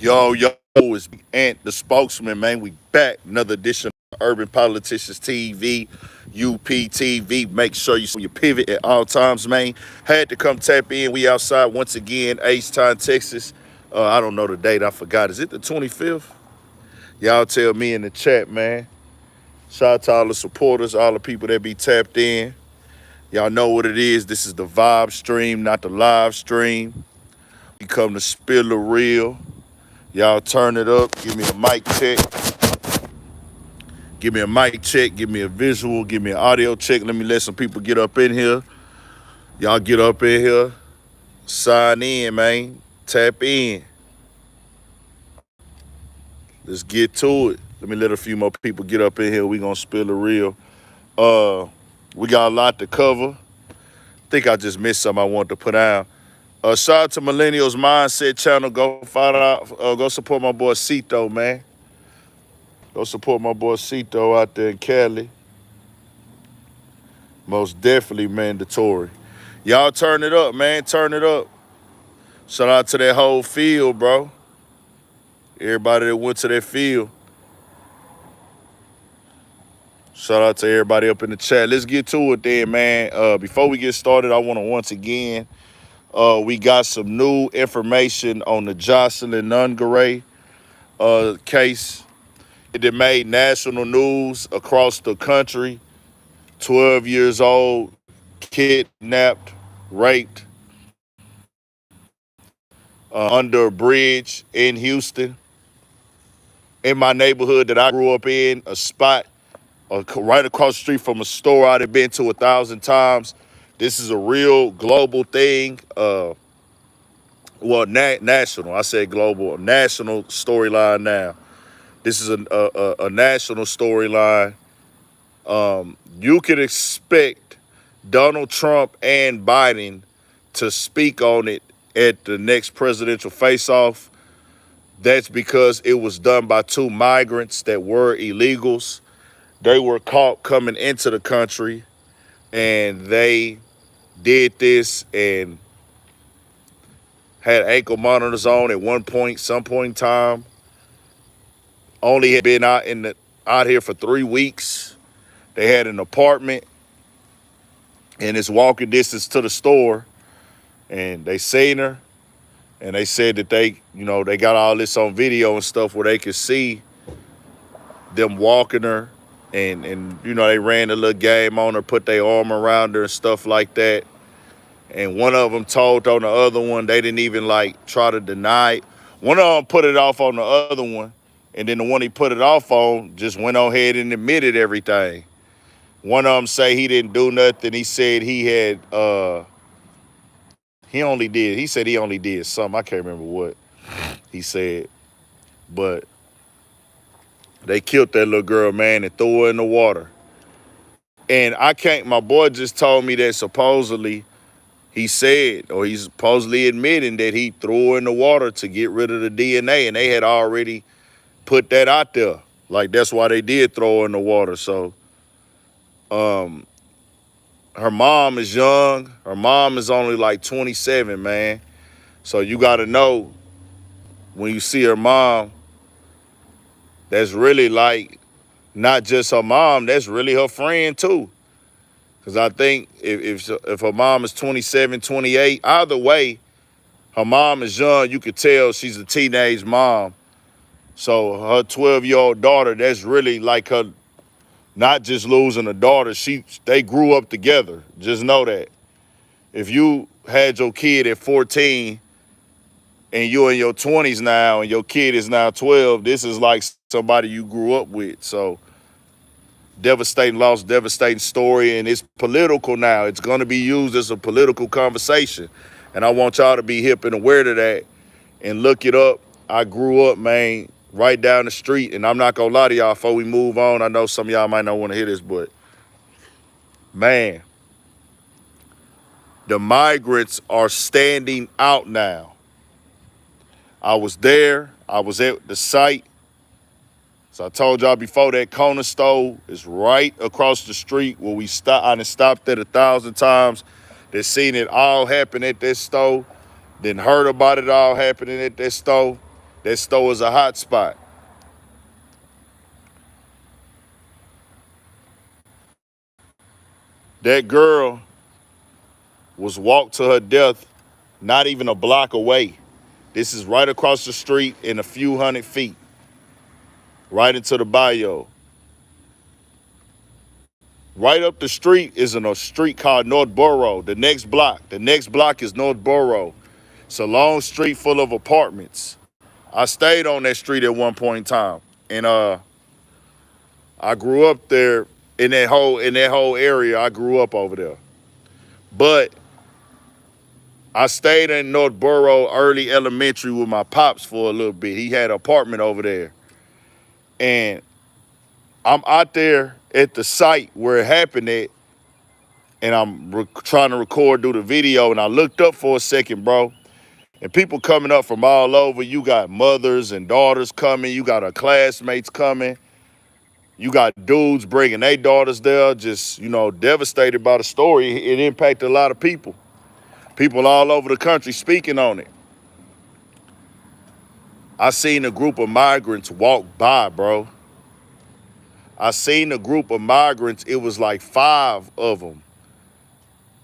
Yo, it's Ant, the spokesman, man. We back. Another edition of Urban Politicians TV, UPTV. Make sure you pivot at all times, man. Had to come tap in. We outside once again, H-Town, Texas. I don't know the date. I forgot. Is it the 25th? Y'all tell me in the chat, man. Shout out to all the supporters, all the people that be tapped in. Y'all know what it is. This is the vibe stream, not the live stream. We come to spill the real. Y'all turn it up. Give me a mic check. Give me a mic check. Give me a visual. Give me an audio check. Let me let some people get up in here. Y'all get up in here. Sign in, man. Tap in. Let's get to it. Let me let a few more people get up in here. We gonna spill the real. We got a lot to cover. I think I just missed something I wanted to put out. Shout out to Millennials Mindset Channel. Go find out. Go support my boy Cito, man. Go support my boy Cito out there in Cali. Most definitely mandatory. Y'all turn it up, man. Turn it up. Shout out to that whole field, bro. Everybody that went to that field. Shout out to everybody up in the chat. Let's get to it then, man. Before we get started, I want to once again, we got some new information on the Jocelyn Nungaray case. It made national news across the country. 12 years old, kidnapped, raped under a bridge in Houston. In my neighborhood that I grew up in, a spot right across the street from a store I'd have been to 1,000 times. This is a real global thing. National. I said global. National storyline now. This is a national storyline. You could expect Donald Trump and Biden to speak on it at the next presidential face-off. That's because it was done by two migrants that were illegals. They were caught coming into the country, and they did this and had ankle monitors on at some point in time. Only had been out here for 3 weeks. They had an apartment, and it's walking distance to the store, and they seen her, and they said that they got all this on video and stuff where they could see them walking her, and they ran a little game on her, put their arm around her and stuff like that. And one of them told on the other one. They didn't even try to deny it. One of them put it off on the other one, and then the one he put it off on just went on ahead and admitted everything. One of them say he didn't do nothing. He said he said he only did something. I can't remember what he said. But they killed that little girl, man, and threw her in the water. And my boy just told me that supposedly he's supposedly admitting that he threw her in the water to get rid of the DNA, and they had already put that out there. That's why they did throw her in the water. So, her mom is young. Her mom is only 27, man. So you got to know, when you see her mom, that's really not just her mom, that's really her friend too. Because I think if her mom is 27, 28, either way, her mom is young. You could tell she's a teenage mom. So her 12-year-old daughter, that's really her not just losing a daughter. They grew up together. Just know that. If you had your kid at 14 and you're in your 20s now and your kid is now 12, this is like somebody you grew up with. So devastating loss, devastating story, and it's political now. It's going to be used as a political conversation. And I want y'all to be hip and aware to that and look it up. I grew up, man, right down the street, and I'm not going to lie to y'all before we move on. I know some of y'all might not want to hear this, but, man, the migrants are standing out now. I was there. I was at the site. So I told y'all before, that corner store is right across the street where we stopped. I done stopped there 1,000 times. They seen it all happen at that store. Then heard about it all happening at that store. That store is a hot spot. That girl was walked to her death not even a block away. This is right across the street in a few hundred feet, right into the bayou. Right up the street is in a street called North Borough. The next block is North Borough. It's a long street full of apartments. I stayed on that street at one point in time, and I grew up there in that whole area. I grew up over there, but I stayed in North Borough early elementary with my pops for a little bit. He had an apartment over there, and I'm out there at the site where it happened at, and I'm trying to record, do the video, and I looked up for a second, bro. And people coming up from all over. You got mothers and daughters coming. You got our classmates coming. You got dudes bringing their daughters there, just, devastated by the story. It impacted a lot of people. People all over the country speaking on it. I seen a group of migrants walk by, bro. I seen a group of migrants. It was like 5 of them.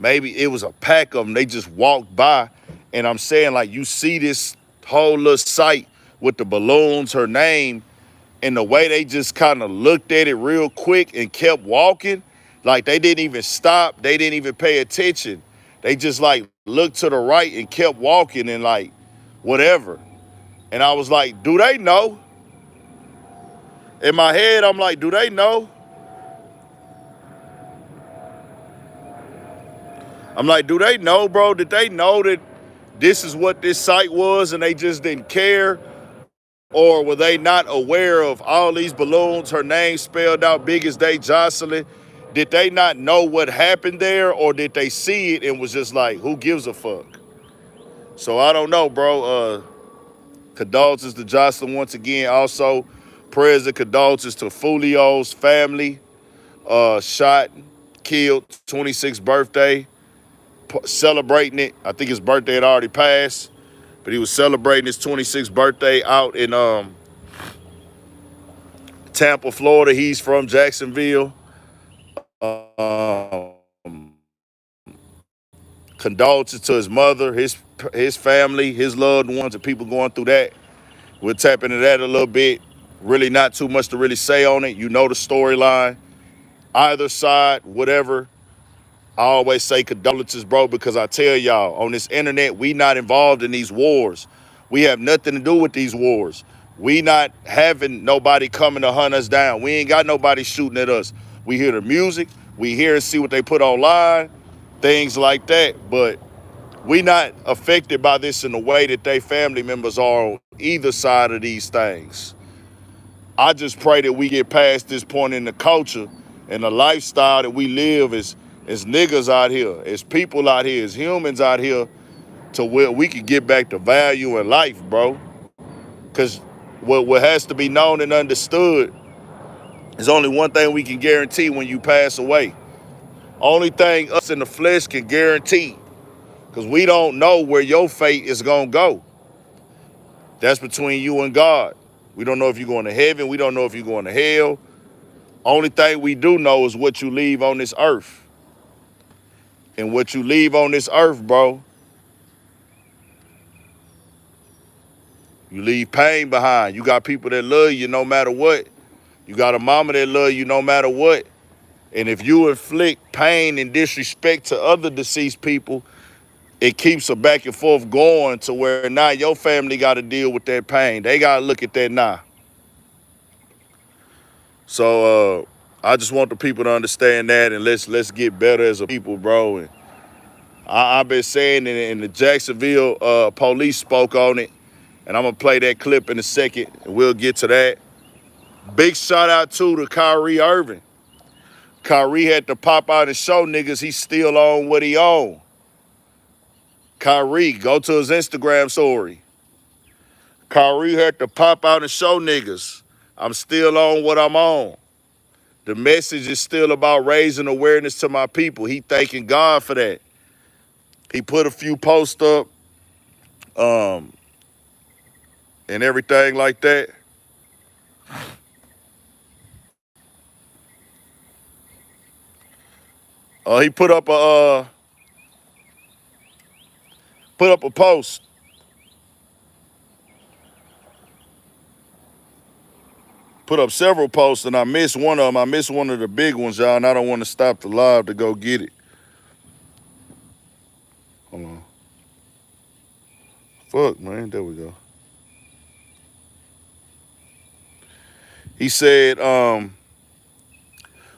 Maybe it was a pack of them. They just walked by. And I'm saying, like, you see this whole little site with the balloons, her name, and the way they just kind of looked at it real quick and kept walking. Like, they didn't even stop. They didn't even pay attention. They just, like, looked to the right and kept walking and, like, whatever. And I was like, do they know? In my head, I'm like, do they know? I'm like, do they know, bro? Did they know that this is what this site was and they just didn't care? Or were they not aware of all these balloons, her name spelled out big as day, Jocelyn? Did they not know what happened there, or did they see it and was just like, who gives a fuck? So I don't know, bro. Condolences to Jocelyn once again. Also, prayers and condolences to Foolio's family. Shot, killed, 26th birthday. Celebrating it. I think his birthday had already passed, but he was celebrating his 26th birthday out in Tampa, Florida. He's from Jacksonville. Um, Condolences to his mother, his family, his loved ones, and people going through that. We'll tap into that a little bit. Really not too much to really say on it. You know the storyline. Either side, whatever. I always say condolences, bro, because I tell y'all, on this internet, we not involved in these wars. We have nothing to do with these wars. We not having nobody coming to hunt us down. We ain't got nobody shooting at us. We hear the music. We hear and see what they put online, things like that. But we not affected by this in the way that they family members are on either side of these things. I just pray that we get past this point in the culture and the lifestyle that we live as niggas out here, as people out here, as humans out here, to where we can get back to value in life, bro. Because what has to be known and understood is only one thing we can guarantee when you pass away. Only thing us in the flesh can guarantee, because we don't know where your fate is going to go. That's between you and God. We don't know if you're going to heaven. We don't know if you're going to hell. Only thing we do know is what you leave on this earth. And what you leave on this earth, bro, you leave pain behind. You got people that love you no matter what. You got a mama that love you no matter what. And if you inflict pain and disrespect to other deceased people, it keeps a back and forth going to where now your family got to deal with that pain. They got to look at that now. So I just want the people to understand that, and let's get better as a people, bro. And I've been saying it, and the Jacksonville police spoke on it, and I'm going to play that clip in a second, and we'll get to that. Big shout out to Kyrie Irving. Kyrie had to pop out and show niggas he still on what he on. Kyrie, go to his Instagram story. Kyrie had to pop out and show niggas I'm still on what I'm on. The message is still about raising awareness to my people. He thanking God for that. He put a few posts up. and everything like that. He put up a post. Put up several posts, and I missed one of them. I missed one of the big ones, y'all, and I don't want to stop the live to go get it. Hold on. Fuck, man. There we go. He said,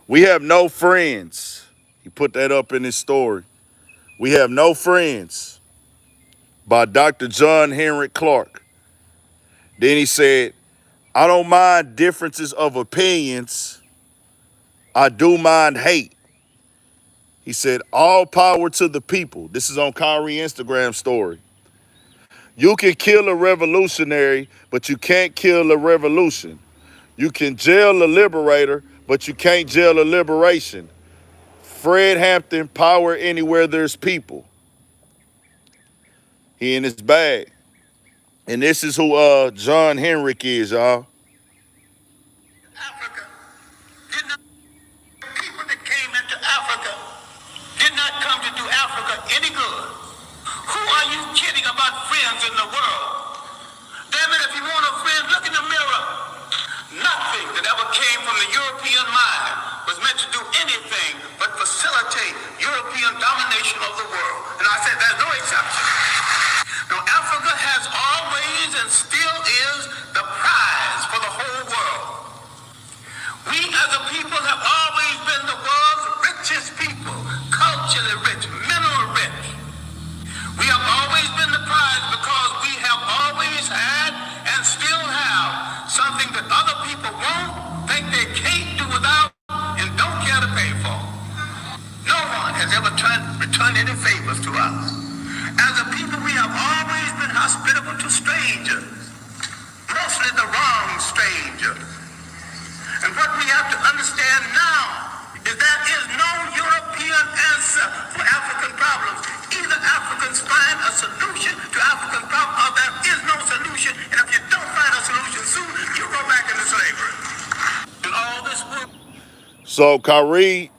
we have no friends. He put that up in his story. We have no friends by Dr. John Henry Clark. Then he said, I don't mind differences of opinions. I do mind hate. He said, all power to the people. This is on Kyrie's Instagram story. You can kill a revolutionary, but you can't kill a revolution. You can jail a liberator, but you can't jail a liberation. Fred Hampton, power anywhere there's people. He in his bag. And this is who John Henrik is, y'all. Africa did not, people that came into Africa did not come to do Africa any good. Who are you kidding about friends in the world? Damn it, if you want a friend, look in the mirror. Nothing that ever came from the European mind was meant to do anything but facilitate European domination of the world. And I said there's no exception. Now, Africa has always and still is the prize for the whole world. We as a people have always been the world's richest people, culturally rich, mineral rich. We have always been the prize because we have always had and still have something that other people won't, think they can't do without, and don't care to pay for. No one has ever returned any favors to us. As a people, we have always been hospitable to strangers, mostly the wrong strangers. And what we have to understand now is there is no European answer for African problems. Either Africans find a solution to African problems or there is no solution. And if you don't find a solution soon, you go back into slavery. And all this work. So, Kyrie,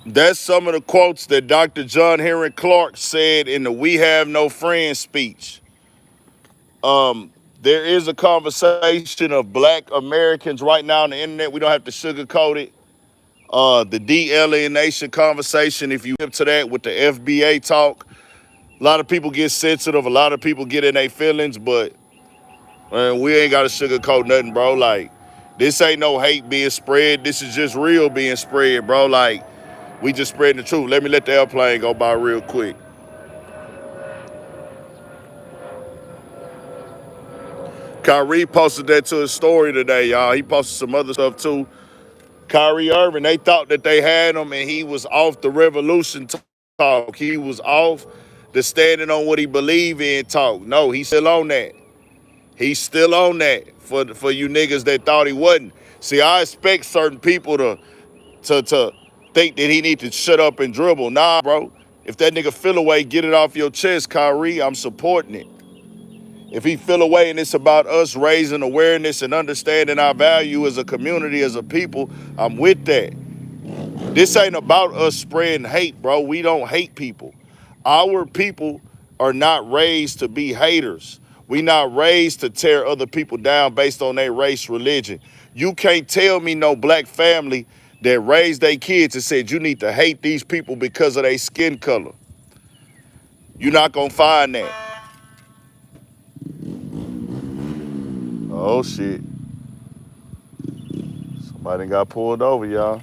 that's some of the quotes that Dr. John Henry Clark said in the We Have No Friends speech. There is a conversation of black Americans right now on the internet. We don't have to sugarcoat it. The de-alienation conversation, if you hip to that with the FBA talk, a lot of people get sensitive. A lot of people get in their feelings, but man, we ain't got to sugarcoat nothing, bro. Like, this ain't no hate being spread. This is just real being spread, bro. Like, we just spreading the truth. Let me let the airplane go by real quick. Kyrie posted that to his story today, y'all. He posted some other stuff too. Kyrie Irving, they thought that they had him and he was off the revolution talk. He was off the standing on what he believed in talk. No, he's still on that. He's still on that for you niggas that thought he wasn't. See, I expect certain people to think that he need to shut up and dribble. Nah, bro. If that nigga feel away, get it off your chest, Kyrie. I'm supporting it. If he feel away and it's about us raising awareness and understanding our value as a community, as a people, I'm with that. This ain't about us spreading hate, bro. We don't hate people. Our people are not raised to be haters. We not raised to tear other people down based on their race, religion. You can't tell me no black family that raised their kids and said you need to hate these people because of their skin color. You're not gonna find that. Oh shit. Somebody got pulled over, y'all.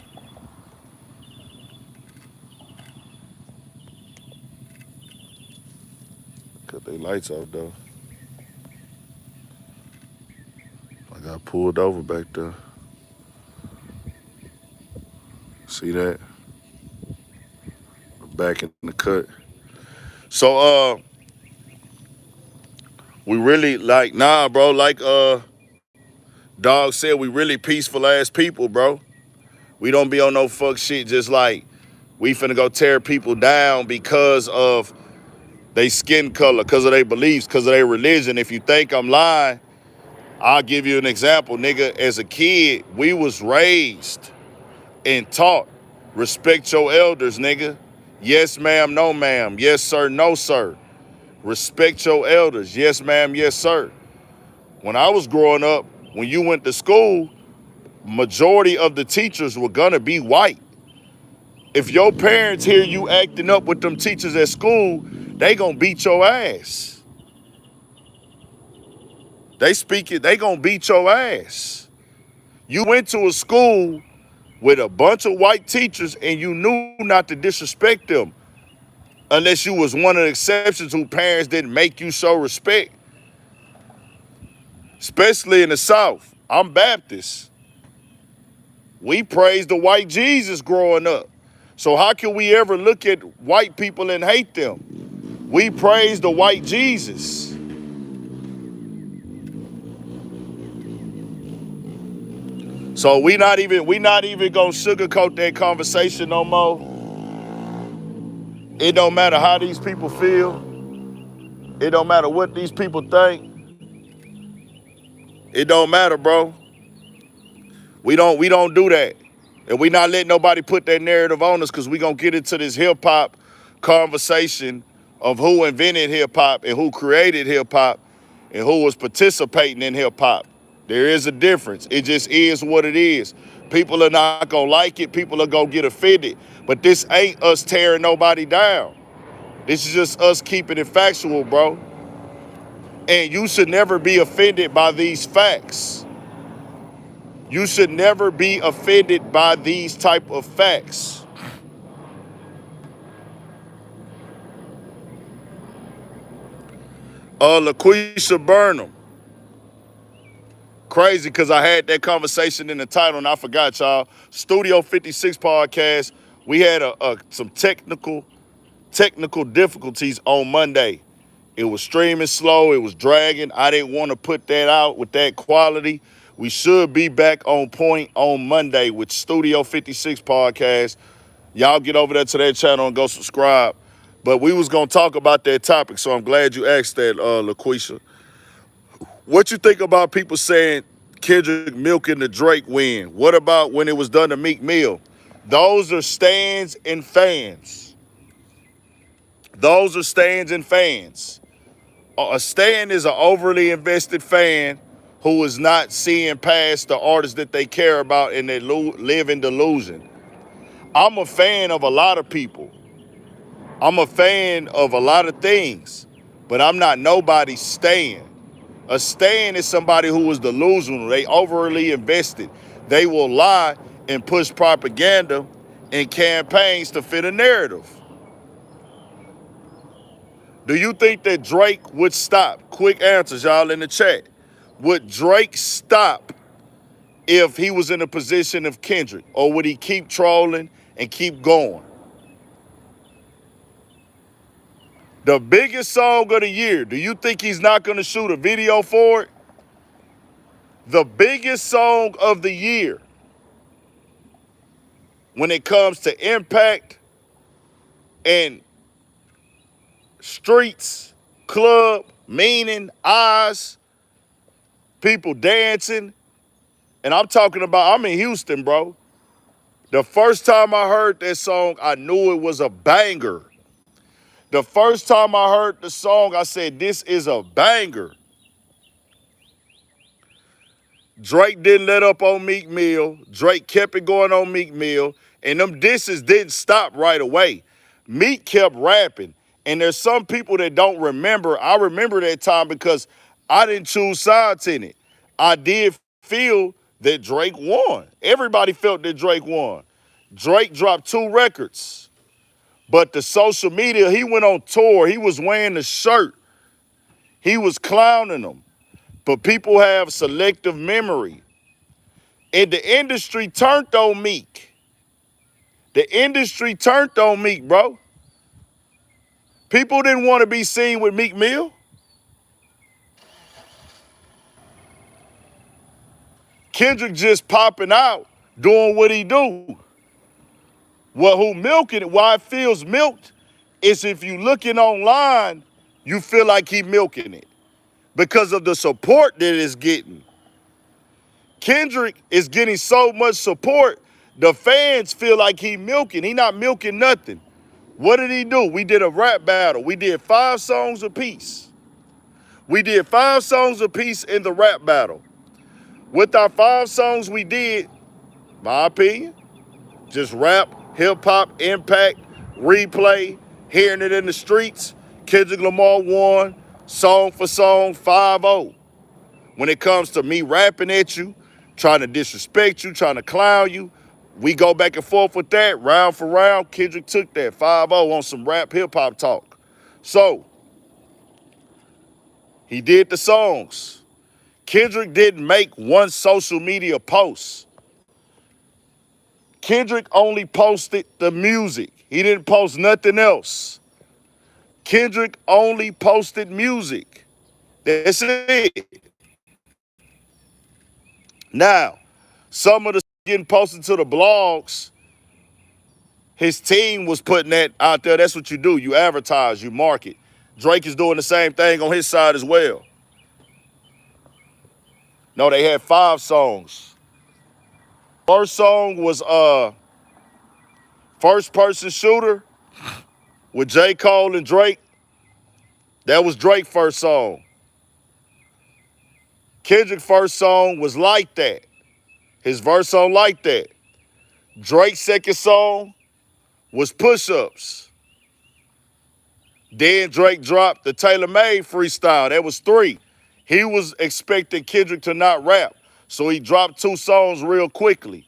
Cut their lights off though. I got pulled over back there. See that? Back in the cut. So we really like, nah, bro, like Dog said, we really peaceful ass people, bro. We don't be on no fuck shit just like we finna go tear people down because of they skin color, because of their beliefs, because of their religion. If you think I'm lying, I'll give you an example, nigga. As a kid, we was raised and taught, respect your elders, nigga. Yes, ma'am, no, ma'am. Yes, sir, no, sir. Respect your elders. Yes, ma'am, yes, sir. When I was growing up, when you went to school, majority of the teachers were gonna be white. If your parents hear you acting up with them teachers at school, they gonna beat your ass. They speak it, they gonna beat your ass. You went to a school with a bunch of white teachers and you knew not to disrespect them unless you was one of the exceptions whose parents didn't make you show respect. Especially in the South. I'm Baptist. We praised the white Jesus growing up. So how can we ever look at white people and hate them? We praise the white Jesus. So we not even gonna sugarcoat that conversation no more. It don't matter how these people feel. It don't matter what these people think. It don't matter, bro. We don't do that. And we not letting nobody put that narrative on us because we gonna get into this hip hop conversation of who invented hip hop and who created hip hop and who was participating in hip hop. There is a difference. It just is what it is. People are not gonna like it. People are gonna get offended. But this ain't us tearing nobody down. This is just us keeping it factual, bro. And you should never be offended by these facts. You should never be offended by these type of facts. LaQuisha Burnham. Crazy because I had that conversation in the title and I forgot, y'all. Studio 56 podcast. We had some technical difficulties on Monday. It was streaming slow. It was dragging. I didn't want to put that out with that quality. We should be back on point on Monday with Studio 56 podcast. Y'all get over there to that channel and go subscribe. But we was going to talk about that topic, so I'm glad you asked that, LaQuisha. What you think about people saying Kendrick milking the Drake win? What about when it was done to Meek Mill? Those are stands and fans. Those are stands and fans. A stan is an overly invested fan who is not seeing past the artists that they care about and they live in delusion. I'm a fan of a lot of people. I'm a fan of a lot of things, but I'm not nobody's stan. A stan is somebody who is delusional. They overly invested. They will lie and push propaganda and campaigns to fit a narrative. Do you think that Drake would stop? Quick answers, y'all, in the chat. Would Drake stop if he was in a position of Kendrick? Or would he keep trolling and keep going? The biggest song of the year, do you think he's not going to shoot a video for it? The biggest song of the year when it comes to impact and streets, club, meaning, eyes, people dancing. And I'm talking about, I'm in Houston, bro. The first time I heard that song, I knew it was a banger. The first time I heard the song, I said, this is a banger. Drake didn't let up on Meek Mill. Drake kept it going on Meek Mill. And them disses didn't stop right away. Meek kept rapping. And there's some people that don't remember. I remember that time because I didn't choose sides in it. I did feel that Drake won. Everybody felt that Drake won. Drake dropped 2 records. But the social media, he went on tour. He was wearing the shirt. He was clowning them. But people have selective memory. And the industry turned on Meek. The industry turned on Meek, bro. People didn't want to be seen with Meek Mill. Kendrick just popping out, doing what he do. Well, who milking it, why it feels milked, is if you looking online, you feel like he milking it because of the support that it's getting. Kendrick is getting so much support, the fans feel like he milking. He not milking nothing. What did he do? We did a rap battle. We did 5 songs apiece. We did 5 songs apiece in the rap battle. With our 5 songs we did, my opinion, just rap, hip-hop, impact, replay, hearing it in the streets. Kendrick Lamar won, song for song, 5-0. When it comes to me rapping at you, trying to disrespect you, trying to clown you, we go back and forth with that, round for round. Kendrick took that 5-0 on some rap hip-hop talk. So, he did the songs. Kendrick didn't make one social media post. Kendrick only posted the music. He didn't post nothing else. Kendrick only posted music. That's it. Now, some of the getting posted to the blogs, his team was putting that out there. That's what you do. You advertise, you market. Drake is doing the same thing on his side as well. No, they had 5 songs. First song was First Person Shooter with J. Cole and Drake. That was Drake's first song. Kendrick's first song was Like That. His verse on Like That. Drake's second song was Push Ups. Then Drake dropped the Taylor Made freestyle. That was 3. He was expecting Kendrick to not rap. So he dropped 2 songs real quickly.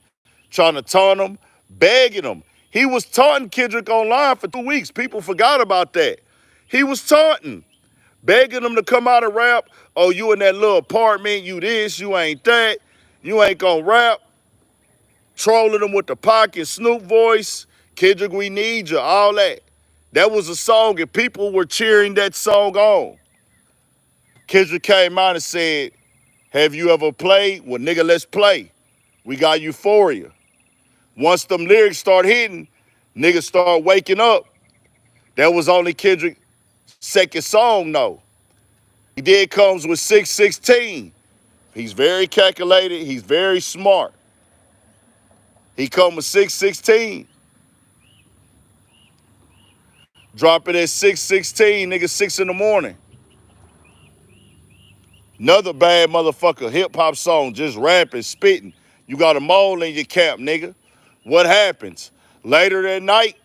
Trying to taunt him, begging him. He was taunting Kendrick online for 2 weeks. People forgot about that. He was taunting, begging him to come out and rap. Oh, you in that little apartment, you this, you ain't that. You ain't gonna rap. Trolling him with the Pocket Snoop voice. Kendrick, we need you, all that. That was a song and people were cheering that song on. Kendrick came out and said, have you ever played? Well, nigga, let's play. We got Euphoria. Once them lyrics start hitting, niggas start waking up. That was only Kendrick's second song, though. He then comes with 616. He's very calculated. He's very smart. He come with 616. Drop it at 616, nigga, 6 in the morning. Another bad motherfucker hip-hop song, just rapping, spitting. You got a mole in your cap, nigga. What happens? Later that night,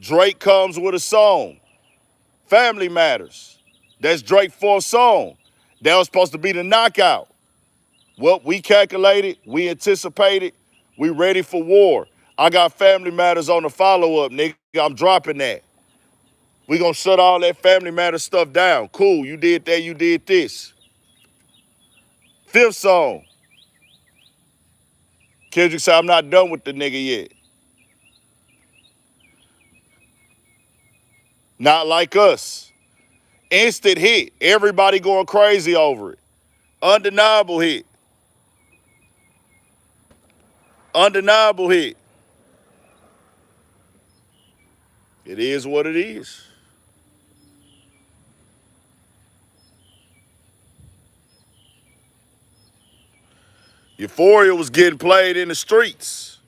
Drake comes with a song, Family Matters. That's Drake's 4th song. That was supposed to be the knockout. Well, we calculated, we anticipated, we ready for war. I got Family Matters on the follow-up, nigga. I'm dropping that. We gonna shut all that Family Matters stuff down. Cool, you did that, you did this. 5th song. Kendrick said, I'm not done with the nigga yet. Not Like Us. Instant hit. Everybody going crazy over it. Undeniable hit. Undeniable hit. It is what it is. Euphoria was getting played in the streets.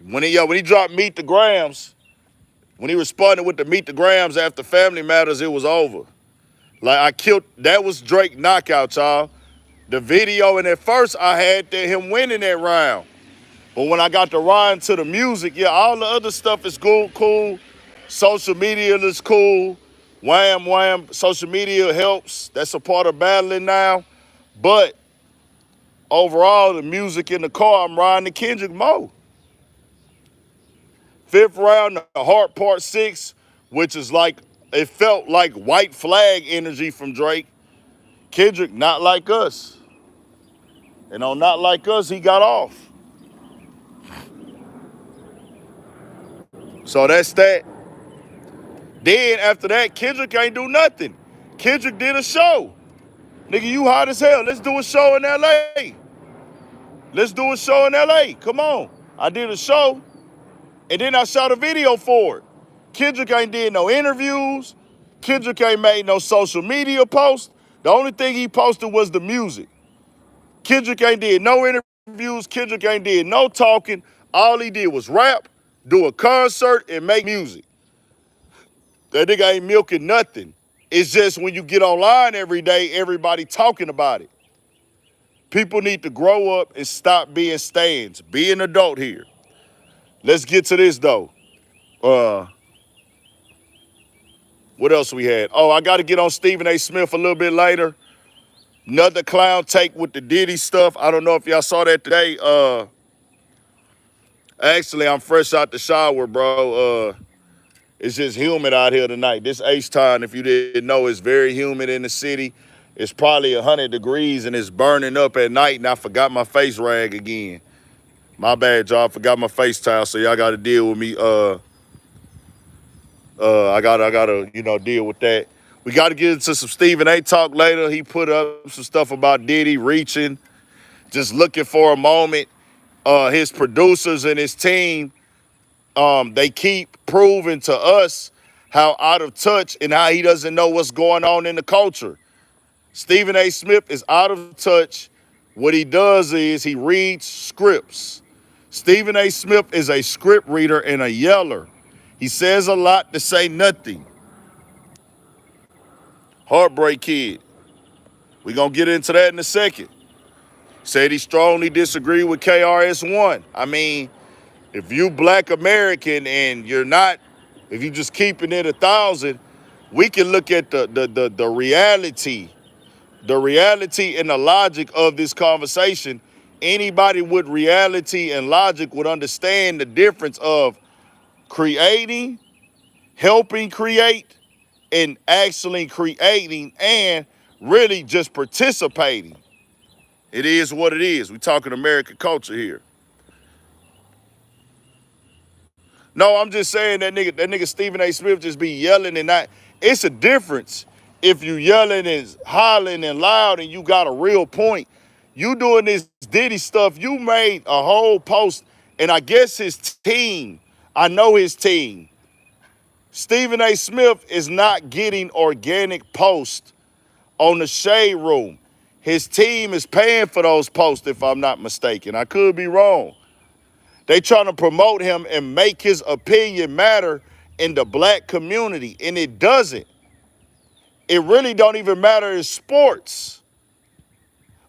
When he dropped Meet the Grams, when he responded with the Meet the Grams after Family Matters, it was over. That was Drake knockout, y'all. The video, and at first I had him winning that round. But when I got to rhyme to the music, yeah, all the other stuff is cool. Social media is cool. Wham, social media helps. That's a part of battling now. But overall, the music in the car, I'm riding the Kendrick more. 5th round, the Heart Part 6, which is like, it felt like white flag energy from Drake. Kendrick, Not Like Us. And on Not Like Us, he got off. So that's that. Then after that, Kendrick ain't do nothing. Kendrick did a show. Nigga, you hot as hell. Let's do a show in LA. Let's do a show in LA. Come on. I did a show, and then I shot a video for it. Kendrick ain't did no interviews. Kendrick ain't made no social media posts. The only thing he posted was the music. Kendrick ain't did no interviews. Kendrick ain't did no talking. All he did was rap, do a concert, and make music. That nigga ain't milking nothing. It's just when you get online every day, everybody talking about it. People need to grow up and stop being stands. Be an adult here. Let's get to this though. What else we had? Oh, I got to get on Stephen A. Smith a little bit later. Another clown take with the Diddy stuff. I don't know if y'all saw that today. Actually, I'm fresh out the shower, bro. It's just humid out here tonight. This H-Town, if you didn't know, is very humid in the city. It's probably 100 degrees and it's burning up at night, and I forgot my face rag again. My bad, y'all. I forgot my face towel, so y'all got to deal with me. I gotta, deal with that. We got to get into some Stephen A. talk later. He put up some stuff about Diddy reaching, just looking for a moment. His producers and his team, they keep proving to us how out of touch and how he doesn't know what's going on in the culture. Stephen A. Smith is out of touch. What he does is he reads scripts. Stephen A. Smith is a script reader and a yeller. He says a lot to say nothing. Heartbreak Kid. We're going to get into that in a second. Said he strongly disagreed with KRS-One. I mean, if you Black American and you're not, if you just keeping it 1,000, we can look at the reality and the logic of this conversation. Anybody with reality and logic would understand the difference of creating, helping create, and actually creating and really just participating. It is what it is. We talking American culture here. No, I'm just saying that nigga Stephen A. Smith just be yelling and not. It's a difference if you yelling and hollering and loud and you got a real point. You doing this Diddy stuff, you made a whole post, and I guess his team, I know his team. Stephen A. Smith is not getting organic posts on the Shade Room. His team is paying for those posts, if I'm not mistaken. I could be wrong. They trying to promote him and make his opinion matter in the Black community, and it doesn't. It really don't even matter in sports.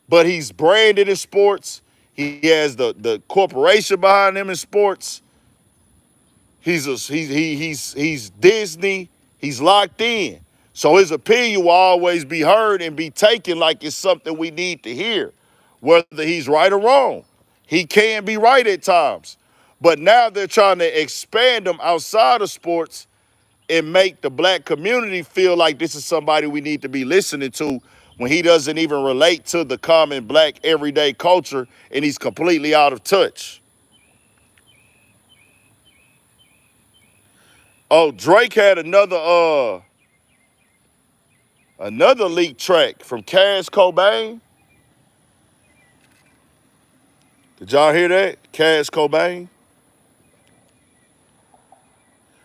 But he's branded in sports. He has the corporation behind him in sports. He's Disney. He's locked in. So his opinion will always be heard and be taken like it's something we need to hear, whether he's right or wrong. He can be right at times. But now they're trying to expand him outside of sports and make the Black community feel like this is somebody we need to be listening to when he doesn't even relate to the common Black everyday culture and he's completely out of touch. Oh, Drake had another leaked track from Cash Cobain. Did y'all hear that? Cash Cobain.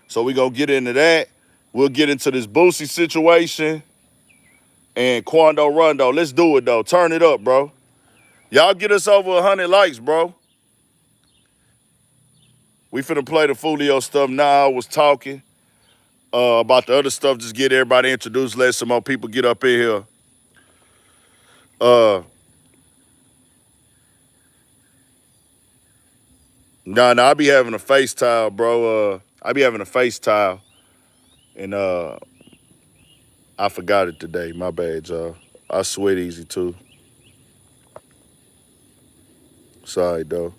So we gonna get into that. We'll get into this Boosie situation and Quando Rondo. Let's do it though. Turn it up, bro. Y'all get us over 100 likes, bro. We finna play the Foolio stuff now. I was talking about the other stuff. Just get everybody introduced. Let some more people get up in here. Nah, I be having a face towel, bro. I be having a face towel. And I forgot it today. My bad, y'all. I sweat easy too. Sorry, though.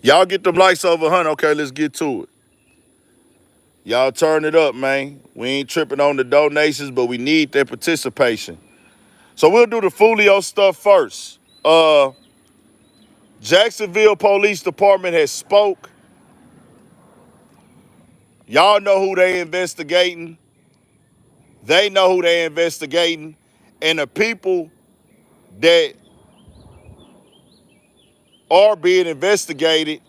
Y'all get them likes over 100. Okay, let's get to it. Y'all turn it up, man. We ain't tripping on the donations, but we need their participation. So we'll do the Foolio stuff first. Jacksonville Police Department has spoke. Y'all know who they investigating. They know who they investigating. And the people that are being investigated,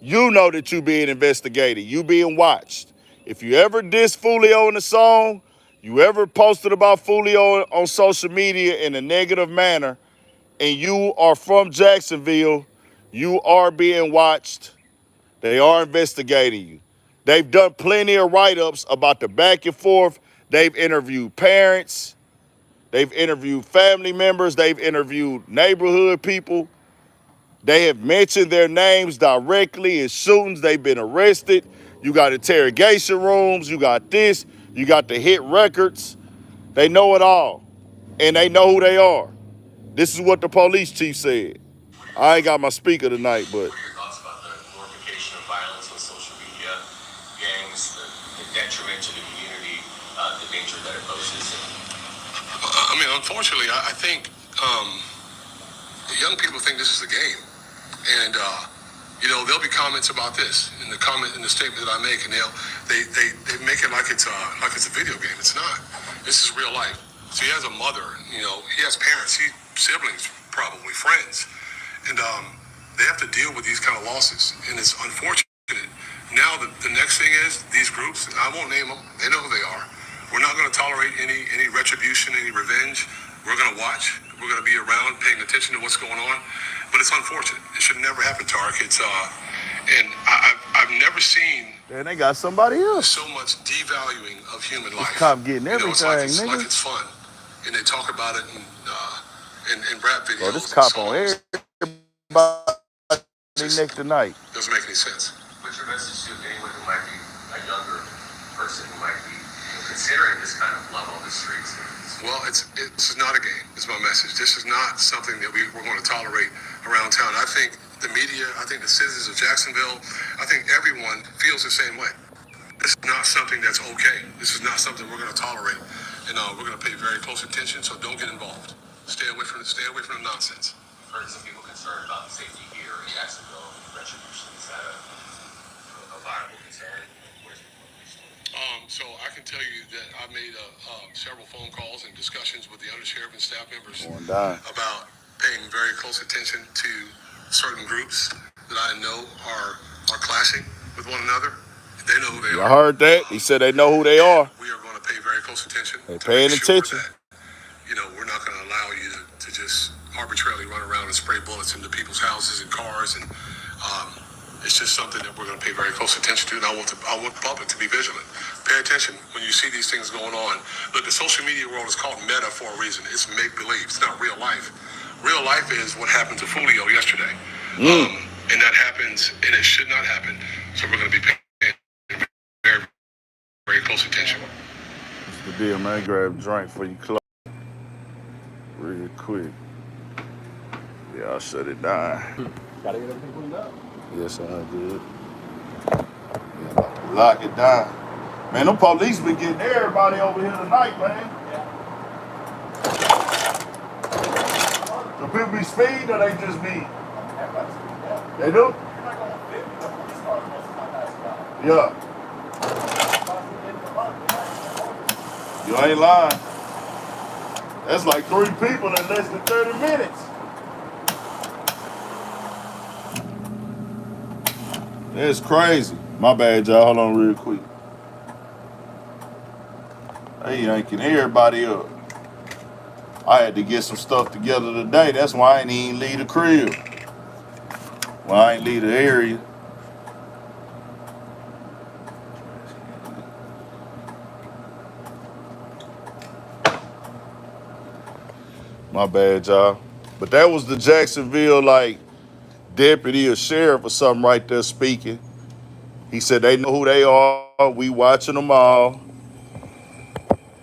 you know that you being investigated. You being watched. If you ever diss Foolio in a song, you ever posted about Foolio on social media in a negative manner, and you are from Jacksonville, you are being watched. They are investigating you. They've done plenty of write-ups about the back and forth. They've interviewed parents. They've interviewed family members. They've interviewed neighborhood people. They have mentioned their names directly in shootings. They've been arrested. You got interrogation rooms. You got this. You got the hit records. They know it all. And they know who they are. This is what the police chief said. I ain't got my speaker tonight, but. What are your thoughts about the glorification of violence on social media, gangs, the detriment to the community, the danger that it poses? I mean, unfortunately, I think the young people think this is a game, and there'll be comments about this in the statement that I make, and they make it like it's a video game. It's not. This is real life. So he has a mother, he has parents, siblings, probably friends, and they have to deal with these kind of losses, and it's unfortunate. Now the next thing is these groups, and I won't name them. They know who they are. We're not going to tolerate any retribution, any revenge. We're going to watch. We're going to be around, paying attention to what's going on. But it's unfortunate. It should never happen to our kids. And I've never seen. And they got somebody else. So much devaluing of human life. This cop getting everything, it's like it's fun, and they talk about it in rap videos. Bro, this cop on everybody next tonight. Doesn't make any sense. What's your message to anyone who might be a younger person who might be considering this kind of level of the streets? Well, it's not a game. It's my message. This is not something that we're going to tolerate around town. I think the media, I think the citizens of Jacksonville, I think everyone feels the same way. This is not something that's okay. This is not something we're going to tolerate, and we're going to pay very close attention. So don't get involved. Stay away from the nonsense. I've heard some people concerned about the safety here in Jacksonville and retribution. Is that a viable concern? So I can tell you that I made several phone calls and discussions with the undersheriff and staff members about paying very close attention to certain groups that I know are clashing with one another. They know who they are. I heard that. He said they know who they are. We are going to pay very close attention. They're paying attention. That, we're not going to allow you to just arbitrarily run around and spray bullets into people's houses and cars, and it's just something that we're going to pay very close attention to, and I want the public to be vigilant. Pay attention when you see these things going on. Look, the social media world is called meta for a reason. It's make-believe. It's not real life. Real life is what happened to Foolio yesterday. And that happens, and it should not happen. So we're going to be paying very, very close attention. What's the deal, man? Grab a drink for you close. Real quick. Yeah, I'll shut it down. Gotta get everything cleaned up. Yes, I did. Yeah, about to lock it down. Man, them police been getting everybody over here tonight, man. The people be speed or they just be? They do? Yeah. You ain't lying. That's like 3 people in less than 30 minutes. That's crazy. My bad, y'all. Hold on real quick. They yanking everybody up. I had to get some stuff together today. That's why I ain't even leave the crib. Well, I ain't leave the area. My bad, y'all. But that was the Jacksonville, deputy or sheriff or something right there speaking. He said they know who they are. We watching them all.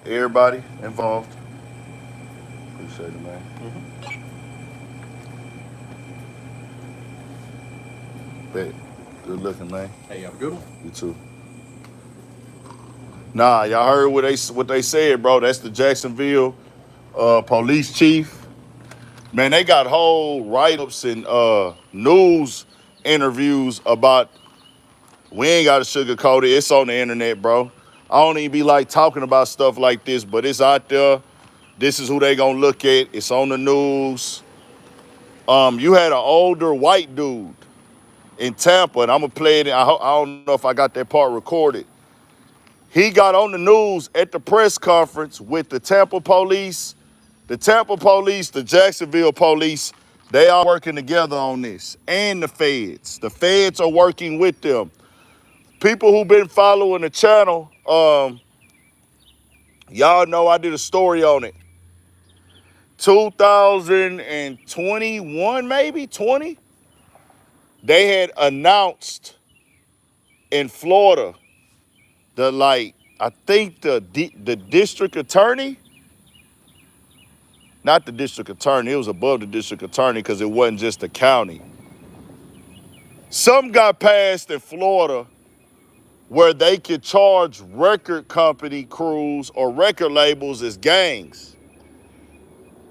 Everybody involved. Appreciate it, man. Bet. Good looking, man. Hey, you have a good one? You too. Nah, y'all heard what they said, bro. That's the Jacksonville police chief. Man, they got whole write-ups and news interviews about. We ain't got to sugarcoat it. It's on the internet, bro. I don't even be talking about stuff like this, but it's out there. This is who they gonna look at. It's on the news. You had an older white dude in Tampa, and I'm gonna play it. I don't know if I got that part recorded. He got on the news at the press conference with the Tampa police The Tampa police, the Jacksonville police, they are working together on this. And the feds. The feds are working with them. People who've been following the channel, y'all know I did a story on it. 2021, maybe 20, they had announced in Florida I think the district attorney, not the district attorney, it was above the district attorney because it wasn't just the county. Some got passed in Florida where they could charge record company crews or record labels as gangs.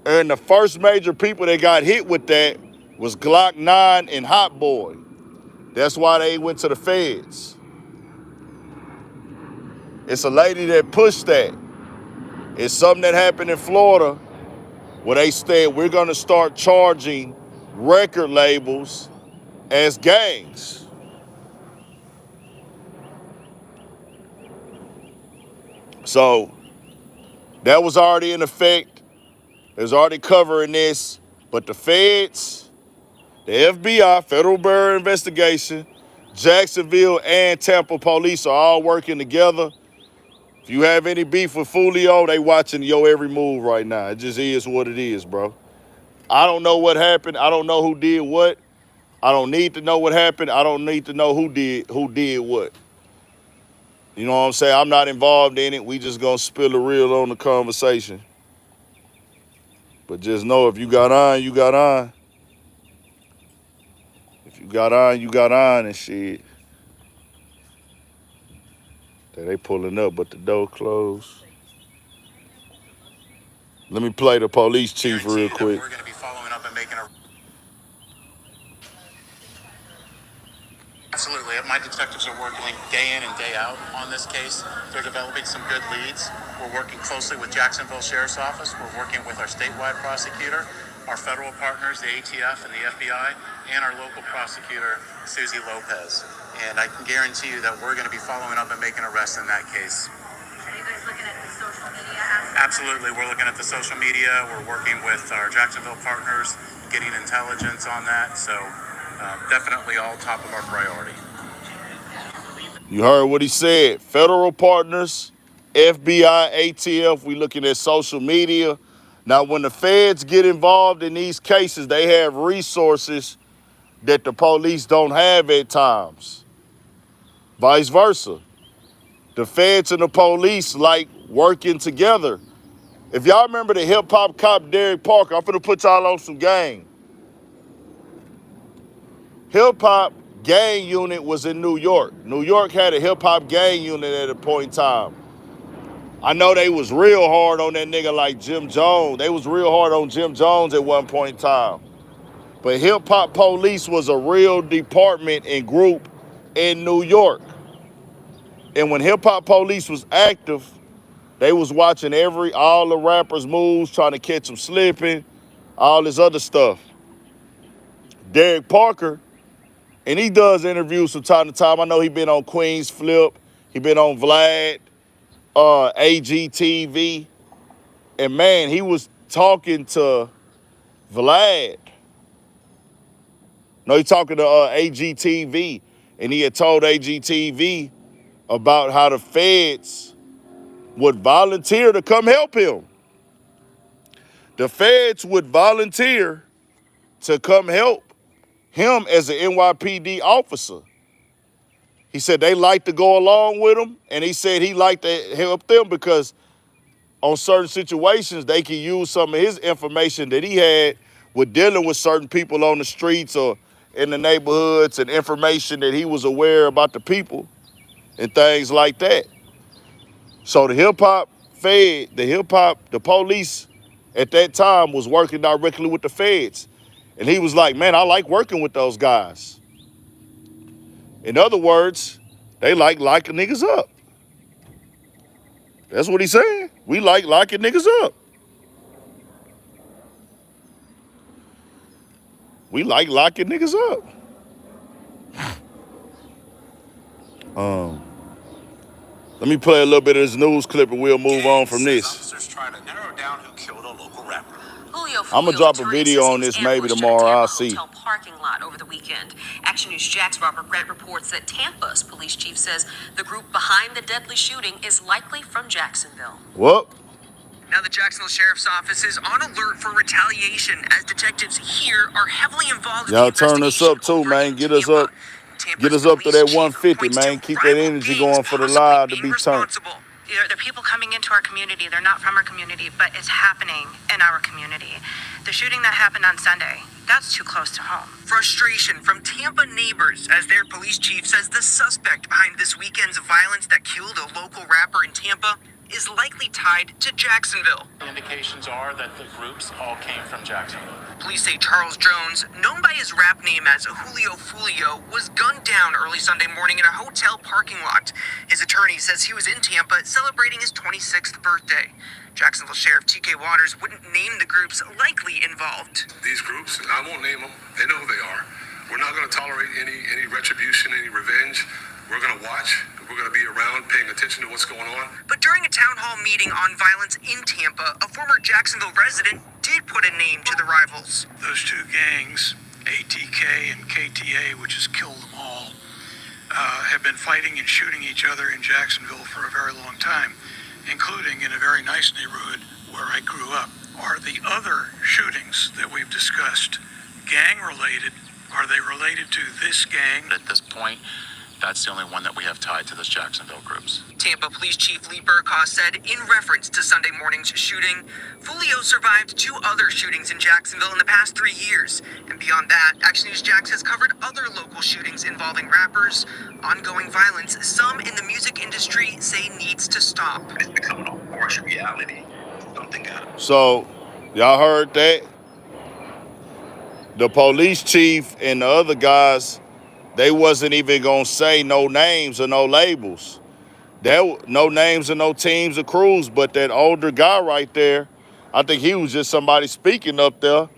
And the first major people that got hit with that was Glock 9 and Hot Boy. That's why they went to the feds. It's a lady that pushed that. It's something that happened in Florida where they said we're going to start charging record labels as gangs. So that was already in effect. It was already covering this. But the feds, the FBI, Federal Bureau of Investigation, Jacksonville, and Tampa police are all working together. If you have any beef with Foolio, they watching your every move right now. It just is what it is, bro. I don't know what happened. I don't know who did what. I don't need to know what happened. I don't need to know who did what. You know what I'm saying? I'm not involved in it. We just gonna spill the real on the conversation. But just know if you got on, you got on. If you got on, you got on and shit. They pulling up, but the door closed. Let me play the police chief real quick. We're going to be following up and making a... Absolutely. My detectives are working day in and day out on this case. They're developing some good leads. We're working closely with Jacksonville Sheriff's Office. We're working with our statewide prosecutor, our federal partners, the ATF and the FBI, and our local prosecutor, Susie Lopez. And I can guarantee you that we're going to be following up and making arrests in that case. Are you guys looking at the social media aspect? Absolutely. We're looking at the social media. We're working with our Jacksonville partners, getting intelligence on that. So definitely all top of our priority. You heard what he said. Federal partners, FBI, ATF, we looking at social media. Now, when the feds get involved in these cases, they have resources that the police don't have at times. Vice versa. The feds and the police like working together. If y'all remember the hip-hop cop Derek Parker, I'm finna put y'all on some game. Hip-hop gang unit was in New York. New York had a hip-hop gang unit at a point in time. I know they was real hard on that nigga like Jim Jones. They was real hard on Jim Jones at one point in time. But hip-hop police was a real department and group in New York. And when hip-hop police was active, they was watching all the rappers' moves, trying to catch them slipping, all this other stuff. Derek Parker, and he does interviews from time to time. I know he been on Queen's Flip. He been on Vlad, AGTV. And man, he was talking to Vlad. No, he talking to AGTV. And he had told AGTV about how the feds would volunteer to come help him. The feds would volunteer to come help him as an NYPD officer. He said they like to go along with him, and he said he liked to help them because on certain situations, they can use some of his information that he had with dealing with certain people on the streets or in the neighborhoods and information that he was aware about the people and things like that. So the hip-hop fed, the police at that time was working directly with the feds. And he was like, man, I like working with those guys. In other words, they like locking niggas up. That's what he's saying. We like locking niggas up. We like locking niggas up. Let Let me play a little bit of this news clip and we'll move on from this. Officers trying to narrow down who killed a local rapper. I'm gonna drop a video on this maybe tomorrow. I'll see. Hotel parking lot over the weekend. Action News Jack's Robert Grant reports that Tampa's police chief says the group behind the deadly shooting is likely from Jacksonville. What? Now the Jacksonville Sheriff's Office is on alert for retaliation as detectives here are heavily involved. Y'all turn us up too, man. Get us up. Get us up to that 150, man. Keep that energy going for the live to be turned. They're people coming into our community. They're not from our community, but it's happening in our community. The shooting that happened on Sunday, that's too close to home. Frustration from Tampa neighbors as their police chief says the suspect behind this weekend's violence that killed a local rapper in Tampa is likely tied to Jacksonville. The indications are that the groups all came from Jacksonville. Police say Charles Jones, known by his rap name as Foolio, was gunned down early Sunday morning in a hotel parking lot. His attorney says he was in Tampa celebrating his 26th birthday. Jacksonville Sheriff T.K. Waters wouldn't name the groups likely involved. These groups, and I won't name them, they know who they are. We're not going to tolerate any retribution, any revenge. We're going to watch. We're going to be around paying attention to what's going on. But during a town hall meeting on violence in Tampa, a former Jacksonville resident did put a name to the rivals. Those two gangs, ATK and KTA, which has killed them all, have been fighting and shooting each other in Jacksonville for a very long time, including in a very nice neighborhood where I grew up. Are the other shootings that we've discussed gang-related? Are they related to this gang? At this point, that's the only one that we have tied to those Jacksonville groups. Tampa Police Chief Lee Burkhoff said in reference to Sunday morning's shooting, Foolio survived 2 other shootings in Jacksonville in the past 3 years. And beyond that, Action News Jax has covered other local shootings involving rappers, ongoing violence some in the music industry say needs to stop. It's becoming a harsh reality. Something got. So, y'all heard that? The police chief and the other guys, they wasn't even gonna say no names or no labels. There no names or no teams or crews, but that older guy right there, I think he was just somebody speaking up there.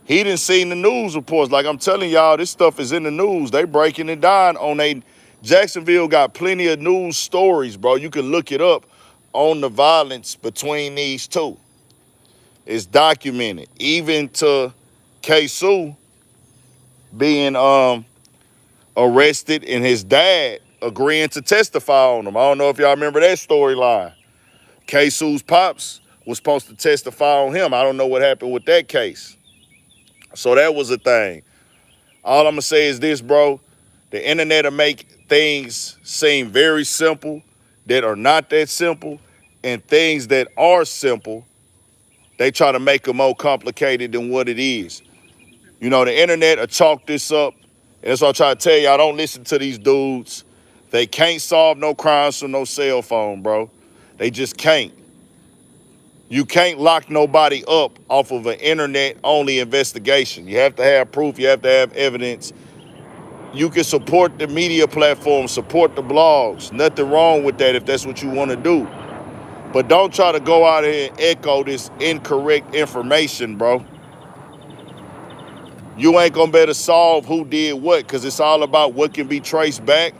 He didn't see the news reports. Like I'm telling y'all, this stuff is in the news. They breaking it down on Jacksonville got plenty of news stories, bro. You can look it up on the violence between these two. It's documented. Even to K-Sue being arrested and his dad agreeing to testify on him. I don't know if y'all remember that storyline. K-Sue's pops was supposed to testify on him. I don't know what happened with that case. So that was a thing. All I'm going to say is this, bro. The internet will make things seem very simple that are not that simple, and things that are simple, they try to make them more complicated than what it is. You know, the internet will chalk this up. And that's what I try to tell y'all, don't listen to these dudes. They can't solve no crimes from no cell phone, bro. They just can't. You can't lock nobody up off of an internet-only investigation. You have to have proof. You have to have evidence. You can support the media platform, support the blogs. Nothing wrong with that if that's what you want to do. But don't try to go out here and echo this incorrect information, bro. You ain't gonna be able to solve who did what, because it's all about what can be traced back.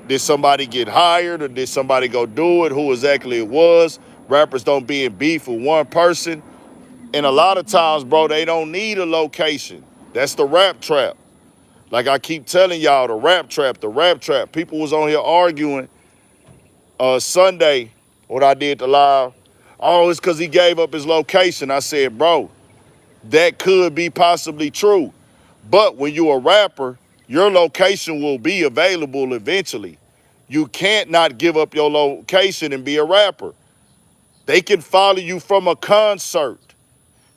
Did somebody get hired, or did somebody go do it? Who exactly it was? Rappers don't be in beef with one person. And a lot of times, bro, they don't need a location. That's the rap trap. Like I keep telling y'all, the rap trap. People was on here arguing Sunday when I did the live. Oh, it's because he gave up his location. I said, bro, that could be possibly true. But when you're a rapper, your location will be available eventually. You can't not give up your location and be a rapper. They can follow you from a concert.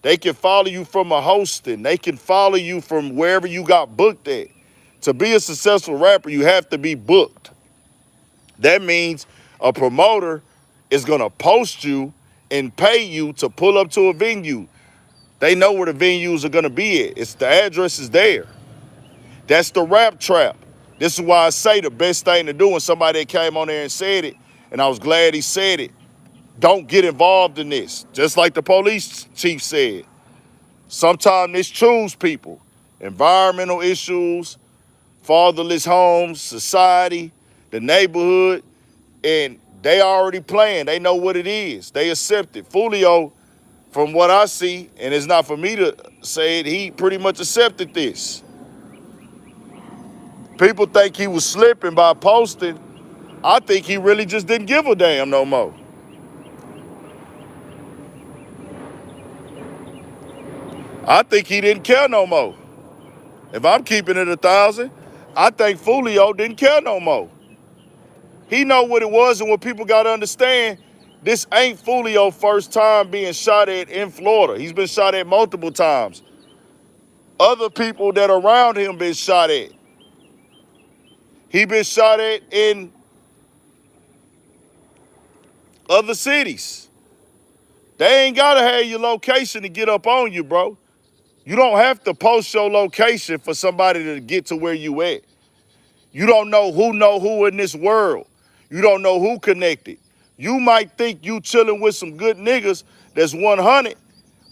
They can follow you from a hosting. They can follow you from wherever you got booked at. To be a successful rapper, you have to be booked. That means a promoter is going to post you and pay you to pull up to a venue. They know where the venues are going to be at. The address is there. That's the rap trap. This is why I say the best thing to do when somebody came on there and said it, and I was glad he said it, don't get involved in this. Just like the police chief said. Sometimes this choose people. Environmental issues, fatherless homes, society, the neighborhood. And they already playing. They know what it is. They accept it. Foolio, from what I see, and it's not for me to say it, he pretty much accepted this. People think he was slipping by posting. I think he really just didn't give a damn no more. I think he didn't care no more. If I'm keeping it 1,000, I think Foolio didn't care no more. He know what it was, and what people got to understand, this ain't Foolio first time being shot at in Florida. He's been shot at multiple times. Other people that are around him been shot at. He been shot at in other cities. They ain't gotta have your location to get up on you, bro. You don't have to post your location for somebody to get to where you at. You don't know who in this world. You don't know who connected. You might think you chilling with some good niggas that's 100.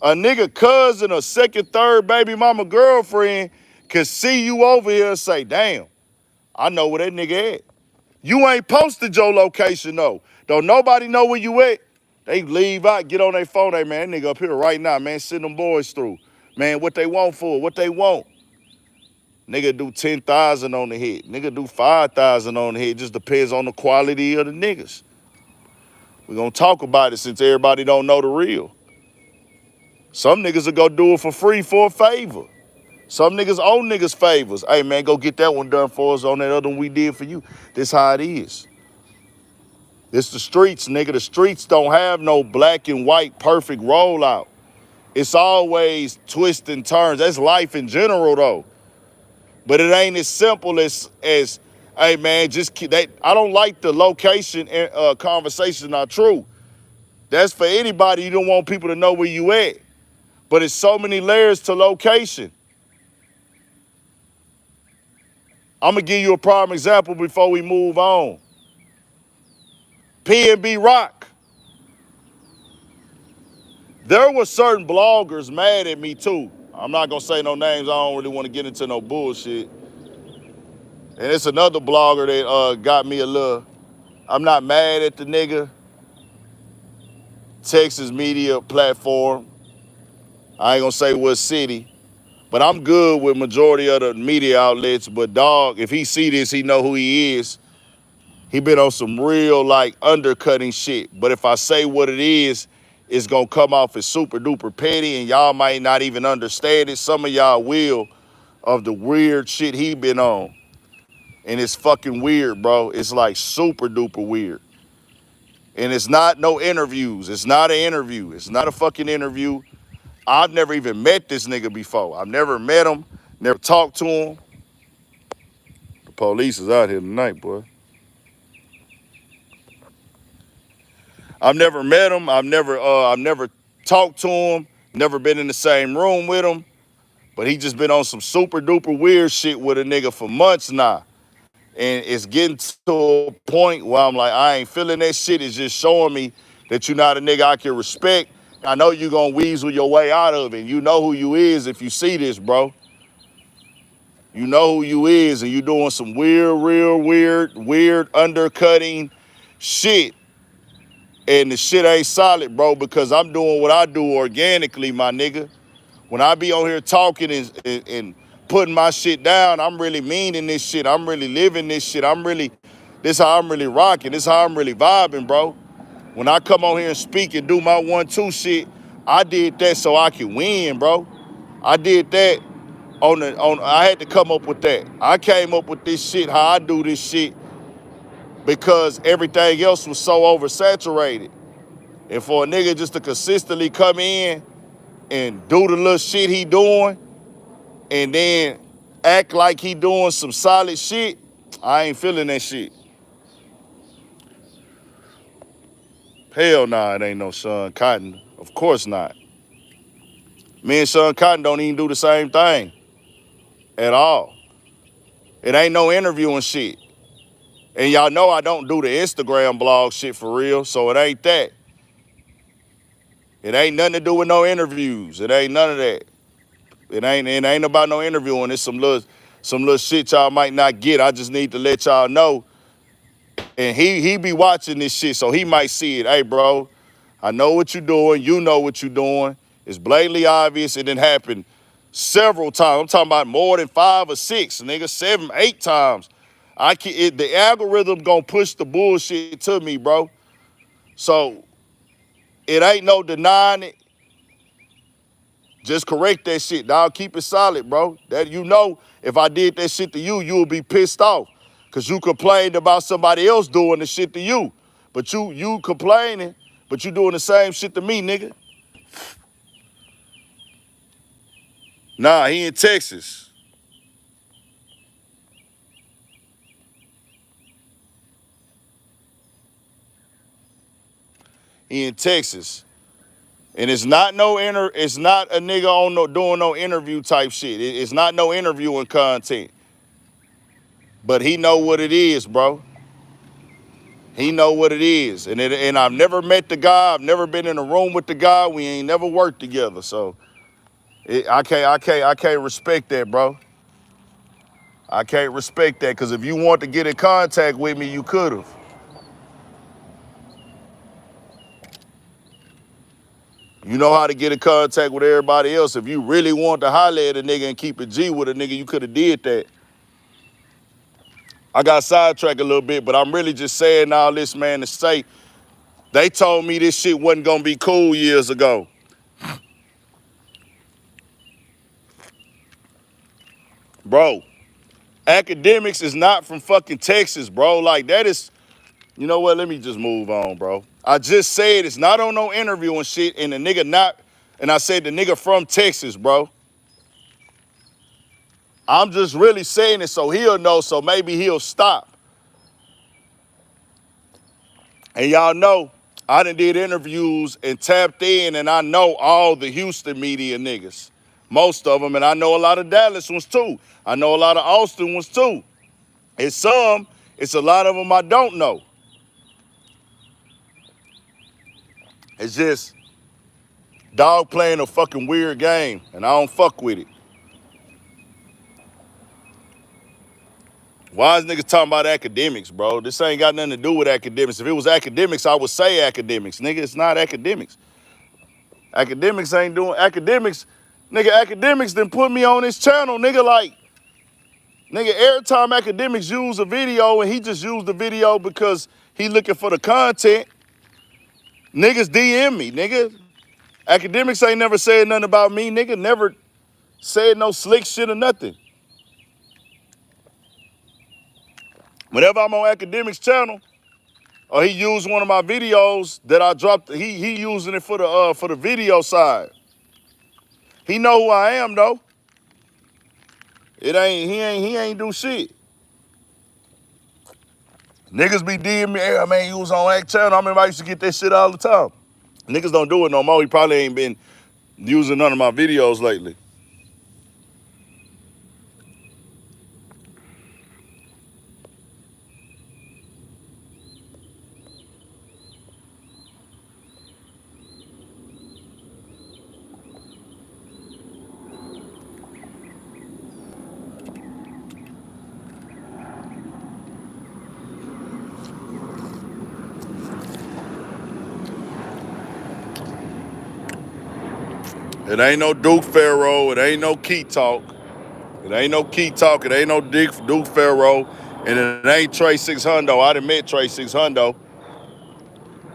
A nigga cousin or second, third baby mama girlfriend can see you over here and say, damn, I know where that nigga at. You ain't posted your location though. Don't nobody know where you at. They leave out, get on their phone. Hey man, that nigga up here right now, man, send them boys through. Man, what they want for, what they want. Nigga do 10,000 on the hit. Nigga do 5,000 on the hit. Just depends on the quality of the niggas. We gonna talk about it since everybody don't know the real. Some niggas will go do it for free for a favor. Some niggas owe niggas favors. Hey man, go get that one done for us on that other one we did for you. This how it is. This the streets, nigga. The streets don't have no black and white perfect rollout. It's always twists and turns. That's life in general though. But it ain't as simple as hey man, just keep that. I don't like the location and conversation not true. That's for anybody. You don't want people to know where you at. But it's so many layers to location. I'm gonna give you a prime example before we move on. P&B Rock. There were certain bloggers mad at me too. I'm not gonna say no names. I don't really want to get into no bullshit. And it's another blogger that got me a little. I'm not mad at the nigga. Texas media platform. I ain't gonna say what city, but I'm good with majority of the media outlets. But dog, if he see this, he know who he is. He been on some real like undercutting shit. But if I say what it is, it's gonna come off as super duper petty and y'all might not even understand it. Some of y'all will, of the weird shit he been on. And it's fucking weird, bro. It's like super duper weird. And it's not no interviews. It's not an interview. It's not a fucking interview. I've never even met this nigga before. I've never met him, never talked to him. The police is out here tonight, boy. I've never met him. I've never talked to him. Never been in the same room with him. But he just been on some super duper weird shit with a nigga for months now. And it's getting to a point where I'm like, I ain't feeling that shit. It's just showing me that you're not a nigga I can respect. I know you gonna weasel your way out of it. You know who you is if you see this, bro. You know who you is, and you doing some weird undercutting shit. And the shit ain't solid, bro, because I'm doing what I do organically, my nigga. When I be on here talking and putting my shit down, I'm really meaning this shit. I'm really living this shit. This how I'm really rocking. This how I'm really vibing, bro. When I come on here and speak and do my 1-2 shit, I did that so I could win, bro. I did that I had to come up with that. I came up with this shit, how I do this shit, because everything else was so oversaturated. And for a nigga just to consistently come in and do the little shit he doing and then act like he doing some solid shit, I ain't feeling that shit. Hell nah, it ain't no Sean Cotton. Of course not. Me and Sean Cotton don't even do the same thing at all. It ain't no interviewing shit. And y'all know I don't do the Instagram blog shit for real, so it ain't that. It ain't nothing to do with no interviews. It ain't none of that. It ain't about no interviewing. It's some little shit y'all might not get. I just need to let y'all know And he be watching this shit, so he might see it. Hey, bro, I know what you're doing. You know what you're doing. It's blatantly obvious. It didn't happen several times. I'm talking about more than 5 or 6, nigga, 7, 8 times. The algorithm gonna push the bullshit to me, bro. So it ain't no denying it. Just correct that shit, dog. Keep it solid, bro. That you know, if I did that shit to you, you would be pissed off. Cause you complained about somebody else doing the shit to you. But you complaining, but you doing the same shit to me, nigga. Nah, he in Texas. He in Texas. And it's not it's not a nigga on doing no interview type shit. It's not no interviewing content. But he know what it is, bro. He know what it is. And I've never met the guy. I've never been in a room with the guy. We ain't never worked together. So I can't respect that, bro. I can't respect that, because if you want to get in contact with me, you could have. You know how to get in contact with everybody else. If you really want to holler at a nigga and keep it G with a nigga, you could have did that. I got sidetracked a little bit, but I'm really just saying all this, man, to say they told me this shit wasn't gonna be cool years ago. Bro, academics is not from fucking Texas, bro. Like, that is, you know what? Let me just move on, bro. I just said it's not on no interview and shit, and the nigga not, and I said the nigga from Texas, bro. I'm just really saying it so he'll know, so maybe he'll stop. And y'all know, I done did interviews and tapped in, and I know all the Houston media niggas. Most of them, and I know a lot of Dallas ones too. I know a lot of Austin ones too. It's a lot of them I don't know. It's just dog playing a fucking weird game, and I don't fuck with it. Why is niggas talking about academics, bro? This ain't got nothing to do with academics. If it was academics, I would say academics. Nigga, it's not academics. Academics ain't doing academics. Nigga, academics done put me on this channel, nigga, like, nigga, every time academics use a video and he just used the video because he looking for the content, niggas DM me, nigga. Academics ain't never said nothing about me, nigga. Never said no slick shit or nothing. Whenever I'm on academics channel, or he used one of my videos that I dropped, he using it for the video side. He know who I am though. He ain't do shit. Niggas be DMing me, hey man, you was on Act channel. I remember I used to get that shit all the time. Niggas don't do it no more. He probably ain't been using none of my videos lately. It ain't no Duke Pharaoh. It ain't no Key Talk. It ain't no Key Talk. It ain't no Duke Pharaoh. And it ain't Trey 600. I done met Trey 600.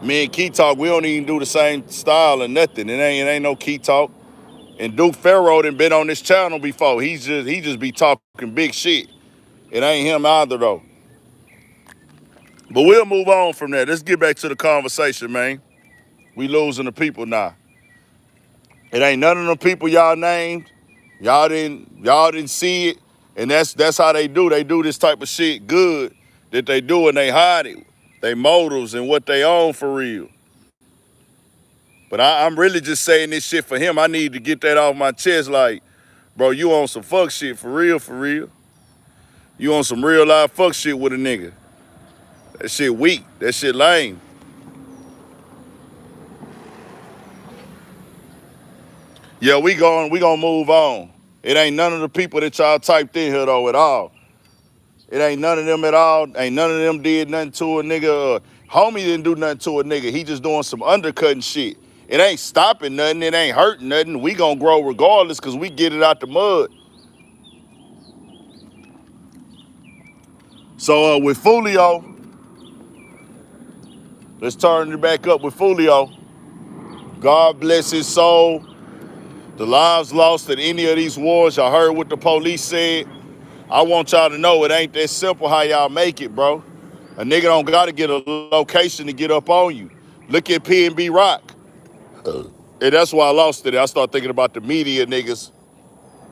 Me and Key Talk, we don't even do the same style or nothing. It ain't no Key Talk. And Duke Pharaoh done been on this channel before. He just be talking big shit. It ain't him either though. But we'll move on from that. Let's get back to the conversation, man. We losing the people now. It ain't none of them people y'all named. Y'all didn't see it. And that's how they do. They do this type of shit good that they do, and they hide it. They motives and what they own for real. But I'm really just saying this shit for him. I need to get that off my chest. Like, bro, you on some fuck shit for real, for real. You on some real life fuck shit with a nigga. That shit weak. That shit lame. Yeah, we gonna move on. It ain't none of the people that y'all typed in here though at all. It ain't none of them at all. Ain't none of them did nothing to a nigga. Homie didn't do nothing to a nigga. He just doing some undercutting shit. It ain't stopping nothing. It ain't hurting nothing. We gonna grow regardless because we get it out the mud. So with Foolio, let's turn it back up with Foolio. God bless his soul. The lives lost in any of these wars. Y'all heard what the police said. I want y'all to know it ain't that simple how y'all make it, bro. A nigga don't gotta get a location to get up on you. Look at P&B Rock. And that's why I lost it. I started thinking about the media niggas.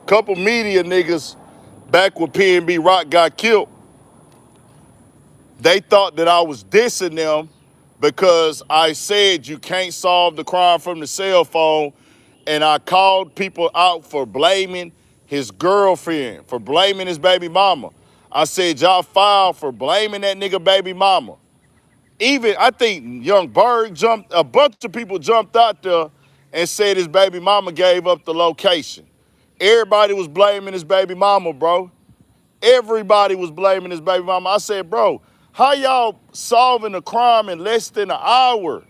Couple media niggas back when P&B Rock got killed, they thought that I was dissing them because I said you can't solve the crime from the cell phone, and I called people out for blaming his girlfriend, for blaming his baby mama. I said y'all filed for blaming that nigga baby mama. Even, I think Young Berg jumped, a bunch of people jumped out there and said his baby mama gave up the location. Everybody was blaming his baby mama, bro. Everybody was blaming his baby mama. I said, bro, how y'all solving a crime in less than an hour?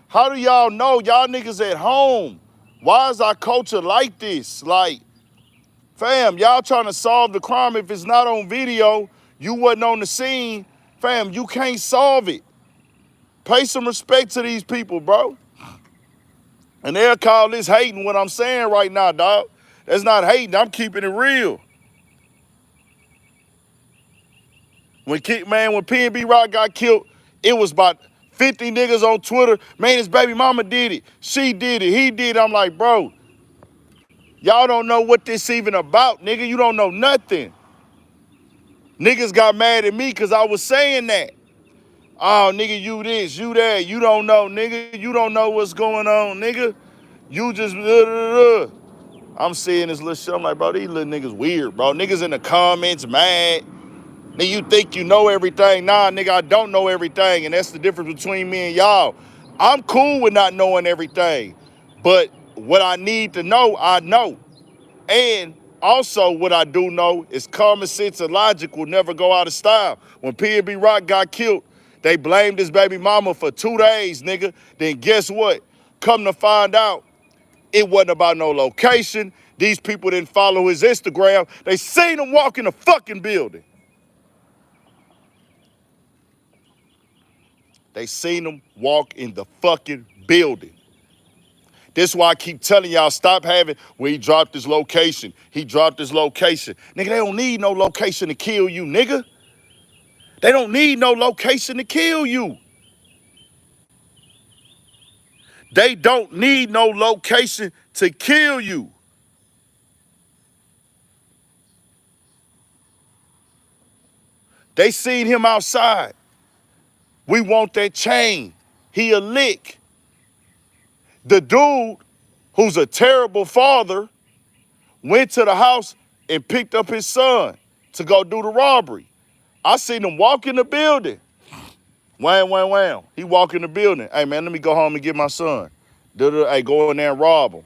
How do y'all know? Y'all niggas at home. Why is our culture like this? Like, fam, y'all trying to solve the crime. If it's not on video, you wasn't on the scene, fam, you can't solve it. Pay some respect to these people, bro. And they'll call this hating what I'm saying right now, dog. That's not hating. I'm keeping it real. When P&B Rock got killed, it was about 50 niggas on Twitter. Man, his baby mama did it. She did it. He did it. I'm like, bro, y'all don't know what this even about, nigga. You don't know nothing. Niggas got mad at me because I was saying that. Oh, nigga, you this, you that. You don't know, nigga. You don't know what's going on, nigga. You just, I'm seeing this little shit. I'm like, bro, these little niggas weird, bro. Niggas in the comments mad. Then you think you know everything. Nah, nigga, I don't know everything. And that's the difference between me and y'all. I'm cool with not knowing everything. But what I need to know, I know. And also what I do know is common sense and logic will never go out of style. When P&B Rock got killed, they blamed his baby mama for 2 days, nigga. Then guess what? Come to find out, it wasn't about no location. These people didn't follow his Instagram. They seen him walk in the fucking building. They seen him walk in the fucking building. This is why I keep telling y'all, stop having, well, he dropped his location. He dropped his location. Nigga, they don't need no location to kill you, nigga. They don't need no location to kill you. They don't need no location to kill you. They seen him outside. We want that chain. He a lick. The dude, who's a terrible father, went to the house and picked up his son to go do the robbery. I seen him walk in the building. Wham, wham, wham. He walk in the building. Hey, man, let me go home and get my son. Hey, go in there and rob him.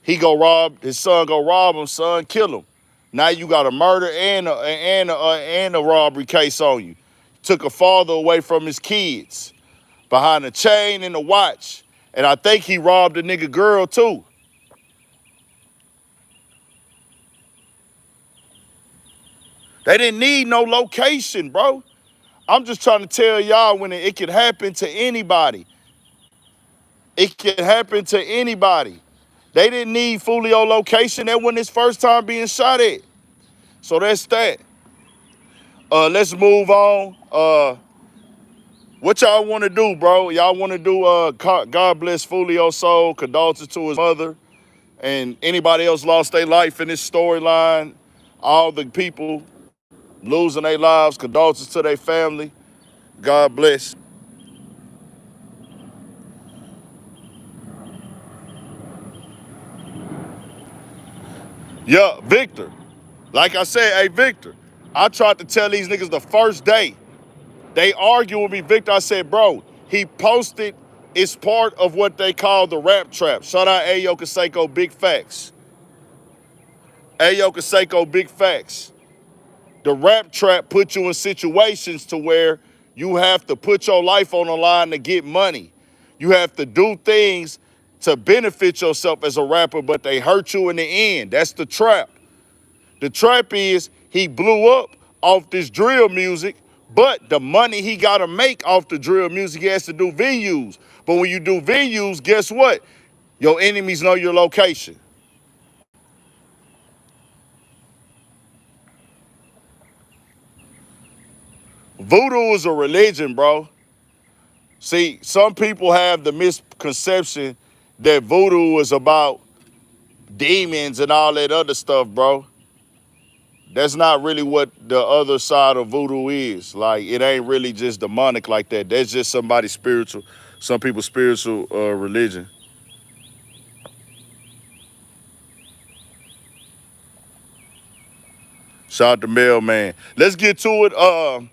He go rob, his son go rob him, son, kill him. Now you got a murder and a robbery case on you. Took a father away from his kids behind a chain and a watch. And I think he robbed a nigga girl too. They didn't need no location, bro. I'm just trying to tell y'all when it can happen to anybody. It can happen to anybody. They didn't need Foolio location. That wasn't his first time being shot at. So that's that. Let's move on. What y'all want to do, bro? Y'all want to do God bless Foolio's soul, condolences to his mother, and anybody else lost their life in this storyline. All the people losing their lives, condolences to their family. God bless. Yeah, Victor. Like I said, hey, Victor, I tried to tell these niggas the first day. They argued with me, Victor. I said, bro, he posted, it's part of what they call the rap trap. Shout out Ayo Kaseko, big facts. Ayo Kaseko, big facts. The rap trap put you in situations to where you have to put your life on the line to get money. You have to do things to benefit yourself as a rapper, but they hurt you in the end. That's the trap. The trap is he blew up off this drill music, but the money he got to make off the drill music, he has to do venues. But when you do venues, guess what? Your enemies know your location. Voodoo is a religion, bro. See, some people have the misconception that voodoo is about demons and all that other stuff, bro. That's not really what the other side of voodoo is. Like, it ain't really just demonic like that. That's just somebody's spiritual, some people's spiritual religion. Shout out to Mailman. Let's get to it.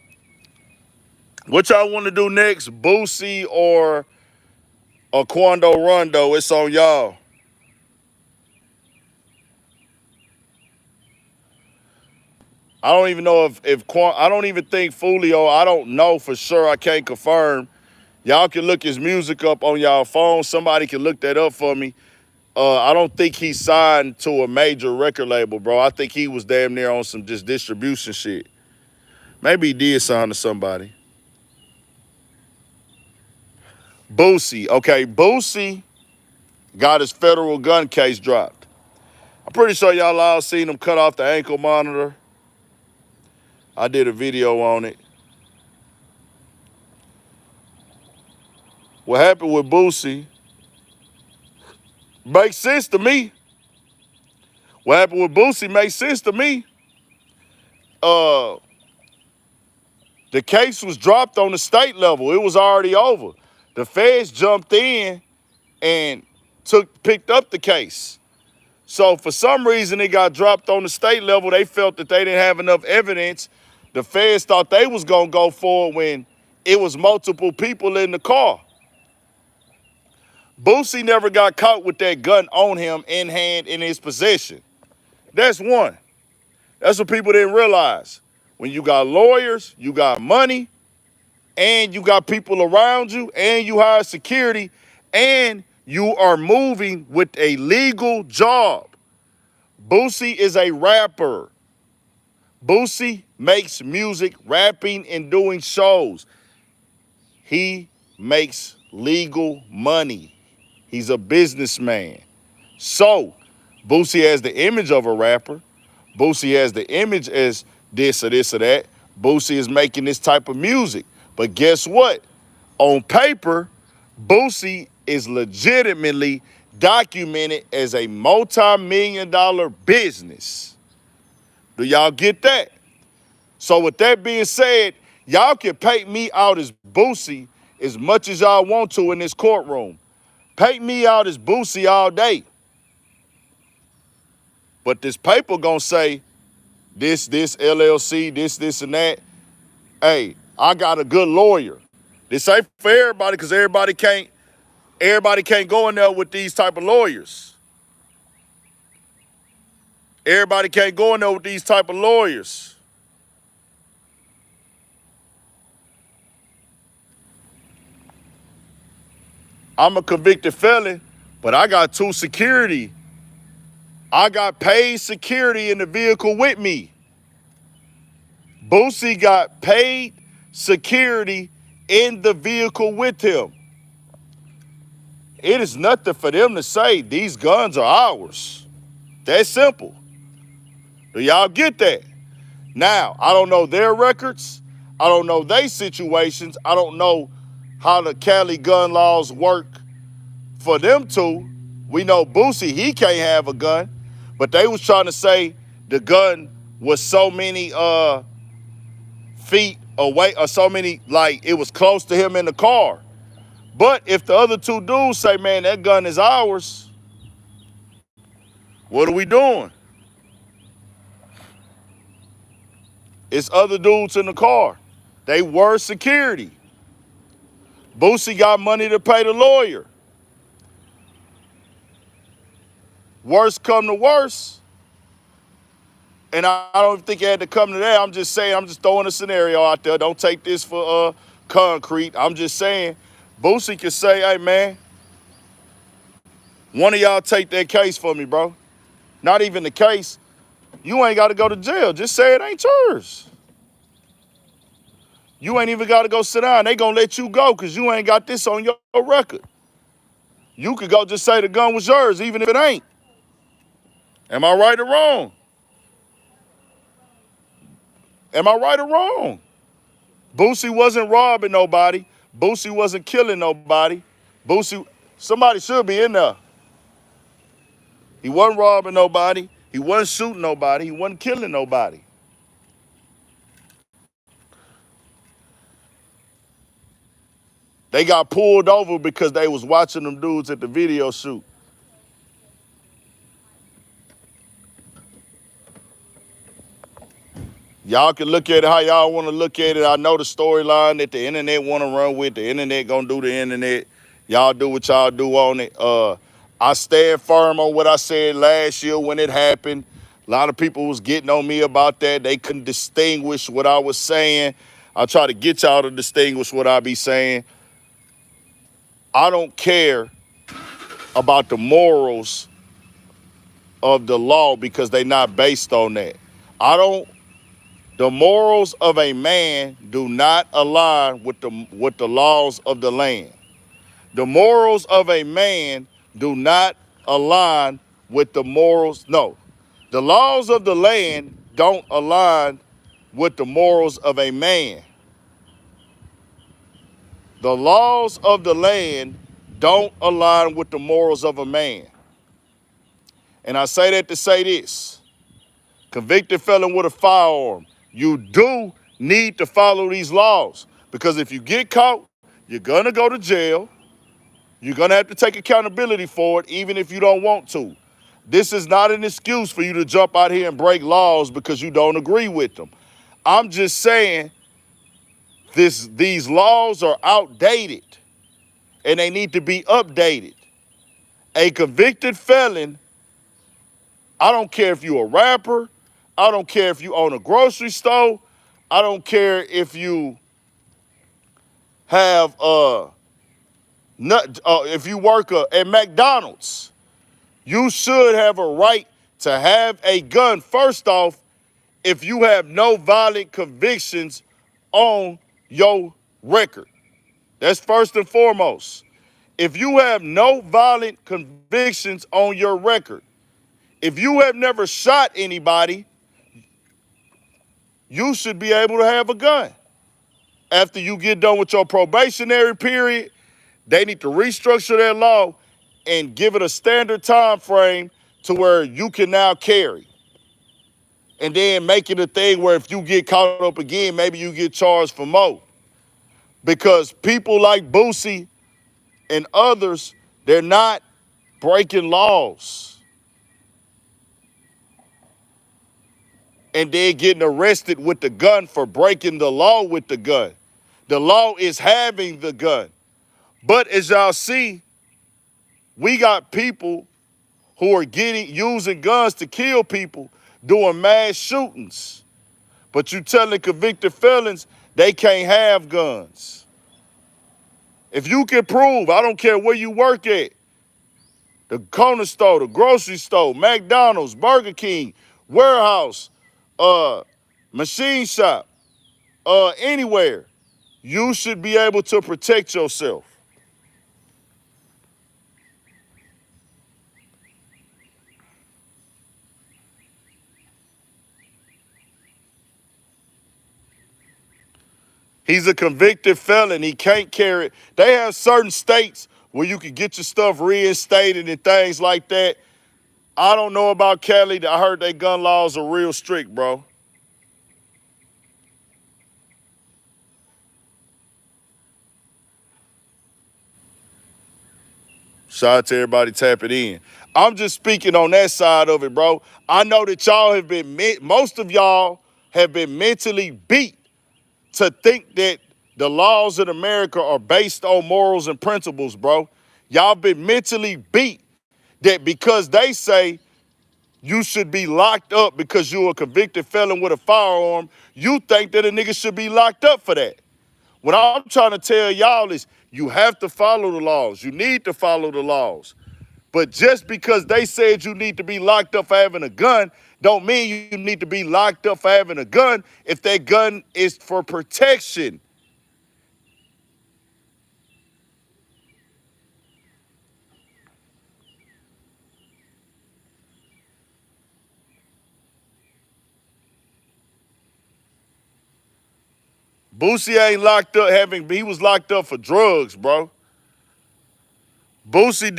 What y'all want to do next? Boosie or Quando Rondo? It's on y'all. I don't even know if I don't even think Foolio. I don't know for sure. I can't confirm. Y'all can look his music up on y'all phone. Somebody can look that up for me. I don't think he signed to a major record label, bro. I think he was damn near on some just distribution shit. Maybe he did sign to somebody. Boosie. Okay, Boosie got his federal gun case dropped. I'm pretty sure y'all all seen him cut off the ankle monitor. I did a video on it. What happened with Boosie makes sense to me. What happened with Boosie makes sense to me. The case was dropped on the state level. It was already over. The feds jumped in and picked up the case. So for some reason it got dropped on the state level. They felt that they didn't have enough evidence. The feds thought they was gonna go for it when it was multiple people in the car. Boosie never got caught with that gun on him in hand in his possession. That's one. That's what people didn't realize. When you got lawyers, you got money, and you got people around you, and you hire security, and you are moving with a legal job. Boosie is a rapper. Boosie makes music, rapping, and doing shows. He makes legal money. He's a businessman. So, Boosie has the image of a rapper. Boosie has the image as this or this or that. Boosie is making this type of music. But guess what? On paper, Boosie is legitimately documented as a multi-million-dollar business. Do y'all get that? So with that being said, y'all can paint me out as Boosie as much as y'all want to in this courtroom. Paint me out as Boosie all day. But this paper gonna say this LLC, this, and that. Hey, I got a good lawyer. This ain't for everybody because everybody can't go in there with these type of lawyers. Everybody can't go in there with these type of lawyers. I'm a convicted felon, but I got 2 security. I got paid security in the vehicle with me. Boosie got paid security in the vehicle with him. It is nothing for them to say these guns are ours. That's simple. Do y'all get that? Now, I don't know their records. I don't know their situations. I don't know how the Cali gun laws work for them two. We know Boosie, he can't have a gun. But they was trying to say the gun was so many feet away, or so many, like it was close to him in the car. But if the other 2 dudes say, man, that gun is ours, what are we doing? It's other dudes in the car. They were security. Boosie got money to pay the lawyer. Worst come to worst, And I don't think it had to come to that. I'm just saying, I'm just throwing a scenario out there. Don't take this for concrete. I'm just saying, Boosie can say, hey, man, one of y'all take that case for me, bro. Not even the case. You ain't got to go to jail. Just say it ain't yours. You ain't even got to go sit down. They going to let you go because you ain't got this on your record. You could go just say the gun was yours, even if it ain't. Am I right or wrong? Am I right or wrong? Boosie wasn't robbing nobody. Boosie wasn't killing nobody. Boosie, somebody should be in there. He wasn't robbing nobody. He wasn't shooting nobody. He wasn't killing nobody. They got pulled over because they was watching them dudes at the video shoot. Y'all can look at it how y'all want to look at it. I know the storyline that the internet want to run with. The internet gonna do the internet. Y'all do what y'all do on it. I stand firm on what I said last year when it happened. A lot of people was getting on me about that. They couldn't distinguish what I was saying. I try to get y'all to distinguish what I be saying. I don't care about the morals of the law because they not based on that. The morals of a man do not align with the laws of the land. The morals of a man do not align with the morals. No, the laws of the land don't align with the morals of a man. The laws of the land don't align with the morals of a man. And I say that to say this. Convicted felon with a firearm, you do need to follow these laws because if you get caught, you're going to go to jail. You're going to have to take accountability for it, even if you don't want to. This is not an excuse for you to jump out here and break laws because you don't agree with them. I'm just saying these laws are outdated and they need to be updated. A convicted felon, I don't care if you're a rapper, I don't care if you own a grocery store, I don't care if you have if you work at McDonald's. You should have a right to have a gun, first off, if you have no violent convictions on your record. That's first and foremost. If you have no violent convictions on your record, if you have never shot anybody, you should be able to have a gun. After you get done with your probationary period, they need to restructure that law and give it a standard time frame to where you can now carry. And then make it a thing where if you get caught up again, maybe you get charged for more. Because people like Boosie and others, they're not breaking laws. And they're getting arrested with the gun for breaking the law with the gun. The law is having the gun. But as y'all see, we got people who are using guns to kill people, doing mass shootings. But you telling convicted felons they can't have guns. If you can prove, I don't care where you work at, the corner store, the grocery store, McDonald's, Burger King, warehouse, machine shop, anywhere, you should be able to protect yourself. He's a convicted felon. He can't carry it. They have certain states where you can get your stuff reinstated and things like that. I don't know about Cali. I heard their gun laws are real strict, bro. Shout out to everybody tapping in. I'm just speaking on that side of it, bro. I know that y'all have been, most of y'all have been mentally beat to think that the laws in America are based on morals and principles, bro. Y'all been mentally beat that because they say you should be locked up because you're a convicted felon with a firearm. You think that a nigga should be locked up for that. What I'm trying to tell y'all is you have to follow the laws. You need to follow the laws. But just because they said you need to be locked up for having a gun, don't mean you need to be locked up for having a gun if that gun is for protection. Boosie ain't locked up he was locked up for drugs, bro. Boosie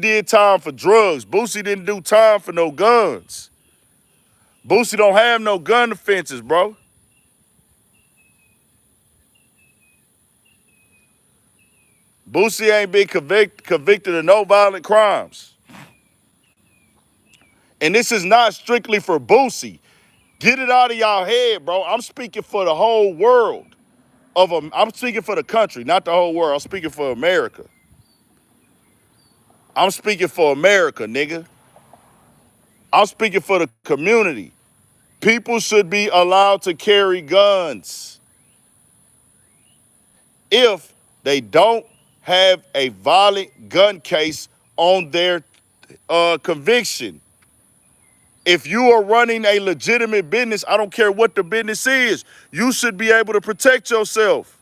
did time for drugs. Boosie didn't do time for no guns. Boosie don't have no gun offenses, bro. Boosie ain't been convicted of no violent crimes. And this is not strictly for Boosie. Get it out of y'all head, bro. I'm speaking for the whole world. I'm speaking for the country, not the whole world. I'm speaking for America. I'm speaking for America, nigga. I'm speaking for the community. People should be allowed to carry guns if they don't have a violent gun case on their conviction. If you are running a legitimate business, I don't care what the business is, you should be able to protect yourself.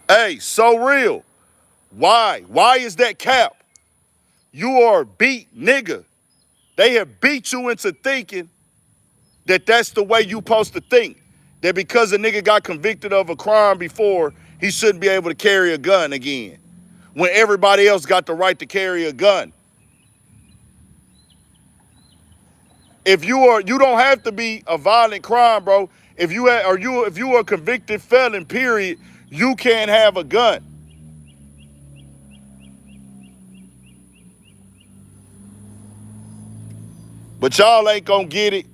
Hey, so real. Why? Why is that cap? You are a beat nigga. They have beat you into thinking that that's the way you supposed to think. That because a nigga got convicted of a crime before, he shouldn't be able to carry a gun again. When everybody else got the right to carry a gun. If you don't have to be a violent crime, bro. If you are a convicted felon, period, you can't have a gun. But y'all ain't gonna get it.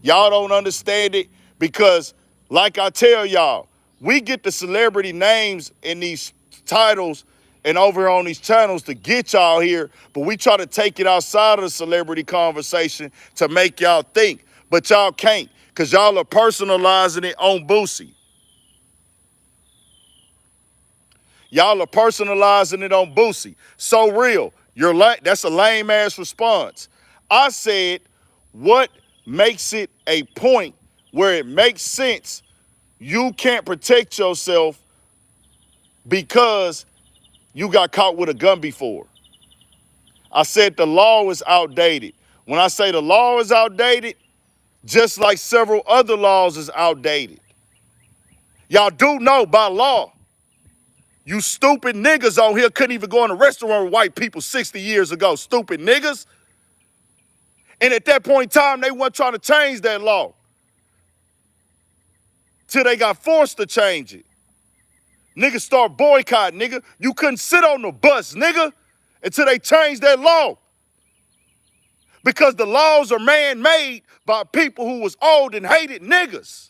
Y'all don't understand it because, like I tell y'all, we get the celebrity names in these titles and over on these channels to get y'all here, but we try to take it outside of the celebrity conversation to make y'all think. But y'all can't, because y'all are personalizing it on Boosie. Y'all are personalizing it on Boosie. So real. That's a lame ass response. I said, what makes it a point where it makes sense you can't protect yourself because you got caught with a gun before? I said the law is outdated. When I say the law is outdated, just like several other laws is outdated. Y'all do know by law, you stupid niggas on here couldn't even go in a restaurant with white people 60 years ago, stupid niggas. And at that point in time, they weren't trying to change that law. Till they got forced to change it. Niggas start boycotting, nigga. You couldn't sit on the bus, nigga, until they changed that law. Because the laws are man-made by people who was old and hated niggas.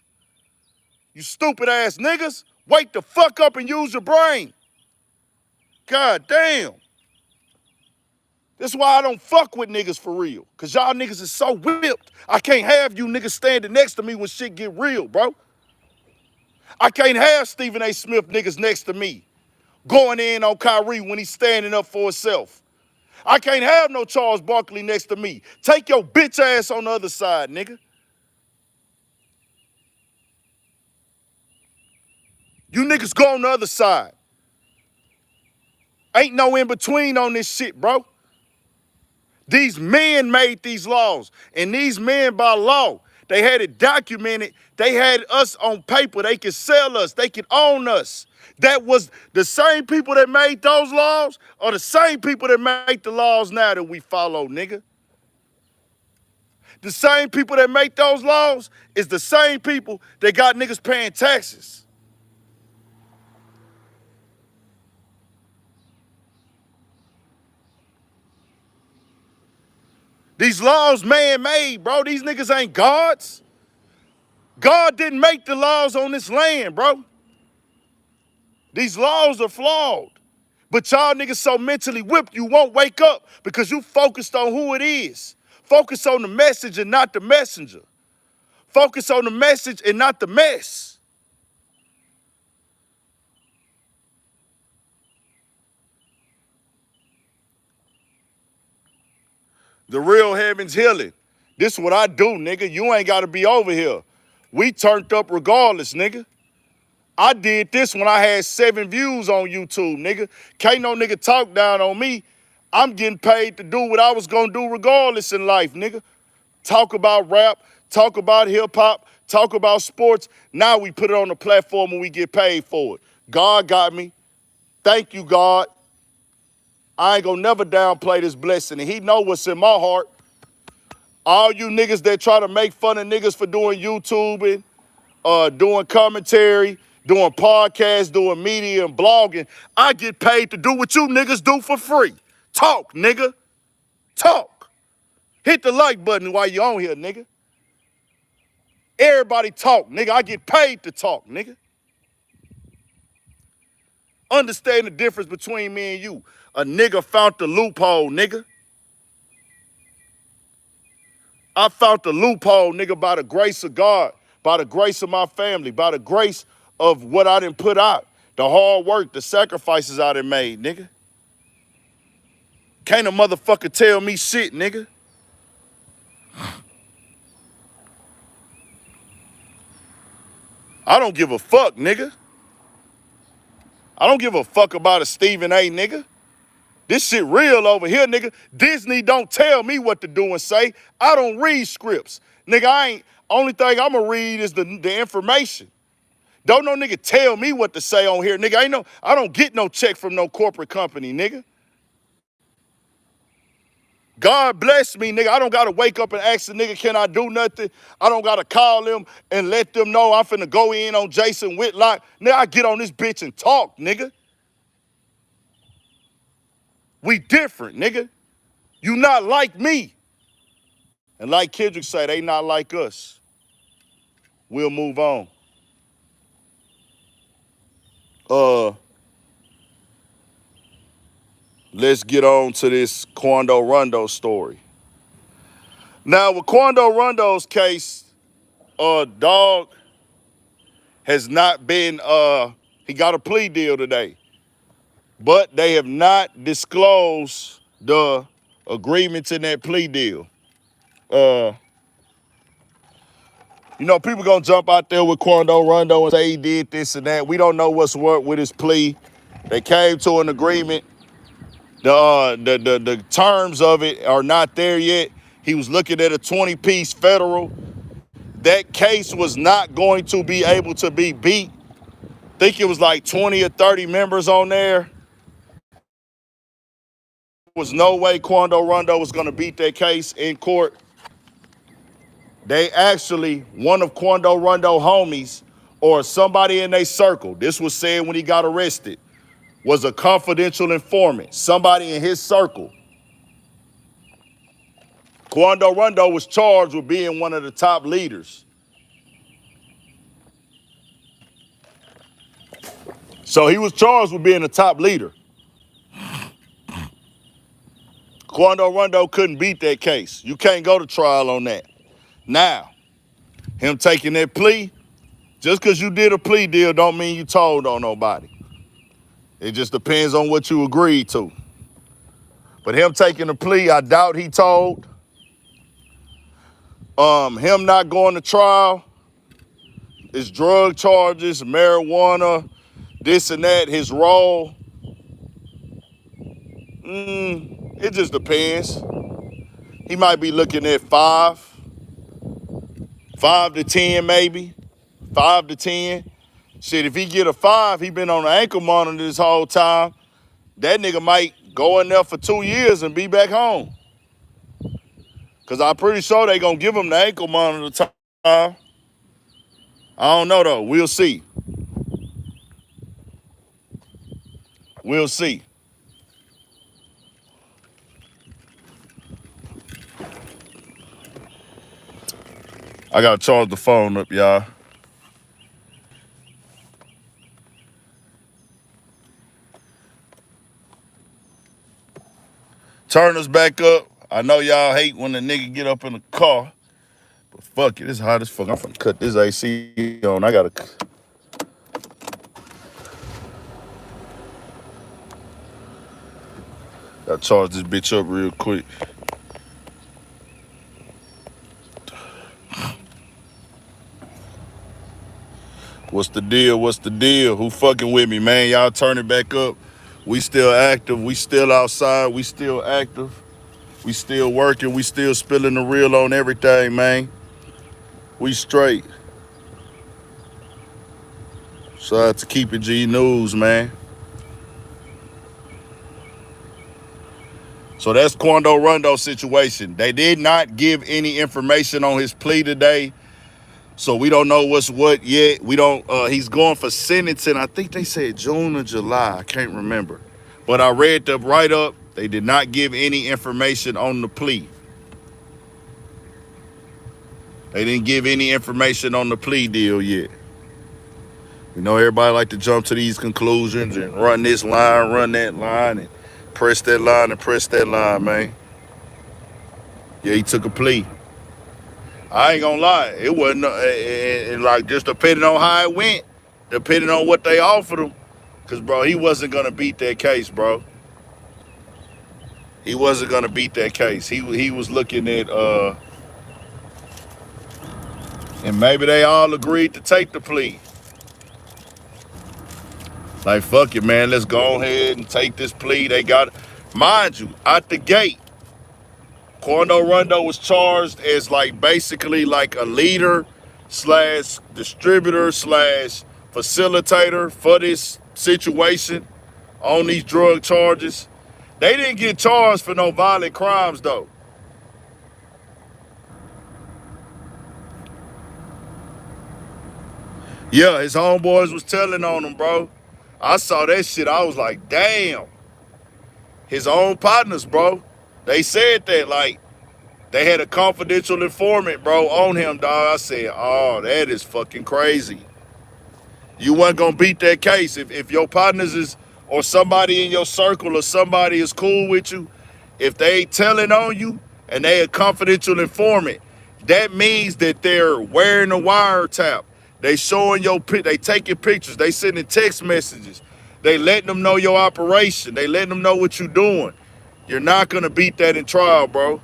You stupid ass niggas, wake the fuck up and use your brain. God damn. That's why I don't fuck with niggas for real. Because y'all niggas is so whipped. I can't have you niggas standing next to me when shit get real, bro. I can't have Stephen A. Smith niggas next to me going in on Kyrie when he's standing up for himself. I can't have no Charles Barkley next to me. Take your bitch ass on the other side, nigga. You niggas go on the other side. Ain't no in between on this shit, bro. These men made these laws, and these men by law, they had it documented. They had us on paper. They could sell us. They could own us. That was the same people that made those laws are the same people that make the laws now that we follow, nigga. The same people that make those laws is the same people that got niggas paying taxes. These laws man-made, bro. These niggas ain't gods. God didn't make the laws on this land, bro. These laws are flawed. But y'all niggas so mentally whipped you won't wake up because you focused on who it is. Focus on the message and not the messenger. Focus on the message and not the mess. The real heaven's healing. This is what I do, nigga. You ain't got to be over here. We turned up regardless, nigga. I did this when I had 7 views on YouTube, nigga. Can't no nigga talk down on me. I'm getting paid to do what I was gonna do regardless in life, nigga. Talk about rap, talk about hip hop, talk about sports. Now we put it on the platform and we get paid for it. God got me. Thank you, God. I ain't gonna never downplay this blessing, and he know what's in my heart. All you niggas that try to make fun of niggas for doing YouTubing, doing commentary, doing podcasts, doing media and blogging, I get paid to do what you niggas do for free. Talk, nigga. Talk. Hit the like button while you on here, nigga. Everybody talk, nigga. I get paid to talk, nigga. Understand the difference between me and you. A nigga found the loophole, nigga. I found the loophole, nigga, by the grace of God, by the grace of my family, by the grace of what I done put out, the hard work, the sacrifices I done made, nigga. Can't a motherfucker tell me shit, nigga. I don't give a fuck, nigga. I don't give a fuck about a Stephen A, nigga. This shit real over here, nigga. Disney don't tell me what to do and say. I don't read scripts. Nigga, only thing I'ma read is the information. Don't no nigga tell me what to say on here, nigga. I don't get no check from no corporate company, nigga. God bless me, nigga. I don't gotta wake up and ask the nigga, can I do nothing? I don't gotta call them and let them know I'm finna go in on Jason Whitlock. Nigga, I get on this bitch and talk, nigga. We different, nigga. You not like me. And like Kendrick say, they not like us. We'll move on. Let's get on to this Quando Rondo story. Now, with Quando Rondo's case, dog has not been, he got a plea deal today. But they have not disclosed the agreements in that plea deal. People gonna jump out there with Quando Rondo and say he did this and that. We don't know what's what with his plea. They came to an agreement. The terms of it are not there yet. He was looking at a 20-piece federal. That case was not going to be able to be beat. I think it was like 20 or 30 members on there. There was no way Quando Rondo was going to beat that case in court. They actually, one of Quando Rondo homies or somebody in their circle, this was said when he got arrested, was a confidential informant, somebody in his circle. Quando Rondo was charged with being one of the top leaders. So he was charged with being a top leader. Quando Rondo couldn't beat that case. You can't go to trial on that. Now, him taking that plea, just because you did a plea deal don't mean you told on nobody. It just depends on what you agreed to. But him taking the plea, I doubt he told. Him not going to trial, his drug charges, marijuana, this and that, his role. It just depends. He might be looking at 5 to 10 maybe, 5 to 10. Shit, if he get a 5, he been on the ankle monitor this whole time. That nigga might go in there for 2 years and be back home. Because I'm pretty sure they going to give him the ankle monitor time. I don't know, though. We'll see. We'll see. I got to charge the phone up, y'all. Turn us back up. I know y'all hate when the nigga get up in the car, but fuck it, it's hot as fuck. I'm finna cut this AC on. Gotta charge this bitch up real quick. What's the deal? What's the deal? Who fucking with me, man? Y'all turn it back up. We still active. We still outside. We still active. We still working. We still spilling the real on everything, man. We straight. Shout out to Keep It G News, man. So that's Quando Rondo situation. They did not give any information on his plea today. So we don't know what's what yet. We don't, he's going for sentencing. I think they said June or July. I can't remember. But I read the write-up. They did not give any information on the plea. They didn't give any information on the plea deal yet. You know, everybody like to jump to these conclusions and run this line, run that line, and press that line and press that line, man. Yeah, he took a plea. I ain't gonna lie, it wasn't like just depending on how it went, depending on what they offered him. Cause bro, he wasn't gonna beat that case, bro. He wasn't gonna beat that case. He was looking at and maybe they all agreed to take the plea. Like fuck it, man, let's go ahead and take this plea. They got, mind you, out the gate, Quando Rondo was charged as like basically like a leader slash distributor slash facilitator for this situation on these drug charges. They didn't get charged for no violent crimes though. Yeah, his homeboys was telling on him, bro. I saw that shit. I was like, damn. His own partners, bro. They said that, like, they had a confidential informant, bro, on him, dog. I said, oh, that is fucking crazy. You wasn't gonna beat that case. If your partners is, or somebody in your circle or somebody is cool with you, if they ain't telling on you and they a confidential informant, that means that they're wearing a wiretap. They showing they taking pictures, they sending text messages, they letting them know your operation, they letting them know what you're doing. You're not gonna beat that in trial, bro.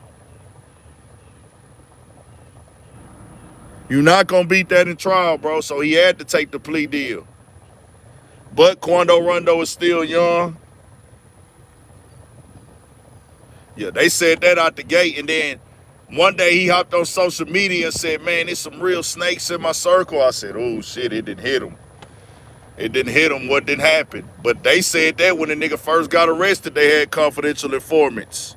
You're not gonna beat that in trial, bro. So he had to take the plea deal. But Quando Rondo is still young. Yeah, they said that out the gate, and then one day he hopped on social media and said, man, there's some real snakes in my circle. I said, oh shit, it didn't hit him. It didn't hit him. What didn't happen? But they said that when the nigga first got arrested, they had confidential informants.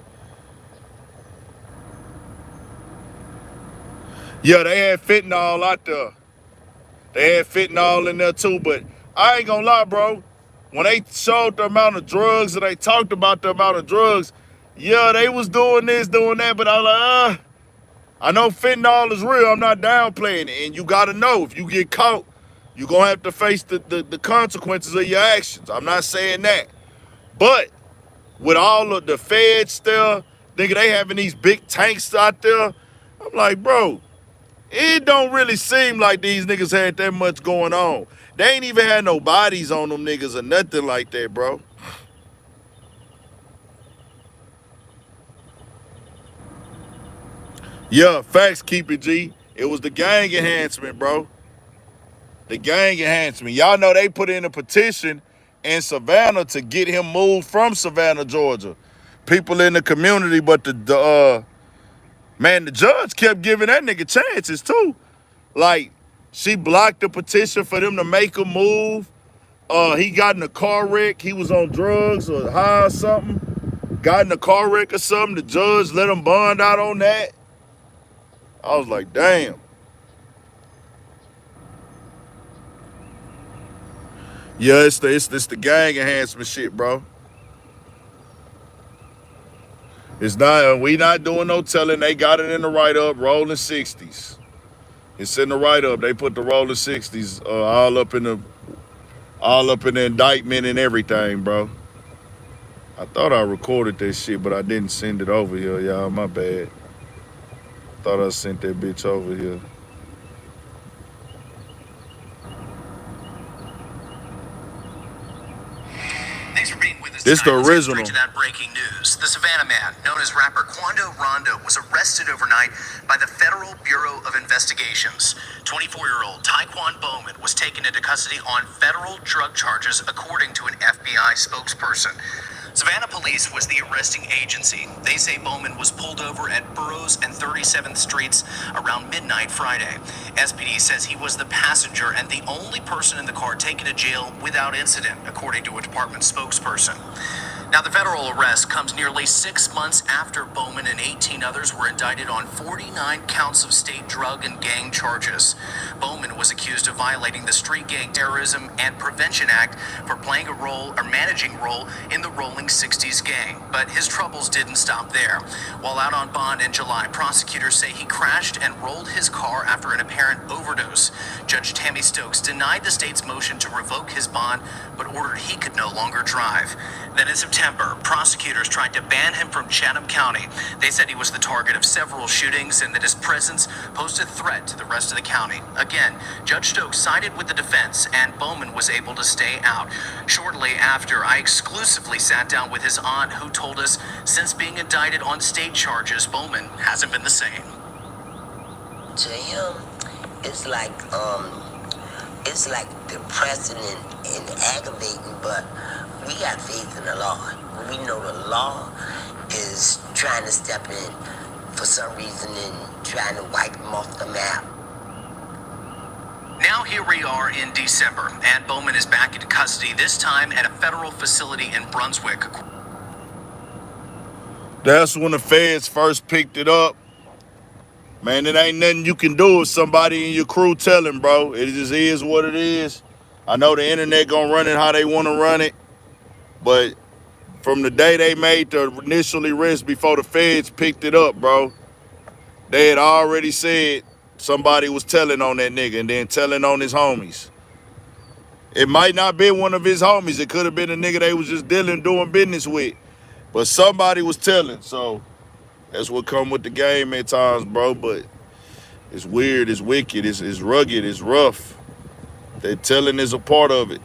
Yeah, they had fentanyl out there. They had fentanyl in there too, but I ain't gonna lie, bro. When they showed the amount of drugs and they talked about the amount of drugs, yeah, they was doing this, doing that, but I was like, I know fentanyl is real. I'm not downplaying it. And you got to know, if you get caught, you're going to have to face the consequences of your actions. I'm not saying that. But with all of the feds there, nigga, they having these big tanks out there. I'm like, bro, it don't really seem like these niggas had that much going on. They ain't even had no bodies on them niggas or nothing like that, bro. Yeah, facts, Keep It G. It was the gang enhancement, bro. The gang enhancement. Y'all know they put in a petition in Savannah to get him moved from Savannah, Georgia. People in the community, but the judge kept giving that nigga chances too. Like, she blocked the petition for them to make him move. He got in a car wreck. He was on drugs or high or something. Got in a car wreck or something. The judge let him bond out on that. I was like, damn. Yeah, it's the gang enhancement shit, bro. It's not, we not doing no telling. They got it in the write-up, rolling 60s. It's in the write-up. They put the rolling 60s all up in the indictment and everything, bro. I thought I recorded that shit, but I didn't send it over here, y'all. My bad. Thought I sent that bitch over here. Thanks for being with us This tonight. the Let's get original. straight to that breaking news. The Savannah man, known as rapper Quando Rondo, was arrested overnight by the Federal Bureau of Investigations. 24-year-old Taekwon Bowman was taken into custody on federal drug charges, according to an FBI spokesperson. Savannah Police was the arresting agency. They say Bowman was pulled over at Burroughs and 37th Streets around midnight Friday. SPD says he was the passenger and the only person in the car taken to jail without incident, according to a department spokesperson. Now, the federal arrest comes nearly 6 months after Bowman and 18 others were indicted on 49 counts of state drug and gang charges. Bowman was accused of violating the Street Gang Terrorism and Prevention Act for playing a role or managing role in the Rolling 60s gang. But his troubles didn't stop there. While out on bond in July, prosecutors say he crashed and rolled his car after an apparent overdose. Judge Tammy Stokes denied the state's motion to revoke his bond, but ordered he could no longer drive. Then in September, prosecutors tried to ban him from Chatham County. They said he was the target of several shootings and that his presence posed a threat to the rest of the county. Again, Judge Stokes sided with the defense and Bowman was able to stay out. Shortly after, I exclusively sat down with his aunt, who told us since being indicted on state charges, Bowman hasn't been the same. To him, it's like depressing and aggravating, but we got faith in the law. We know the law is trying to step in for some reason and trying to wipe them off the map. Now here we are in December, and Bowman is back in custody, this time at a federal facility in Brunswick. That's when the feds first picked it up. Man, it ain't nothing you can do if somebody in your crew tell him, bro. It just is what it is. I know the internet gonna run it how they want to run it, but from the day they made the initial arrest before the feds picked it up, bro, they had already said somebody was telling on that nigga and then telling on his homies. It might not be one of his homies. It could have been a nigga they was just doing business with. But somebody was telling, so that's what come with the game at times, bro. But it's weird, it's wicked, it's rugged, it's rough. That telling is a part of it.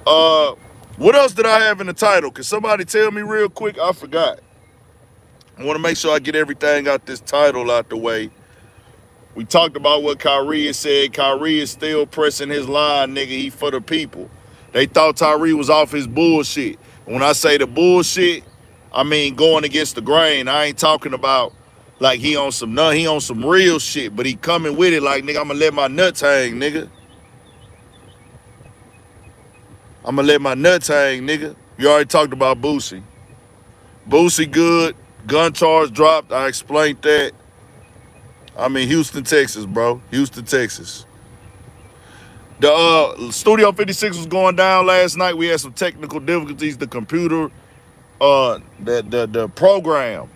What else did I have in the title? Can somebody tell me real quick? I forgot. I want to make sure I get everything out this title out the way. We talked about what Kyrie said. Kyrie is still pressing his line, nigga. He for the people. They thought Tyree was off his bullshit. When I say the bullshit, I mean going against the grain. I ain't talking about like he on some real shit, but he coming with it like, nigga, I'ma let my nuts hang, nigga. I'ma let my nuts hang, nigga. You already talked about Boosie. Boosie good. Gun charge dropped. I explained that. I'm in Houston, Texas, bro. Houston, Texas. The Studio 56 was going down last night. We had some technical difficulties. The computer, the program.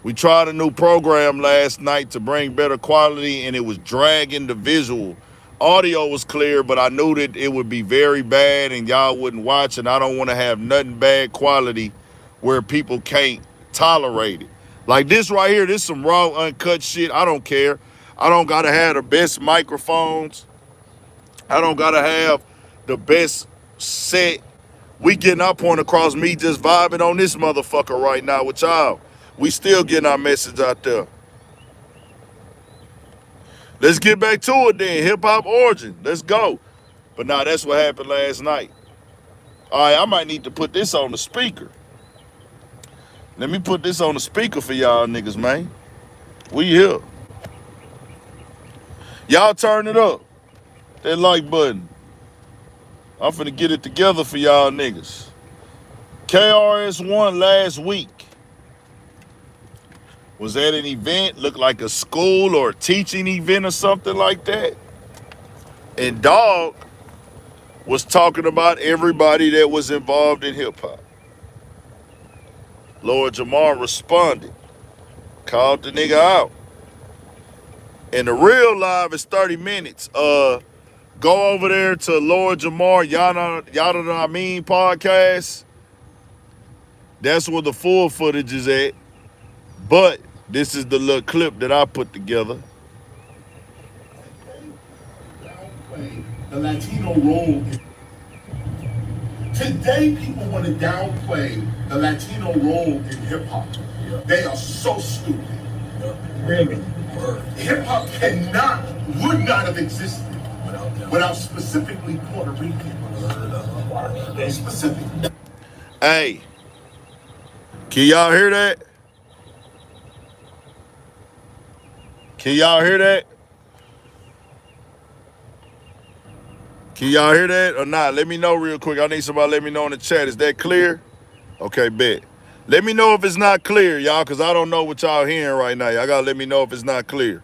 We tried a new program last night to bring better quality, and it was dragging the visual. Audio was clear, but I knew that it would be very bad, and y'all wouldn't watch, and I don't want to have nothing bad quality where people can't tolerate it. Like this right here, this some raw, uncut shit. I don't care. I don't gotta have the best microphones. I don't gotta have the best set. We getting our point across, me just vibing on this motherfucker right now with y'all. We still getting our message out there. Let's get back to it then. Hip Hop Origin. Let's go. But nah, that's what happened last night. All right, I might need to put this on the speaker. Let me put this on the speaker for y'all niggas, man. We here. Y'all turn it up. That like button. I'm finna get it together for y'all niggas. KRS-One last week was at an event, looked like a school or a teaching event or something like that. And Dog was talking about everybody that was involved in hip hop. Lord Jamar responded, called the nigga out. And the real live is 30 minutes. Go over there to Lord Jamar Yada I Mean podcast. That's where the full footage is at. But this is the little clip that I put together. The Latino role. Today, people want to downplay the Latino role in hip hop. Yeah. They are so stupid. Yeah. Really? Hip hop would not have existed without specifically Puerto Rican. Specific. Hey, can y'all hear that? Can y'all hear that? Can y'all hear that or not? Let me know real quick. I need somebody to let me know in the chat. Is that clear? Okay, bet. Let me know if it's not clear, y'all, because I don't know what y'all hearing right now. Y'all got to let me know if it's not clear.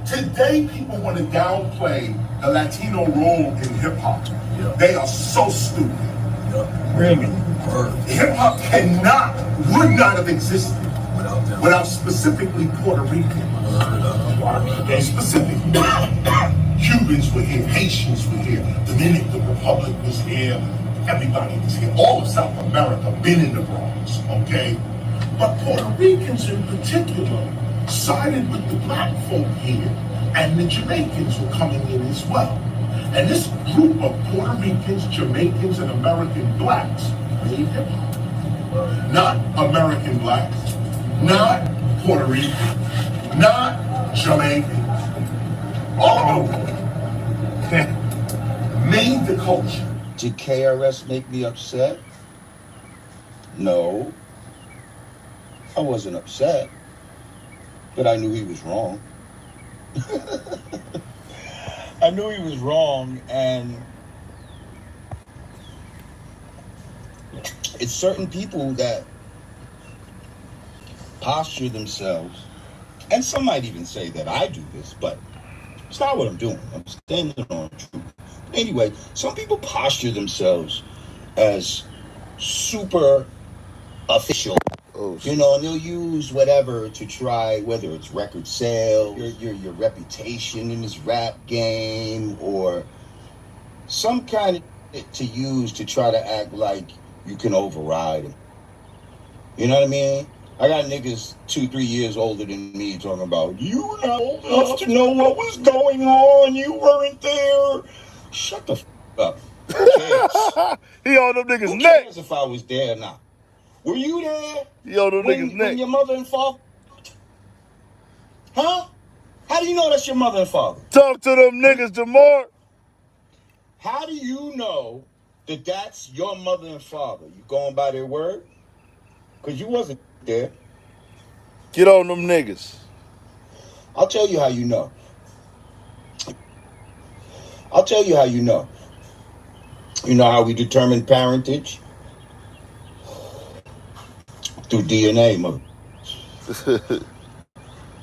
Today, people want to downplay the Latino role in hip hop. Yeah. They are so stupid. Yeah. Really? Hip hop would not have existed without specifically Puerto Rican. Specific. Cubans were here, Haitians were here, Dominican Republic was here, everybody was here. All of South America been in the Bronx, okay? But Puerto Ricans in particular sided with the black folk here, and the Jamaicans were coming in as well. And this group of Puerto Ricans, Jamaicans, and American blacks made hip hop. Not American blacks, not Puerto Rican, not Jamaican. All over. Made the culture. Did KRS make me upset? No. I wasn't upset, but I knew he was wrong. I knew he was wrong, and it's certain people that posture themselves, and some might even say that I do this, but it's not what I'm doing. I'm standing on truth. Anyway, some people posture themselves as super official, you know, and they'll use whatever to try, whether it's record sale, your reputation in this rap game, or some kind of to use to try to act like you can override them. You know what I mean? I got niggas 2-3 years older than me talking about, you were not old enough to know what was going on. You weren't there. Shut the f up. Who cares? He on them niggas' Who neck. cares if I was there or not? Were you there? He on them niggas' neck. When your mother and father? Huh? How do you know that's your mother and father? Talk to them niggas, Jamar. How do you know that that's your mother and father? You going by their word? Because you wasn't there. Get on them niggas. I'll tell you how you know. I'll tell you how you know. You know how we determine parentage? Through DNA, mother.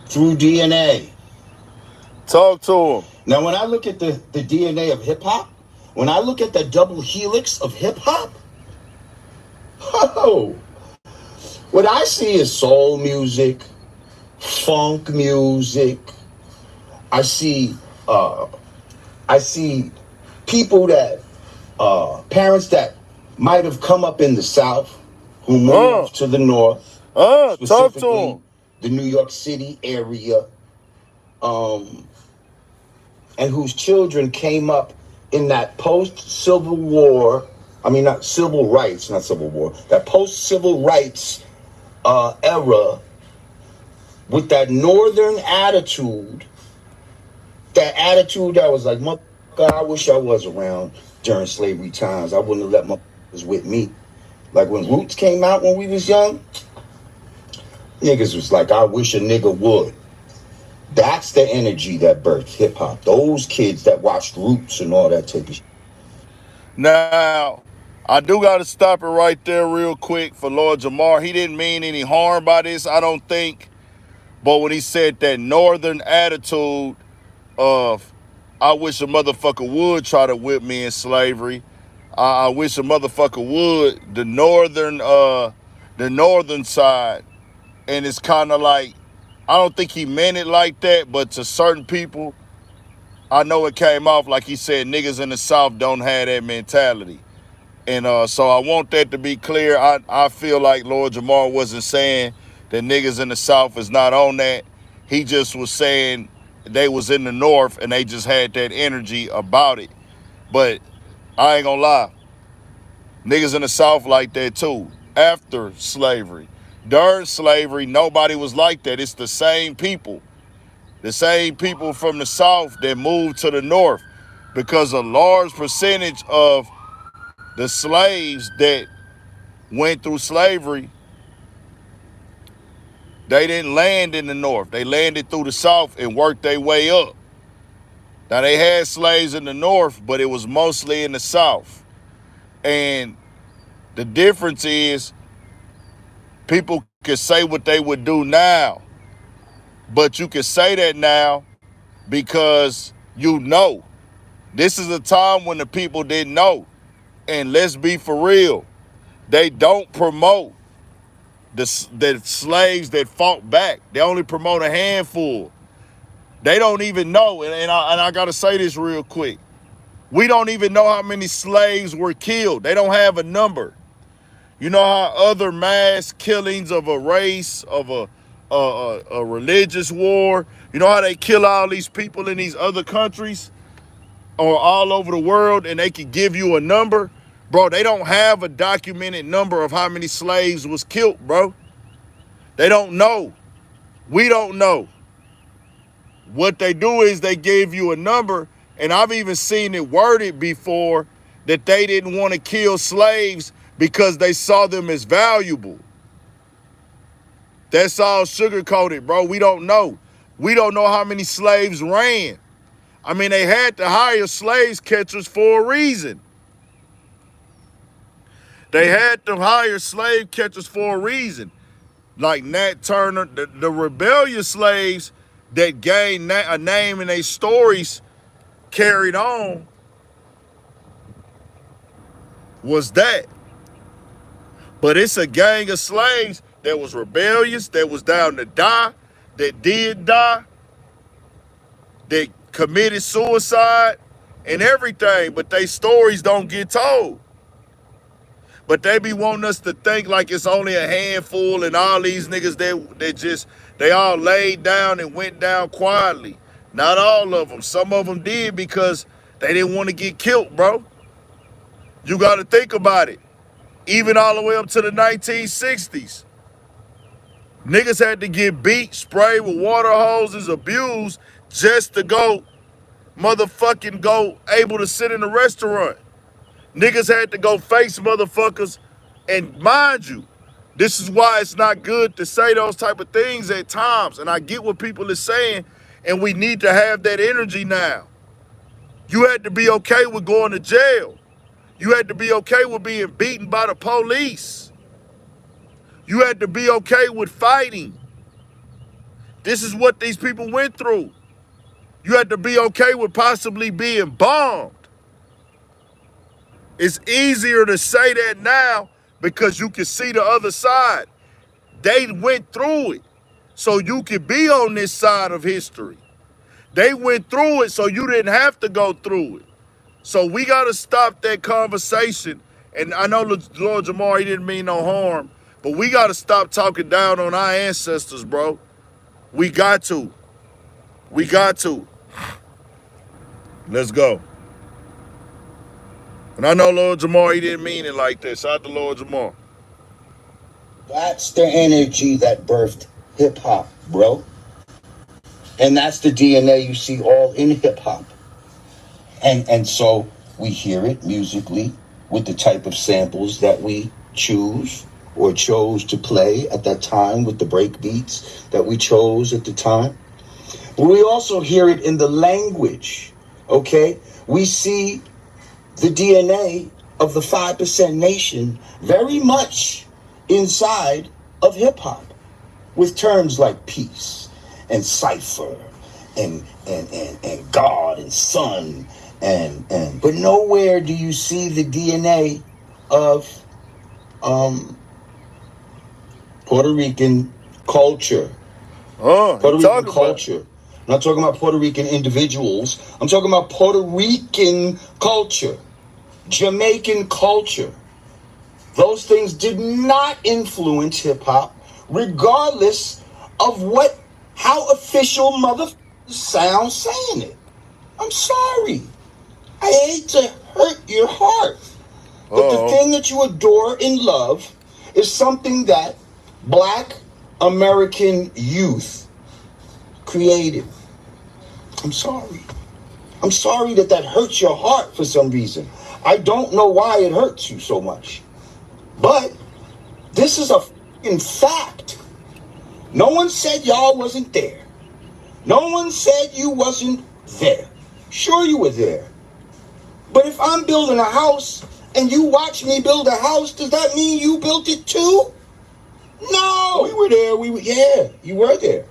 Through DNA. Talk to him. Now, when I look at the DNA of hip-hop, when I look at the double helix of hip-hop, oh, what I see is soul music, funk music. I see people that, parents that might have come up in the South who moved to the North, talk to him. The New York City area, and whose children came up in that post-Civil War, not Civil Rights, not Civil War, that post-Civil Rights era with that Northern attitude, that attitude that was like, motherfucker, I wish I was around during slavery times. I wouldn't have let motherfuckers with me. Like when Roots came out when we was young, niggas was like, I wish a nigga would. That's the energy that birthed hip-hop. Those kids that watched Roots and all that type of shit. Now, I do got to stop it right there real quick for Lord Jamar. He didn't mean any harm by this, I don't think. But when he said that Northern attitude of, I wish a motherfucker would try to whip me in slavery. I wish a motherfucker would. The northern side. And it's kind of like, I don't think he meant it like that, but to certain people, I know it came off like he said niggas in the South don't have that mentality. And so I want that to be clear. I feel like Lord Jamar wasn't saying that niggas in the South is not on that. He just was saying they was in the North and they just had that energy about it. But I ain't gonna lie. Niggas in the South like that too. After slavery. During slavery, nobody was like that. It's the same people. The same people from the South that moved to the North. Because a large percentage of the slaves that went through slavery, they didn't land in the North. They landed through the South and worked their way up. Now, they had slaves in the North, but it was mostly in the South. And the difference is people can say what they would do now, but you can say that now because you know. This is a time when the people didn't know. And let's be for real. They don't promote the slaves that fought back. They only promote a handful. They don't even know, and I got to say this real quick. We don't even know how many slaves were killed. They don't have a number. You know how other mass killings of a race, of a religious war, you know how they kill all these people in these other countries or all over the world and they can give you a number? Bro, they don't have a documented number of how many slaves was killed, bro. They don't know. We don't know. What they do is they give you a number, and I've even seen it worded before that they didn't want to kill slaves because they saw them as valuable. That's all sugar-coated, bro. We don't know. We don't know how many slaves ran. I mean, they had to hire slave catchers for a reason. They had to hire slave catchers for a reason. Like Nat Turner, the rebellious slaves that gained a name and their stories carried on was that. But it's a gang of slaves that was rebellious, that was down to die, that did die, that committed suicide and everything, but they stories don't get told. But they be wanting us to think like it's only a handful and all these niggas they all laid down and went down quietly. Not all of them. Some of them did because they didn't want to get killed, bro. You got to think about it. Even all the way up to the 1960s. Niggas had to get beat, sprayed with water hoses, abused just to go able to sit in a restaurant. Niggas had to go face motherfuckers. And mind you, this is why it's not good to say those type of things at times. And I get what people are saying, and we need to have that energy now. You had to be okay with going to jail. You had to be okay with being beaten by the police. You had to be okay with fighting. This is what these people went through. You had to be okay with possibly being bombed. It's easier to say that now because you can see the other side. They went through it so you could be on this side of history. They went through it so you didn't have to go through it. So we got to stop that conversation. And I know Lord Jamar, he didn't mean no harm, but we got to stop talking down on our ancestors, bro. We got to. We got to. Let's go. And I know Lord Jamar, he didn't mean it like this. Shout out to Lord Jamar. That's the energy that birthed hip-hop, bro. And that's the DNA you see all in hip-hop. And so we hear it musically with the type of samples that we choose or chose to play at that time with the break beats that we chose at the time. But we also hear it in the language, okay? We see the DNA of the 5% nation very much inside of hip-hop with terms like peace and cipher and God and son but nowhere do you see the DNA of Puerto Rican culture. Puerto Rican culture. I'm not talking about Puerto Rican individuals. I'm talking about Puerto Rican culture. Jamaican culture. those things did not influence hip hop, regardless of how official motherfuckers sound saying it. I'm sorry. I hate to hurt your heart. But the thing that you adore and love is something that Black American youth created. I'm sorry. I'm sorry that hurts your heart for some reason. I don't know why it hurts you so much. But this is a fucking fact. No one said y'all wasn't there. No one said you wasn't there. Sure you were there. But if I'm building a house and you watch me build a house, does that mean you built it too? No. We were there. Yeah, you were there.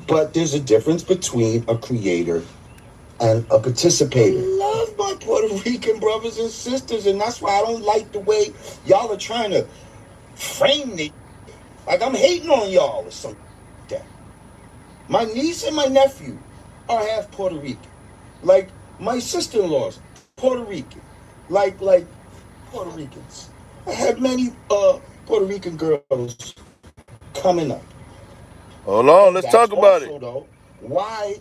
But there's a difference between a creator and a participator. I love my Puerto Rican brothers and sisters, and that's why I don't like the way y'all are trying to frame me. Like I'm hating on y'all or something like that. My niece and my nephew are half Puerto Rican. Like my sister-in-law's Puerto Rican. Like Puerto Ricans. I have many Puerto Rican girls coming up. Hold on, let's talk about it. Though, why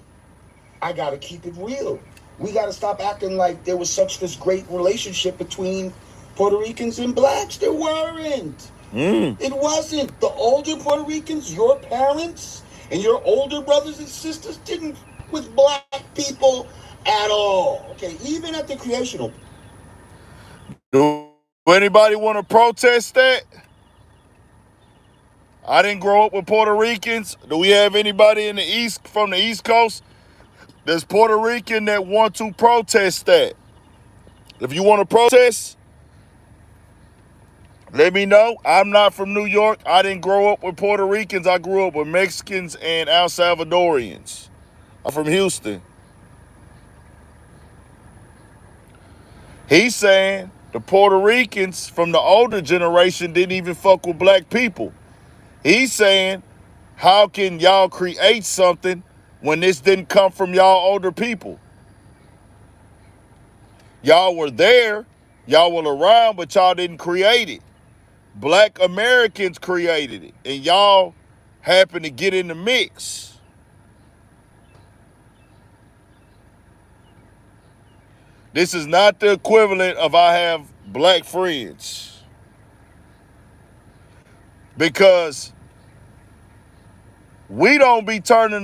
I gotta keep it real. We gotta stop acting like there was such this great relationship between Puerto Ricans and blacks. There weren't. It wasn't. The older Puerto Ricans, your parents and your older brothers and sisters didn't with black people at all. Okay, even at the creational. Do anybody want to protest that? I didn't grow up with Puerto Ricans. Do we have anybody in the East, from the East Coast, that's Puerto Rican that want to protest that? If you want to protest, let me know. I'm not from New York. I didn't grow up with Puerto Ricans. I grew up with Mexicans and El Salvadorians. I'm from Houston. He's saying the Puerto Ricans from the older generation didn't even fuck with black people. He's saying, how can y'all create something when this didn't come from y'all older people? Y'all were there, y'all were around, but y'all didn't create it. Black Americans created it, and y'all happen to get in the mix. This is not the equivalent of I have black friends. Because we don't be turning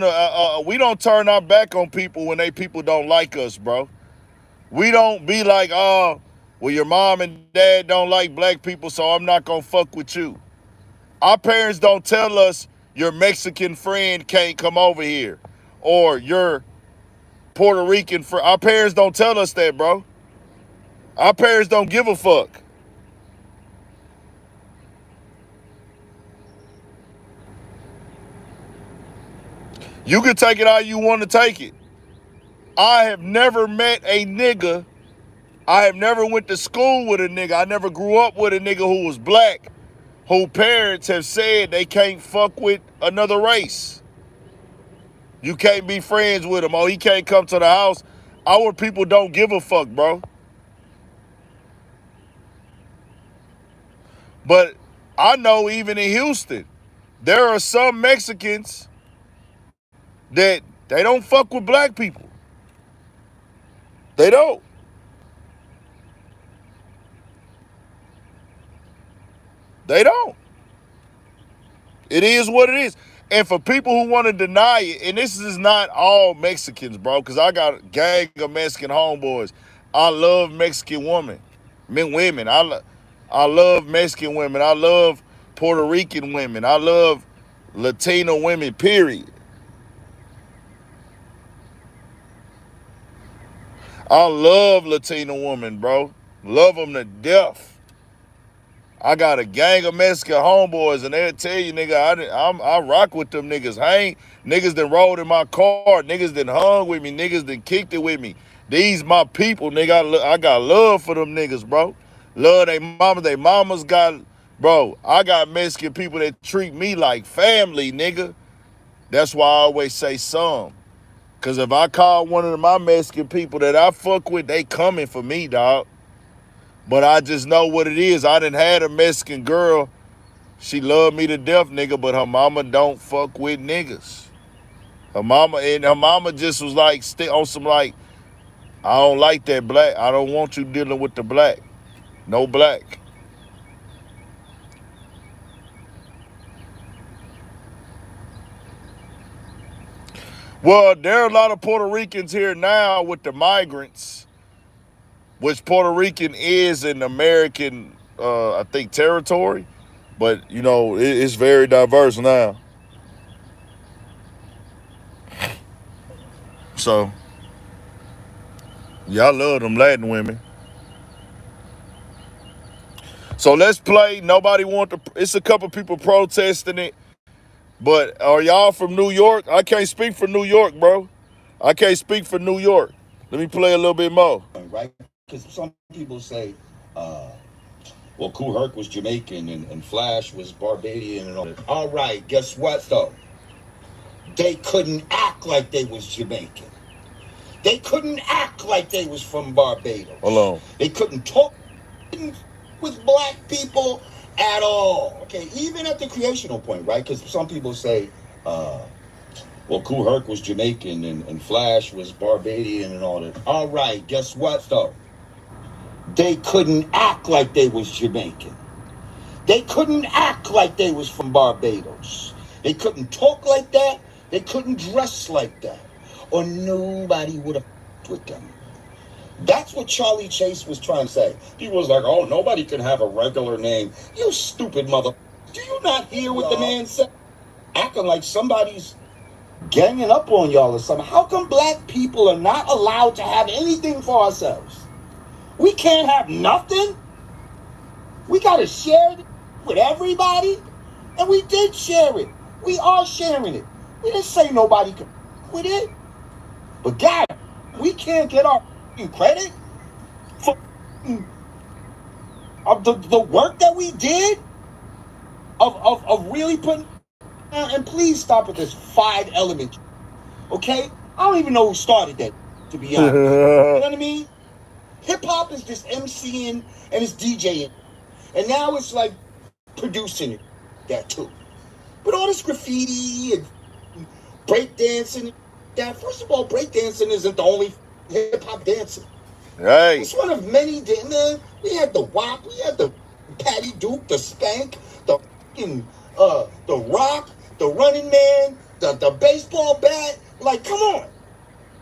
we don't turn our back on people when people don't like us, bro. We don't be like, oh, well, your mom and dad don't like black people, so I'm not gonna fuck with you. Our parents don't tell us your Mexican friend can't come over here, or your Puerto Rican friend. Our parents don't tell us that, bro. Our parents don't give a fuck. You can take it how you want to take it. I have never met a nigga. I have never went to school with a nigga. I never grew up with a nigga who was black, whose parents have said they can't fuck with another race. You can't be friends with him. Oh, he can't come to the house. Our people don't give a fuck, bro. But I know even in Houston, there are some Mexicans that they don't fuck with black people. They don't. They don't. It is what it is. And for people who want to deny it, and this is not all Mexicans, bro, because I got a gang of Mexican homeboys. I love Mexican women. I love Mexican women. I love Puerto Rican women. I love Latino women, period. I love Latino women, bro. Love them to death. I got a gang of Mexican homeboys, and they'll tell you, nigga, I rock with them niggas. Niggas that rolled in my car. Niggas that hung with me. Niggas that kicked it with me. These my people, nigga. I got love for them niggas, bro. Love they mamas. They mamas got, bro, I got Mexican people that treat me like family, nigga. That's why I always say some. Because if I call one of my Mexican people that I fuck with, they coming for me, dog. But I just know what it is. I done had a Mexican girl. She loved me to death, nigga, but her mama don't fuck with niggas. Her mama just was like, on some like, I don't like that black. I don't want you dealing with the black. No black. Well, there are a lot of Puerto Ricans here now with the migrants, which Puerto Rican is an American, I think, territory. But, you know, it's very diverse now. So, yeah, I love them Latin women. So let's play. Nobody want to. It's a couple people protesting it. But are y'all from New York? I can't speak for New York, bro. I can't speak for New York. Let me play a little bit more. Right? Because some people say, well, Kool Herc was Jamaican and Flash was Barbadian and all that. All right, guess what, though? They couldn't act like they was Jamaican. They couldn't act like they was from Barbados. Hold on. They couldn't talk with black people at all. Okay, even at the creational point, right? Because some people say, well, Kool Herc was Jamaican and Flash was Barbadian and all that. All right, guess what, though? They couldn't act like they was Jamaican. They couldn't act like they was from Barbados. They couldn't talk like that. They couldn't dress like that. Or nobody would have with them. That's what Charlie Chase was trying to say. He was like, oh, nobody can have a regular name. You stupid mother. Do you not hear what the man said? Acting like somebody's ganging up on y'all or something. How come black people are not allowed to have anything for ourselves? We can't have nothing? We got to share it with everybody? And we did share it. We are sharing it. We didn't say nobody could with it. But God, we can't get our credit for the work that we did of really putting. And please stop with this 5 element. Okay? I don't even know who started that, to be honest. You know what I mean? Hip-hop is just MCing and it's DJing. And now it's like producing it, that too. But all this graffiti and breakdancing, that, first of all, breakdancing isn't the only hip-hop dancing. Hey. It's one of many, man. We had the WAP, we had the Patty Duke, the Spank, the Rock, the Running Man, the baseball bat. Like, come on.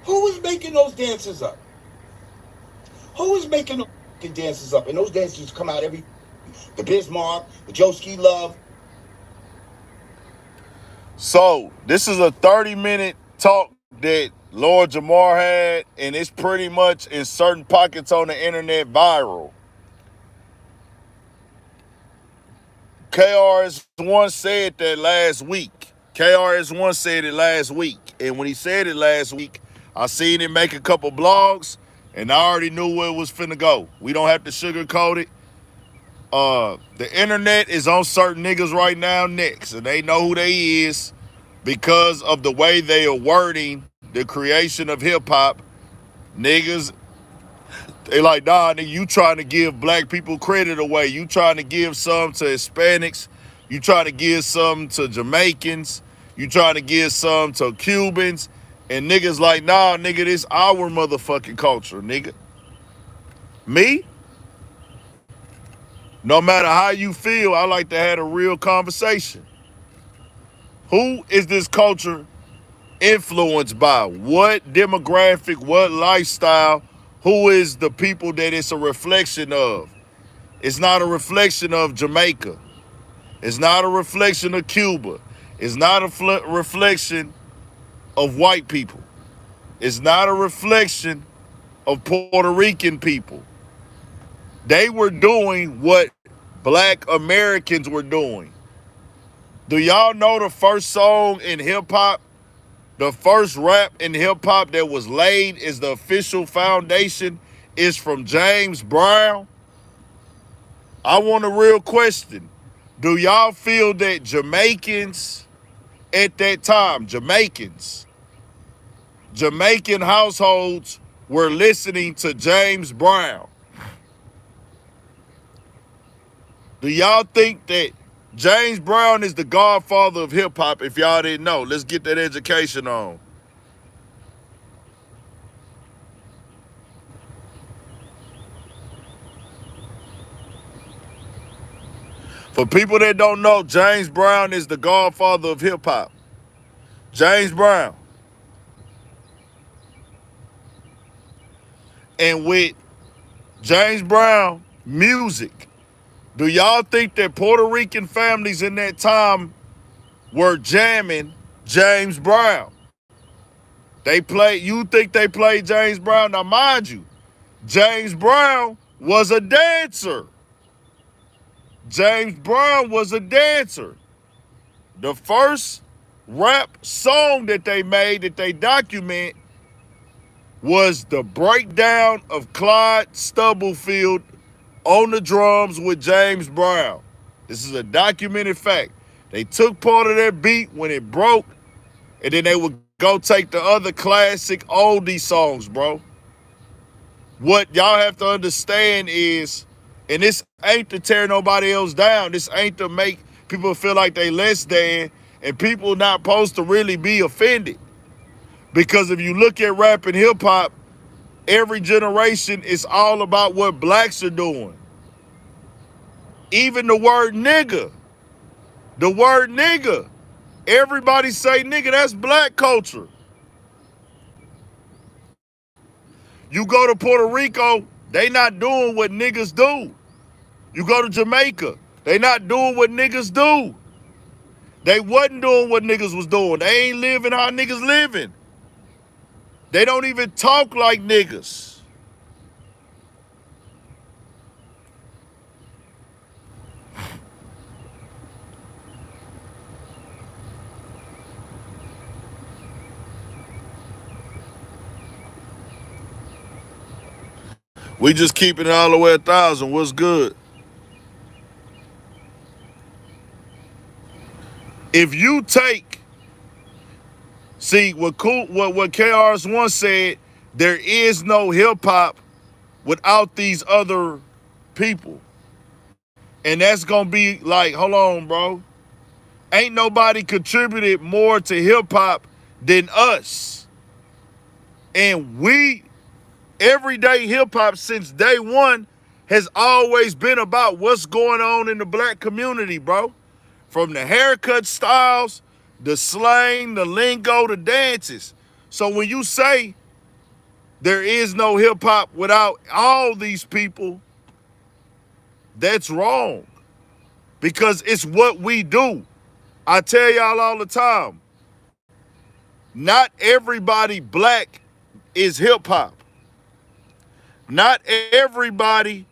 Who was making those dances up? Who was making those dances up? And those dances come out every... The Bismarck, the Joski Love. So, this is a 30-minute talk that Lord Jamar had, and it's pretty much in certain pockets on the internet viral. KRS-One said that last week. KRS-One said it last week. And when he said it last week, I seen him make a couple blogs, and I already knew where it was finna go. We don't have to sugarcoat it. The internet is on certain niggas right now next, and they know who they is because of the way they are wording the creation of hip-hop. Niggas, they like, nah, nigga, you trying to give black people credit away. You trying to give some to Hispanics. You trying to give some to Jamaicans. You trying to give some to Cubans. And niggas like, nah, nigga, this our motherfucking culture, nigga. Me? No matter how you feel, I like to have a real conversation. Who is this culture influenced by? What demographic, what lifestyle? Who is the people that it's a reflection of? It's not a reflection of Jamaica. It's not a reflection of Cuba. It's not a reflection of white people. It's not a reflection of Puerto Rican people. They were doing what black Americans were doing. Do y'all know the first song in hip-hop? The first rap in hip-hop that was laid as the official foundation is from James Brown? I want a real question. Do y'all feel that Jamaicans at that time, Jamaican households were listening to James Brown? Do y'all think that James Brown is the godfather of hip hop? If y'all didn't know, let's get that education on. For people that don't know, James Brown is the godfather of hip hop. James Brown. And with James Brown music, do y'all think that Puerto Rican families in that time were jamming James Brown? You think they played James Brown? Now mind you, James Brown was a dancer. James Brown was a dancer. The first rap song that they made, that they document, was the breakdown of Clyde Stubblefield on the drums with James Brown. This is a documented fact. They took part of that beat when it broke, and then they would go take the other classic oldie songs, bro. What y'all have to understand is, and this ain't to tear nobody else down, this ain't to make people feel like they less than, and people not supposed to really be offended. Because if you look at rap and hip hop, every generation is all about what blacks are doing. Even the word nigga. The word nigga. Everybody say nigga, that's black culture. You go to Puerto Rico, they not doing what niggas do. You go to Jamaica, they not doing what niggas do. They wasn't doing what niggas was doing. They ain't living how niggas living. They don't even talk like niggas. We just keeping it all the way 1,000. What's good? If you take, see what KRS once said, there is no hip hop without these other people. And that's gonna be like, hold on, bro. Ain't nobody contributed more to hip hop than us. And everyday hip hop since day one has always been about what's going on in the black community, bro. From the haircut styles, the slang, the lingo, the dances. So when you say there is no hip hop without all these people, that's wrong. Because it's what we do. I tell y'all all the time, not everybody black is hip hop. Not everybody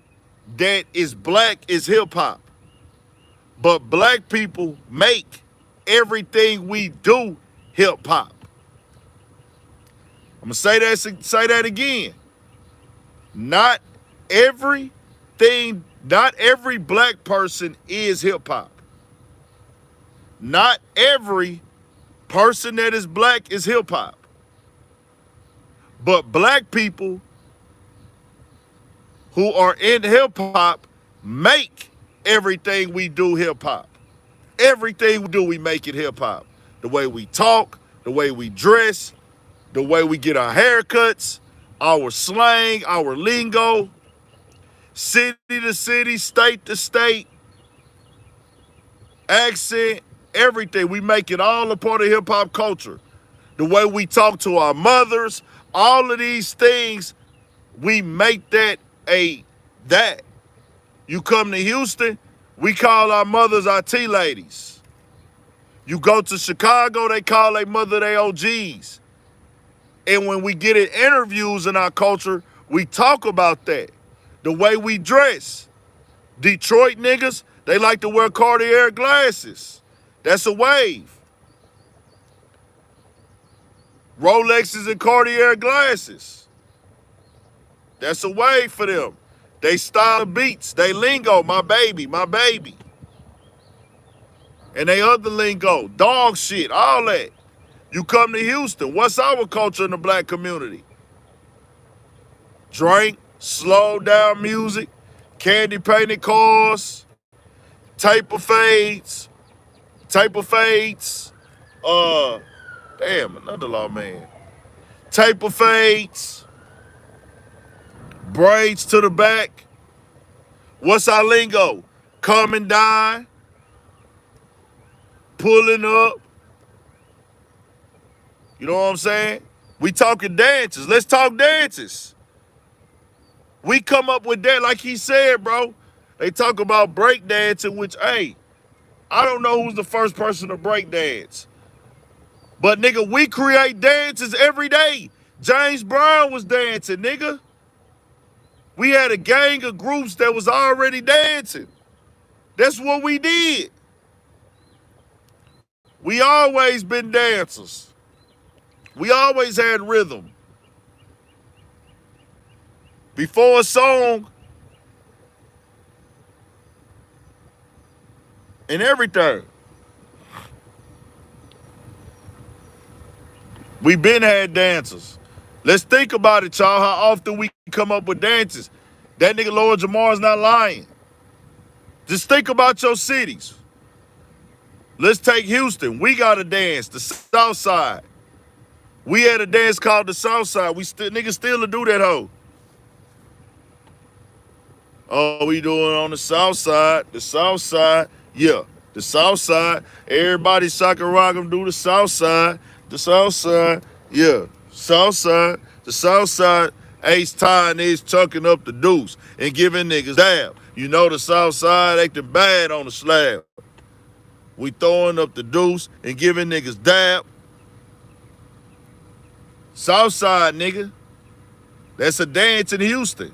that is black is hip hop. But black people make everything we do hip hop. I'm gonna say that again. Not every black person is hip hop. Not every person that is black is hip hop. But black people who are in hip hop make everything we do hip hop. Everything we do, we make it hip hop. The way we talk, the way we dress, the way we get our haircuts, our slang, our lingo, city to city, state to state, accent, everything. We make it all a part of hip hop culture. The way we talk to our mothers, all of these things, we make that that. You come to Houston, we call our mothers our tea ladies. You go to Chicago, they call their mother their OGs. And when we get in interviews in our culture, we talk about that. The way we dress. Detroit niggas, they like to wear Cartier glasses. That's a wave. Rolexes and Cartier glasses. That's a wave for them. They style of beats, they lingo, my baby. And they other lingo, dog shit, all that. You come to Houston, what's our culture in the black community? Drink, slow down music, candy painted cars, Taper fades. Taper fades. Damn, another lawman. Taper fades. Braids to the back. What's our lingo? Come and dine. Pulling up. You know what I'm saying? We talking dances. Let's talk dances. We come up with that, like he said, bro. They talk about break dancing, which, hey, I don't know who's the first person to break dance. But, nigga, we create dances every day. James Brown was dancing, nigga. We had a gang of groups that was already dancing. That's what we did. We always been dancers. We always had rhythm. Before a song and everything. We been had dancers. Let's think about it, y'all, how often we come up with dances. That nigga Lord Jamar's not lying. Just think about your cities. Let's take Houston. We got a dance, the South Side. We had a dance called the South Side. Niggas still do that hoe. Oh, we doing on the South Side. The South Side. Yeah, the South Side. Everybody soccer rock them do the South Side. The South Side. Yeah, South Side. The South Side. Ace tying is chucking up the deuce and giving niggas dab. You know the South Side acting bad on the slab. We throwing up the deuce and giving niggas dab. South Side, nigga. That's a dance in Houston.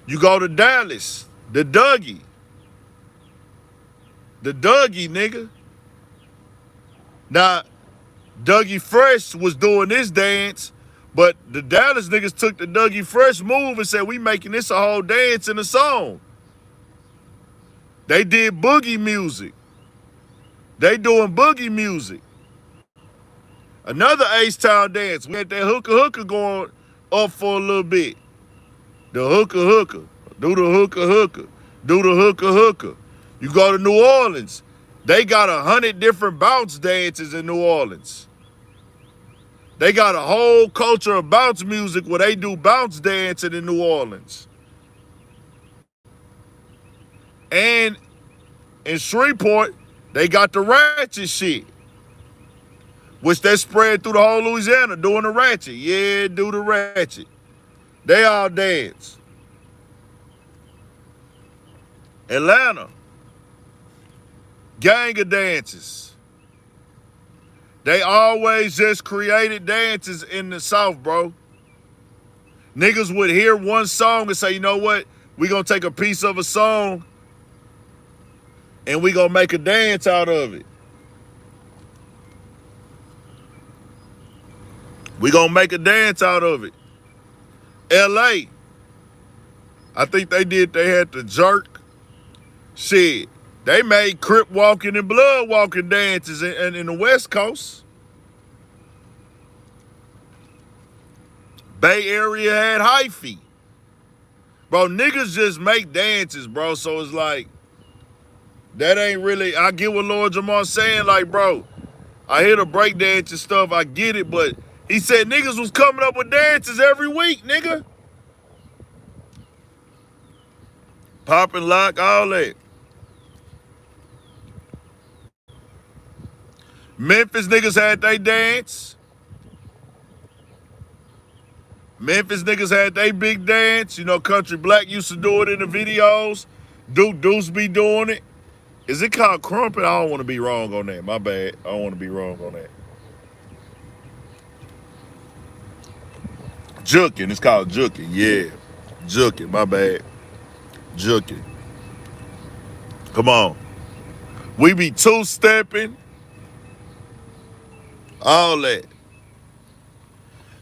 You go to Dallas, the Dougie. The Dougie, nigga. Now, Dougie Fresh was doing this dance, but the Dallas niggas took the Dougie Fresh move and said, we making this a whole dance in a song. They did boogie music. They doing boogie music. Another H-Town dance. We had that hooker going up for a little bit. The hooker. Do the hooker. Do the hooker. You go to New Orleans. They got 100 different bounce dances in New Orleans. They got a whole culture of bounce music where they do bounce dancing in New Orleans. And in Shreveport, they got the ratchet shit, which they spread through the whole Louisiana doing the ratchet. Yeah, do the ratchet. They all dance. Atlanta, gang of dances. They always just created dances in the South, bro. Niggas would hear one song and say, you know what? We gonna take a piece of a song and we gonna make a dance out of it. We gonna make a dance out of it. LA, I think they had the jerk. Shit, they made Crip walking and blood walking dances in the West Coast. Bay Area had hyphy. Bro, niggas just make dances, bro. So it's like, that ain't really, I get what Lord Jamar's saying. Like, bro, I hear the breakdance and stuff, I get it, but he said niggas was coming up with dances every week, nigga. Pop and lock, all that. Memphis niggas had they dance. Memphis niggas had they big dance. You know, Country Black used to do it in the videos. Duke Deuce be doing it. Is it called crumpet? I don't want to be wrong on that. My bad. I don't want to be wrong on that. Juking. It's called juking. Yeah. Juking. My bad. Juking. Come on. We be two-stepping. All that.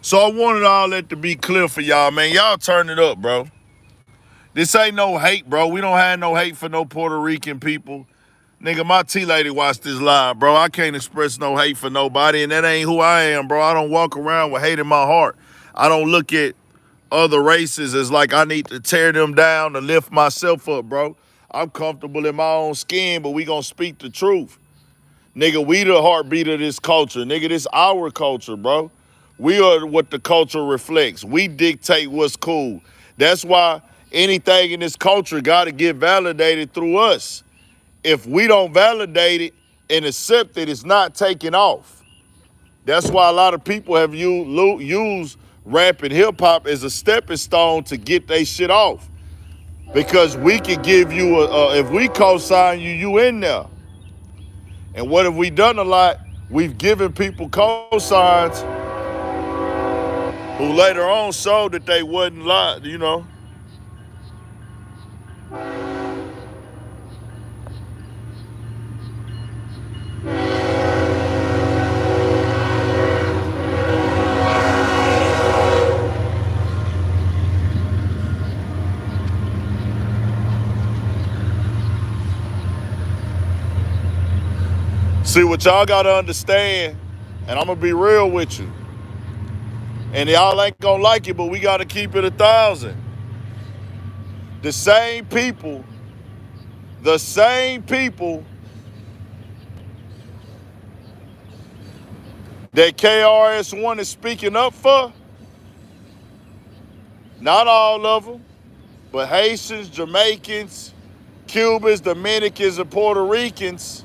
So I wanted all that to be clear for y'all, man. Y'all turn it up, bro. This ain't no hate, bro. We don't have no hate for no Puerto Rican people. Nigga, my T-lady watched this live, bro. I can't express no hate for nobody, and that ain't who I am, bro. I don't walk around with hate in my heart. I don't look at other races as like I need to tear them down to lift myself up, bro. I'm comfortable in my own skin, but we gonna speak the truth. Nigga, we the heartbeat of this culture. Nigga, this our culture, bro. We are what the culture reflects. We dictate what's cool. That's why anything in this culture got to get validated through us. If we don't validate it and accept it, it's not taking off. That's why a lot of people have used rap and hip hop as a stepping stone to get their shit off. Because we could give you if we co-sign you, you in there. And what have we done a lot? We've given people co-signs who later on showed that they wasn't lying, you know. See, what y'all gotta understand, and I'm gonna be real with you, and y'all ain't gonna like it, but we gotta keep it 1,000. The same people that KRS-One is speaking up for, not all of them, but Haitians, Jamaicans, Cubans, Dominicans, and Puerto Ricans,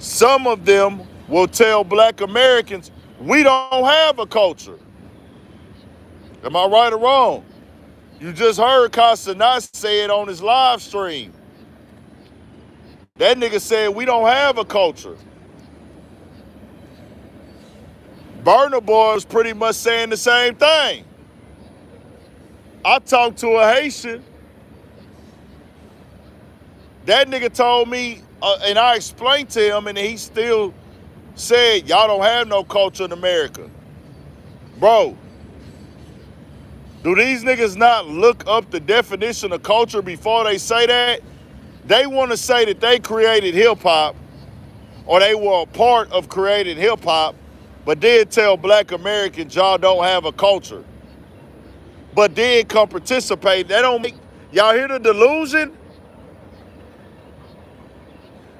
some of them will tell black Americans, we don't have a culture. Am I right or wrong? You just heard Casanat say it on his live stream. That nigga said we don't have a culture. Burna Boy was pretty much saying the same thing. I talked to a Haitian. That nigga told me, and I explained to him, and he still said, y'all don't have no culture in America. Bro, do these niggas not look up the definition of culture before they say that? They want to say that they created hip-hop, or they were a part of creating hip-hop, but then tell black Americans y'all don't have a culture. But then come participate. They don't make, y'all hear the delusion?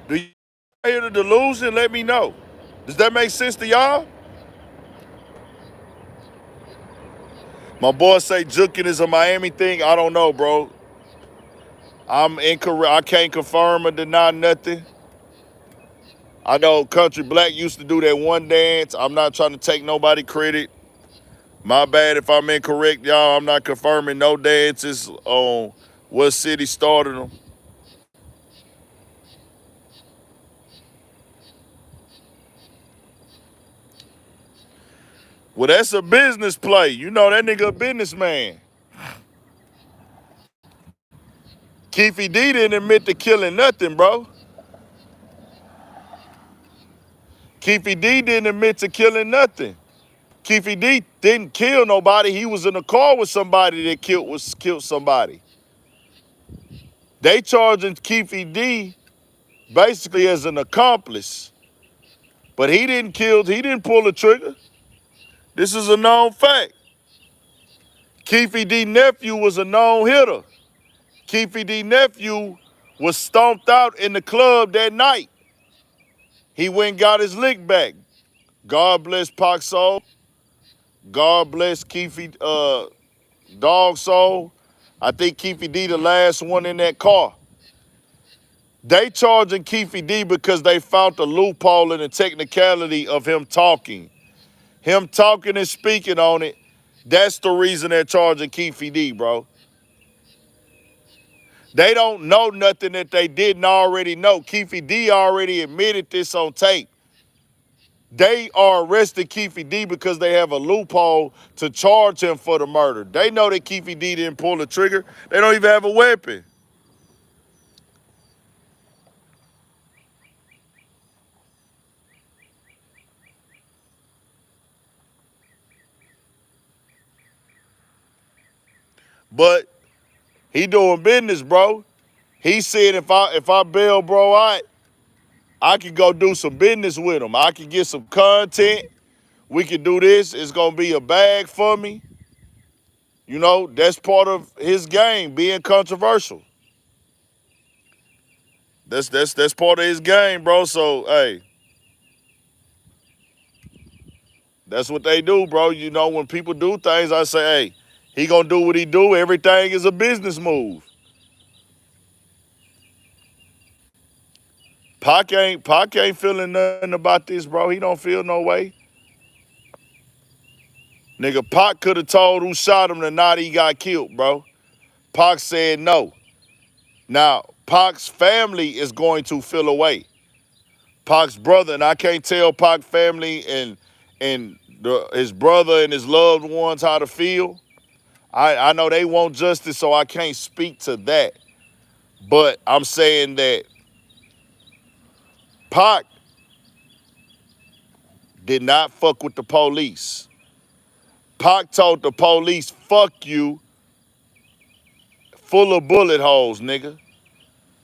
Do you hear the delusion? Let me know. Does that make sense to y'all? My boy say juking is a Miami thing. I don't know, bro. I'm incorrect. I can't confirm or deny nothing. I know Country Black used to do that one dance. I'm not trying to take nobody credit. My bad if I'm incorrect, y'all. I'm not confirming no dances on what city started them. Well, that's a business play. You know that nigga a businessman. Keefy D didn't admit to killing nothing, bro. Keefy D didn't admit to killing nothing. Keefy D didn't kill nobody. He was in a car with somebody that killed somebody. They charging Keefy D basically as an accomplice. But he didn't pull the trigger. This is a known fact. Keefy D nephew was a known hitter. Keefy D nephew was stomped out in the club that night. He went and got his lick back. God bless Pac Soul. God bless Keefy Dog Soul. I think Keefy D the last one in that car. They charging Keefy D because they found the loophole in the technicality of him talking. Him talking and speaking on it, that's the reason they're charging Keefy D, bro. They don't know nothing that they didn't already know. Keefy D already admitted this on tape. They are arresting Keefy D because they have a loophole to charge him for the murder. They know that Keefy D didn't pull the trigger. They don't even have a weapon. But he doing business, bro. He said if I bail bro out, I could go do some business with him. I could get some content. We could do this. It's gonna be a bag for me. You know, that's part of his game, being controversial. That's part of his game, bro. So hey, that's what they do, bro. You know, when people do things, I say, hey, he gonna do what he do. Everything is a business move. Pac ain't feeling nothing about this, bro. He don't feel no way. Nigga, Pac could have told who shot him the night he got killed, bro. Pac said no. Now, Pac's family is going to feel away. Pac's brother, and I can't tell Pac family and his brother and his loved ones how to feel. I know they want justice, so I can't speak to that. But I'm saying that Pac did not fuck with the police. Pac told the police, fuck you, full of bullet holes, nigga.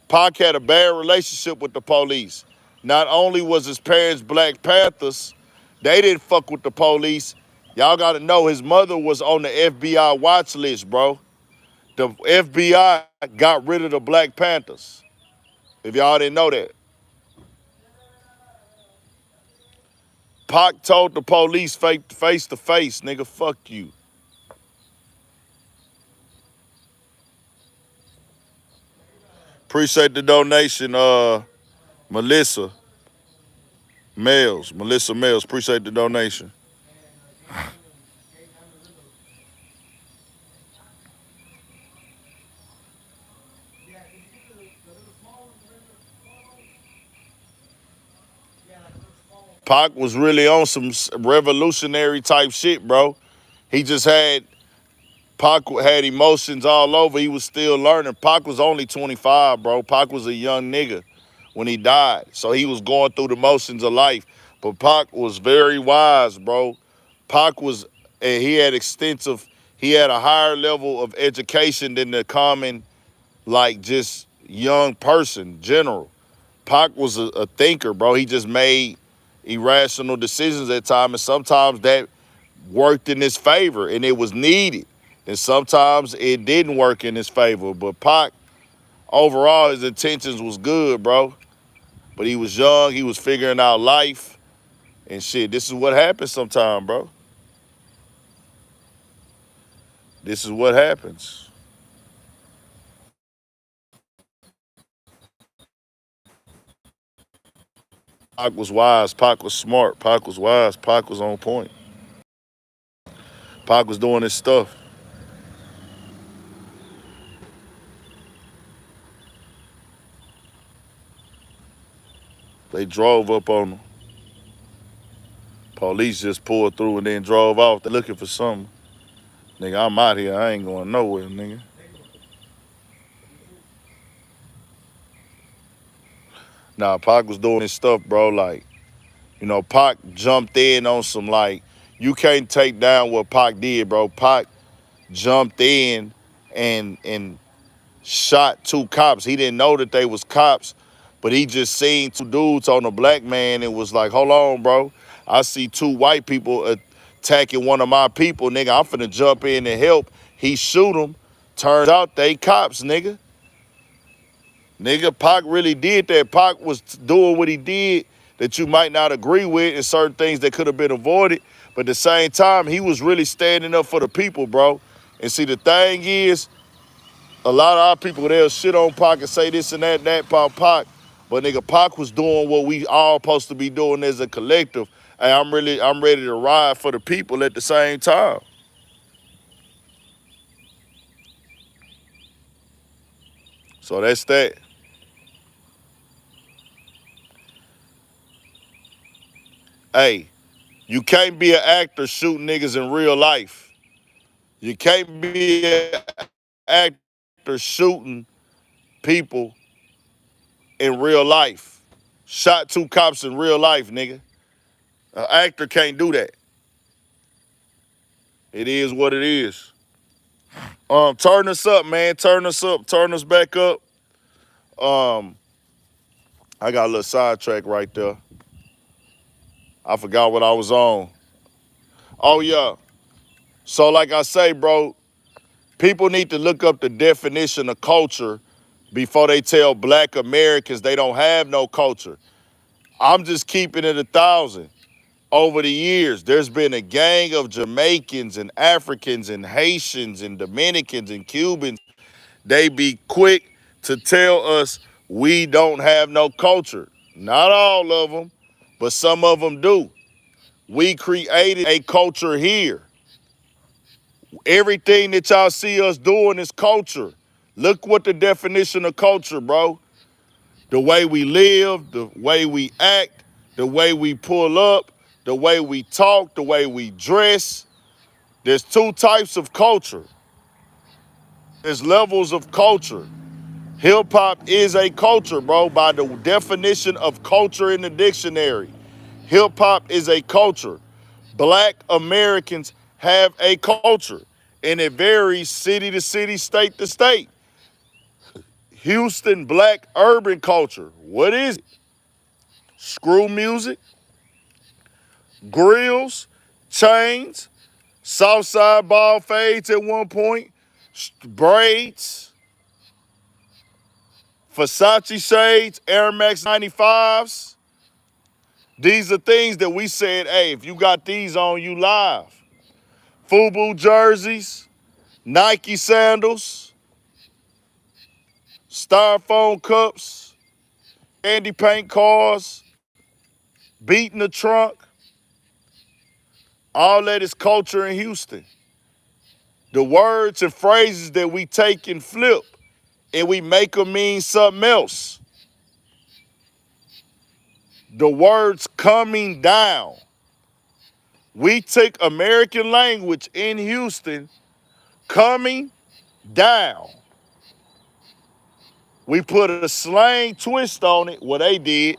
Pac had a bad relationship with the police. Not only was his parents Black Panthers, they didn't fuck with the police. Y'all gotta know his mother was on the FBI watch list, bro. The FBI got rid of the Black Panthers. If y'all didn't know that. Pac told the police face to face, nigga, fuck you. Appreciate the donation, Melissa Mells, appreciate the donation. Pac was really on some revolutionary type shit, bro. He just Pac had emotions all over. He was still learning. Pac was only 25, bro. Pac was a young nigga when he died. So he was going through the motions of life. But Pac was very wise, bro. Pac was, and he had a higher level of education than the common, like, just young person, general. Pac was a thinker, bro. He just made irrational decisions at times, and sometimes that worked in his favor, and it was needed. And sometimes it didn't work in his favor. But Pac, overall, his intentions was good, bro. But he was young. He was figuring out life and shit. This is what happens sometimes, bro. This is what happens. Pac was wise. Pac was smart. Pac was wise. Pac was on point. Pac was doing his stuff. They drove up on him. Police just pulled through and then drove off. They're looking for something. Nigga, I'm out here. I ain't going nowhere, nigga. Nah, Pac was doing his stuff, bro. Like, you know, Pac jumped in on some, like, you can't take down what Pac did, bro. Pac jumped in and shot two cops. He didn't know that they was cops, but he just seen two dudes on a black man and was like, hold on, bro. I see two white people attacking one of my people, nigga. I'm finna jump in and help. He shoot them. Turns out they cops, nigga. Nigga, Pac really did that. Pac was doing what he did that you might not agree with and certain things that could have been avoided. But at the same time, he was really standing up for the people, bro. And see, the thing is, a lot of our people, they'll shit on Pac and say this and that about Pac. But nigga, Pac was doing what we all supposed to be doing as a collective. And I'm ready to ride for the people at the same time. So that's that. Hey, you can't be an actor shooting niggas in real life. You can't be an actor shooting people in real life. Shot two cops in real life, nigga. An actor can't do that. It is what it is. Turn us up, man. Turn us up. Turn us back up. Um, I got a little sidetrack right there. I forgot what I was on. Oh yeah. So like I say, bro, people need to look up the definition of culture before they tell black Americans they don't have no culture. I'm just keeping it 1,000. Over the years, there's been a gang of Jamaicans and Africans and Haitians and Dominicans and Cubans. They be quick to tell us we don't have no culture. Not all of them, but some of them do. We created a culture here. Everything that y'all see us doing is culture. Look what the definition of culture, bro. The way we live, the way we act, the way we pull up, the way we talk, the way we dress. There's two types of culture. There's levels of culture. Hip hop is a culture, bro, by the definition of culture in the dictionary. Hip hop is a culture. Black Americans have a culture, and it varies city to city, state to state. Houston black urban culture, what is it? Screw music, grills, chains, Southside ball fades at one point, braids, Versace shades, Air Max 95s. These are things that we said, hey, if you got these on, you live. FUBU jerseys, Nike sandals, styrofoam cups, candy paint cars, beat in the trunk. All that is culture in Houston. The words and phrases that we take and flip, and we make them mean something else. The words coming down. We took American language in Houston, coming down. We put a slang twist on it, what they did,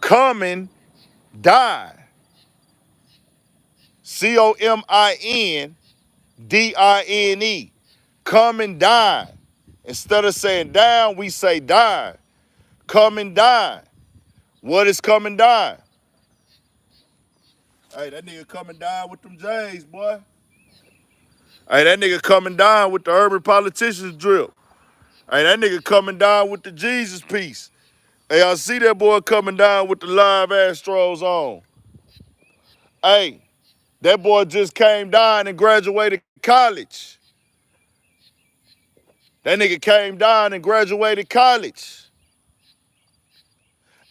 coming down. COMINDINE, coming down. Instead of saying down, we say dine. Coming down. What is coming down? Hey, that nigga coming down with them J's, boy. Hey, that nigga coming down with the urban politicians drip. Hey, that nigga coming down with the Jesus piece. Hey, I see that boy coming down with the live Astros on. Hey, that boy just came down and graduated college. That nigga came down and graduated college.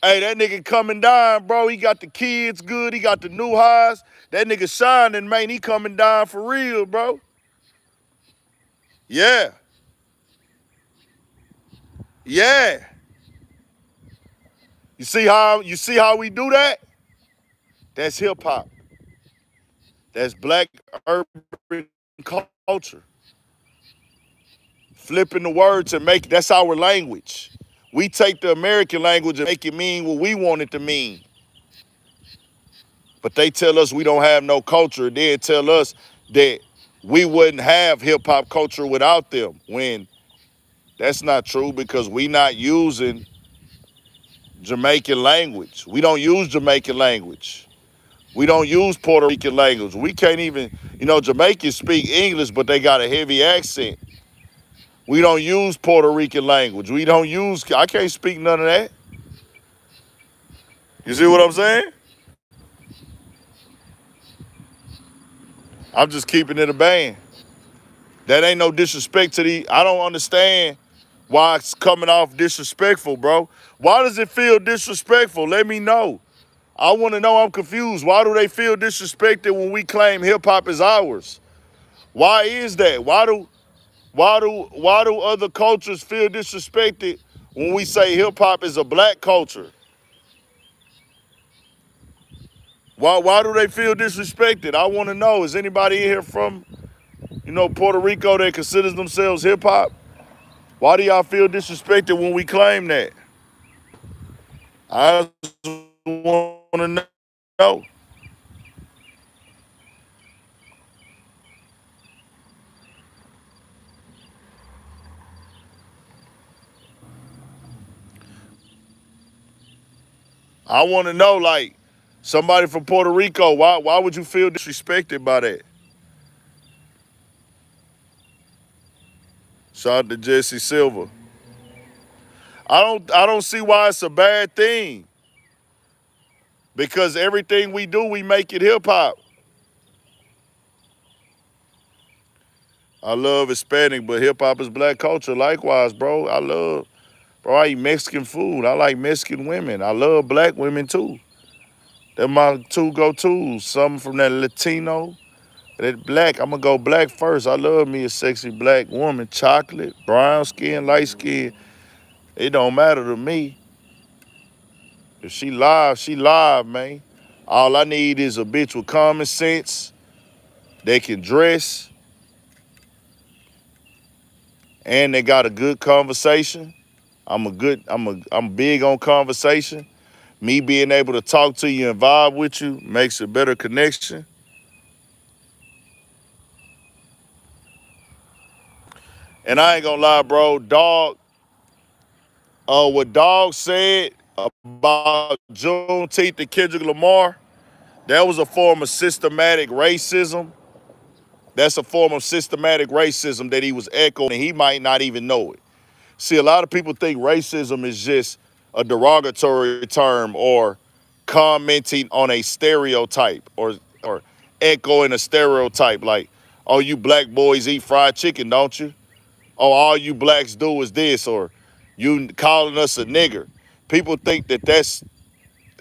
Hey, that nigga coming down, bro. He got the kids good. He got the new highs. That nigga shining, man. He coming down for real, bro. Yeah. Yeah. You see how we do that? That's hip hop. That's black urban culture. Flipping the words and that's our language. We take the American language and make it mean what we want it to mean. But they tell us we don't have no culture. They tell us that we wouldn't have hip hop culture without them, when that's not true, because we not using Jamaican language. We don't use Jamaican language. We don't use Puerto Rican language. We can't even, Jamaicans speak English, but they got a heavy accent. We don't use Puerto Rican language. I can't speak none of that. You see what I'm saying? I'm just keeping it a band. That ain't no disrespect to I don't understand why it's coming off disrespectful, bro. Why does it feel disrespectful? Let me know. I want to know. I'm confused. Why do they feel disrespected when we claim hip hop is ours? Why is that? Why do other cultures feel disrespected when we say hip hop is a black culture? Why do they feel disrespected? I want to know. Is anybody in here from, Puerto Rico that considers themselves hip hop? Why do y'all feel disrespected when we claim that? I just want to know. I want to know, like, somebody from Puerto Rico, why would you feel disrespected by that? Shout out to Jesse Silver. I don't see why it's a bad thing. Because everything we do, we make it hip hop. I love Hispanic, but hip hop is black culture. Likewise, bro. Bro, I eat Mexican food. I like Mexican women. I love black women too. They're my two go-tos. Some from that Latino, that black. I'm gonna go black first. I love me a sexy black woman. Chocolate, brown skin, light skin. It don't matter to me. If she live, man. All I need is a bitch with common sense. They can dress and they got a good conversation. I'm big on conversation. Me being able to talk to you and vibe with you makes a better connection. And I ain't gonna lie, bro, dog, what Dog said about Juneteenth and Kendrick Lamar, that was a form of systematic racism. That's a form of systematic racism that he was echoing, and he might not even know it. See, a lot of people think racism is just a derogatory term or commenting on a stereotype or echoing a stereotype like, oh, you black boys eat fried chicken, don't you? Oh, all you blacks do is this, or you calling us a nigger. People think that the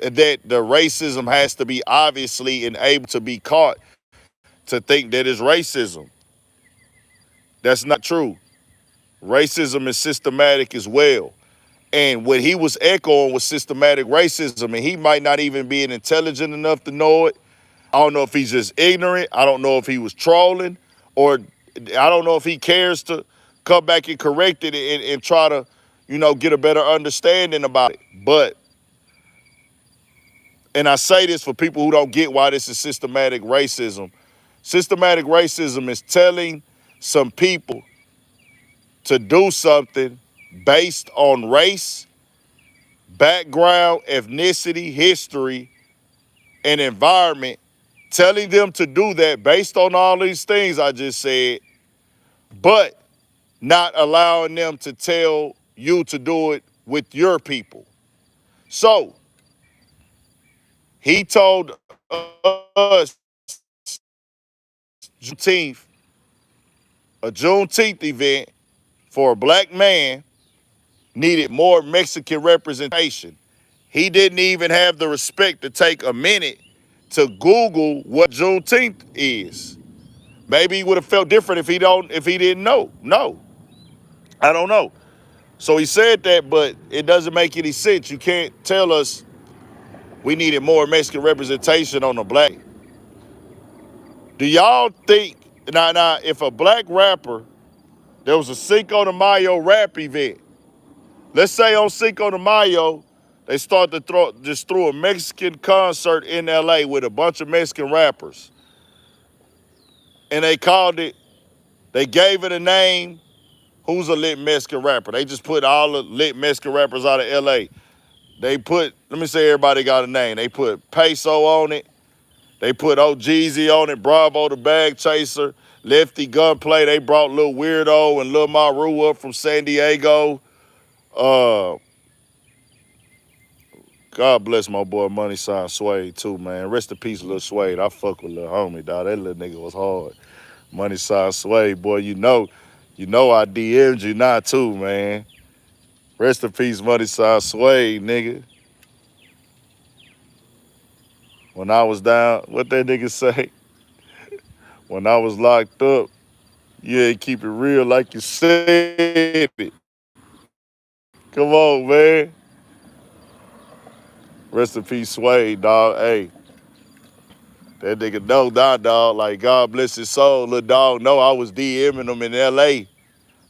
racism has to be obviously and able to be caught to think that it's racism. That's not true. Racism is systematic as well. And what he was echoing was systematic racism, and he might not even be intelligent enough to know it. I don't know if he's just ignorant. I don't know if he was trolling, or I don't know if he cares to come back and correct it and try to, get a better understanding about it. But, and I say this for people who don't get why this is systematic racism. Systematic racism is telling some people to do something based on race, background, ethnicity, history, and environment, telling them to do that based on all these things I just said, but not allowing them to tell you to do it with your people. So he told us Juneteenth, a Juneteenth event for a black man needed more Mexican representation. He didn't even have the respect to take a minute to Google what Juneteenth is. Maybe he would have felt different if he didn't know. No, I don't know. So he said that, but it doesn't make any sense. You can't tell us we needed more Mexican representation on the black. Do y'all think now if a black rapper, there was a Cinco de Mayo rap event. Let's say on Cinco de Mayo, they start to throw a Mexican concert in LA with a bunch of Mexican rappers. And they gave it a name. Who's a lit Mexican rapper? They just put all the lit Mexican rappers out of LA. Let me say everybody got a name. They put Peso on it. They put OGZ on it, Bravo the Bag Chaser, Lefty Gunplay. They brought Lil Weirdo and Lil Maru up from San Diego. Uh, God bless my boy Money Sign Suede too, man. Rest in peace, Lil Suede. I fuck with Lil Homie, dog. That little nigga was hard. Money Sign Suede, boy, I DM'd you not too, man. Rest in peace, Money Sign Suede, nigga. When I was down, what that nigga say? When I was locked up, you ain't keep it real like you said it. Come on, man. Rest in peace, Suede, dog. Hey, that nigga know that, dog. Like, God bless his soul. Little dog know I was DMing him in L.A.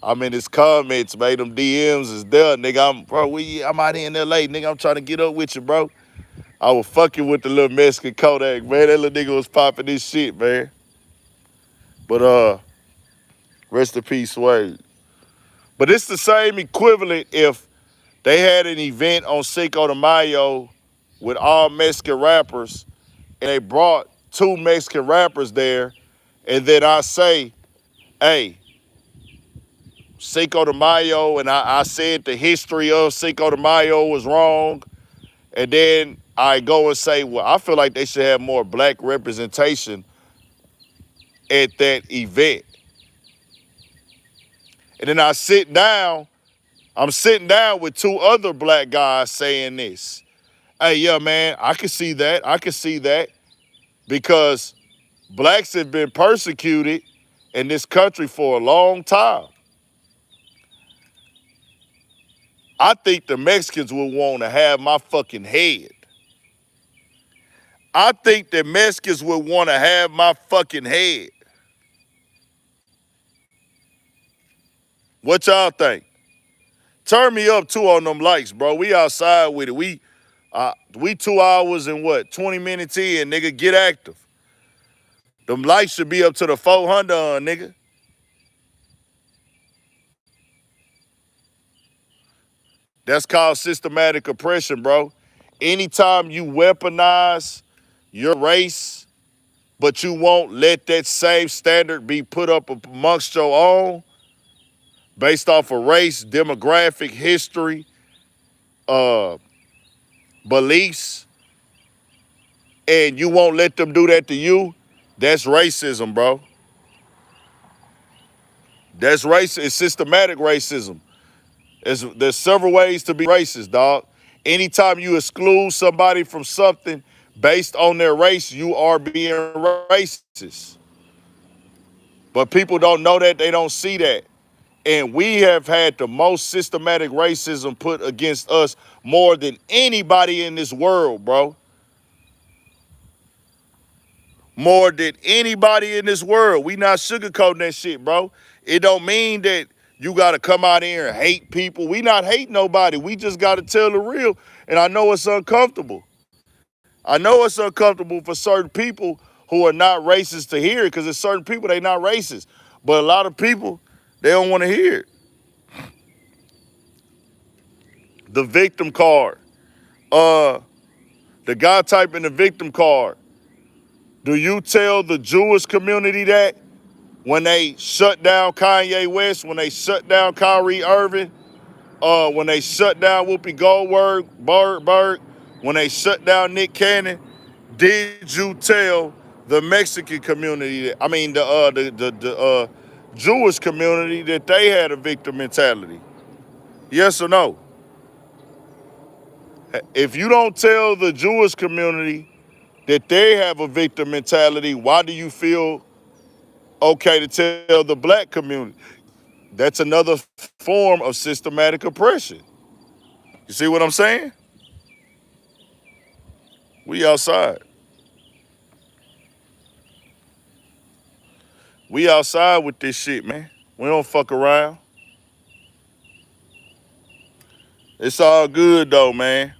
I'm in his comments, made them DMs is there, nigga. I'm out here in LA, nigga. I'm trying to get up with you, bro. I was fucking with the little Mexican Kodak, man. That little nigga was popping this shit, man. But rest in peace, Wade. But it's the same equivalent if they had an event on Cinco de Mayo with all Mexican rappers and they brought two Mexican rappers there, and then I say, hey, Cinco de Mayo, and I said the history of Cinco de Mayo was wrong. And then I go and say, well, I feel like they should have more black representation at that event. And then I'm sitting down with two other black guys saying this. Hey, yeah, man, I can see that. I can see that. Because blacks have been persecuted in this country for a long time. I think the Mexicans would want to have my fucking head. I think the Mexicans would want to have my fucking head. What y'all think? Turn me up too on them likes, bro. We outside with it. We 2 hours and what, 20 minutes in, nigga. Get active. Them likes should be up to the 400, nigga. That's called systematic oppression, bro. Anytime you weaponize your race, but you won't let that same standard be put up amongst your own, based off of race, demographic, history, beliefs, and you won't let them do that to you, that's racism, bro. That's racism. It's systematic racism. There's several ways to be racist, dog. Anytime you exclude somebody from something based on their race, you are being racist. But people don't know that. They don't see that. And we have had the most systematic racism put against us more than anybody in this world, bro. More than anybody in this world. We not sugarcoating that shit, bro. It don't mean that you got to come out here and hate people. We not hate nobody. We just got to tell the real. And I know it's uncomfortable. I know it's uncomfortable for certain people who are not racist to hear it, because there's certain people they not racist. But a lot of people, they don't want to hear it. The victim card. The guy typing the victim card. Do you tell the Jewish community that when they shut down Kanye West, when they shut down Kyrie Irving, when they shut down Whoopi Goldberg, when they shut down Nick Cannon, did you tell the Mexican community, the Jewish community, that they had a victim mentality? Yes or no? If you don't tell the Jewish community that they have a victim mentality, why do you feel okay to tell the black community? That's another form of systematic oppression. You see what I'm saying? We outside. We outside with this shit, man. We don't fuck around. It's all good though, man.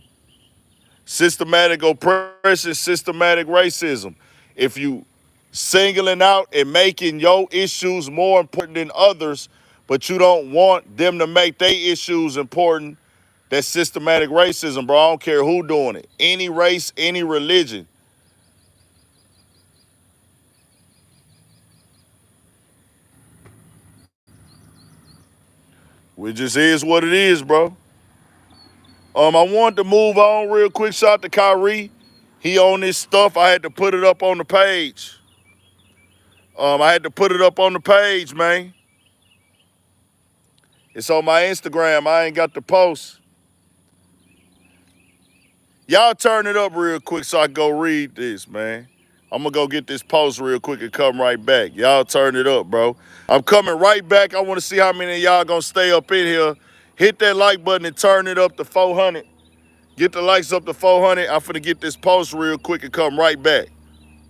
Systematic oppression, systematic racism. If you singling out and making your issues more important than others, but you don't want them to make their issues important, that's systematic racism, bro. I don't care who doing it. Any race, any religion. It just is what it is, bro. I wanted to move on real quick. Shout out to Kyrie. He on this stuff. I had to put it up on the page. Man. It's on my Instagram. I ain't got the post. Y'all turn it up real quick so I can go read this, man. I'm going to go get this post real quick and come right back. Y'all turn it up, bro. I'm coming right back. I want to see how many of y'all going to stay up in here. Hit that like button and turn it up to 400. Get the likes up to 400. I'm finna get this post real quick and come right back.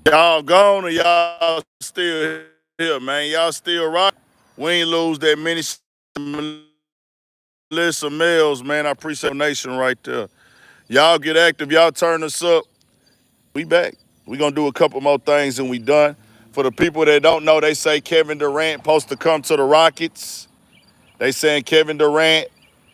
Y'all gone or y'all still here, man? Y'all still right? We ain't lose that many Melissa Mills, man. I appreciate the nation right there. Y'all get active. Y'all turn us up. We back. We gonna do a couple more things and we done. For the people that don't know, they say Kevin Durant supposed to come to the Rockets. They saying Kevin Durant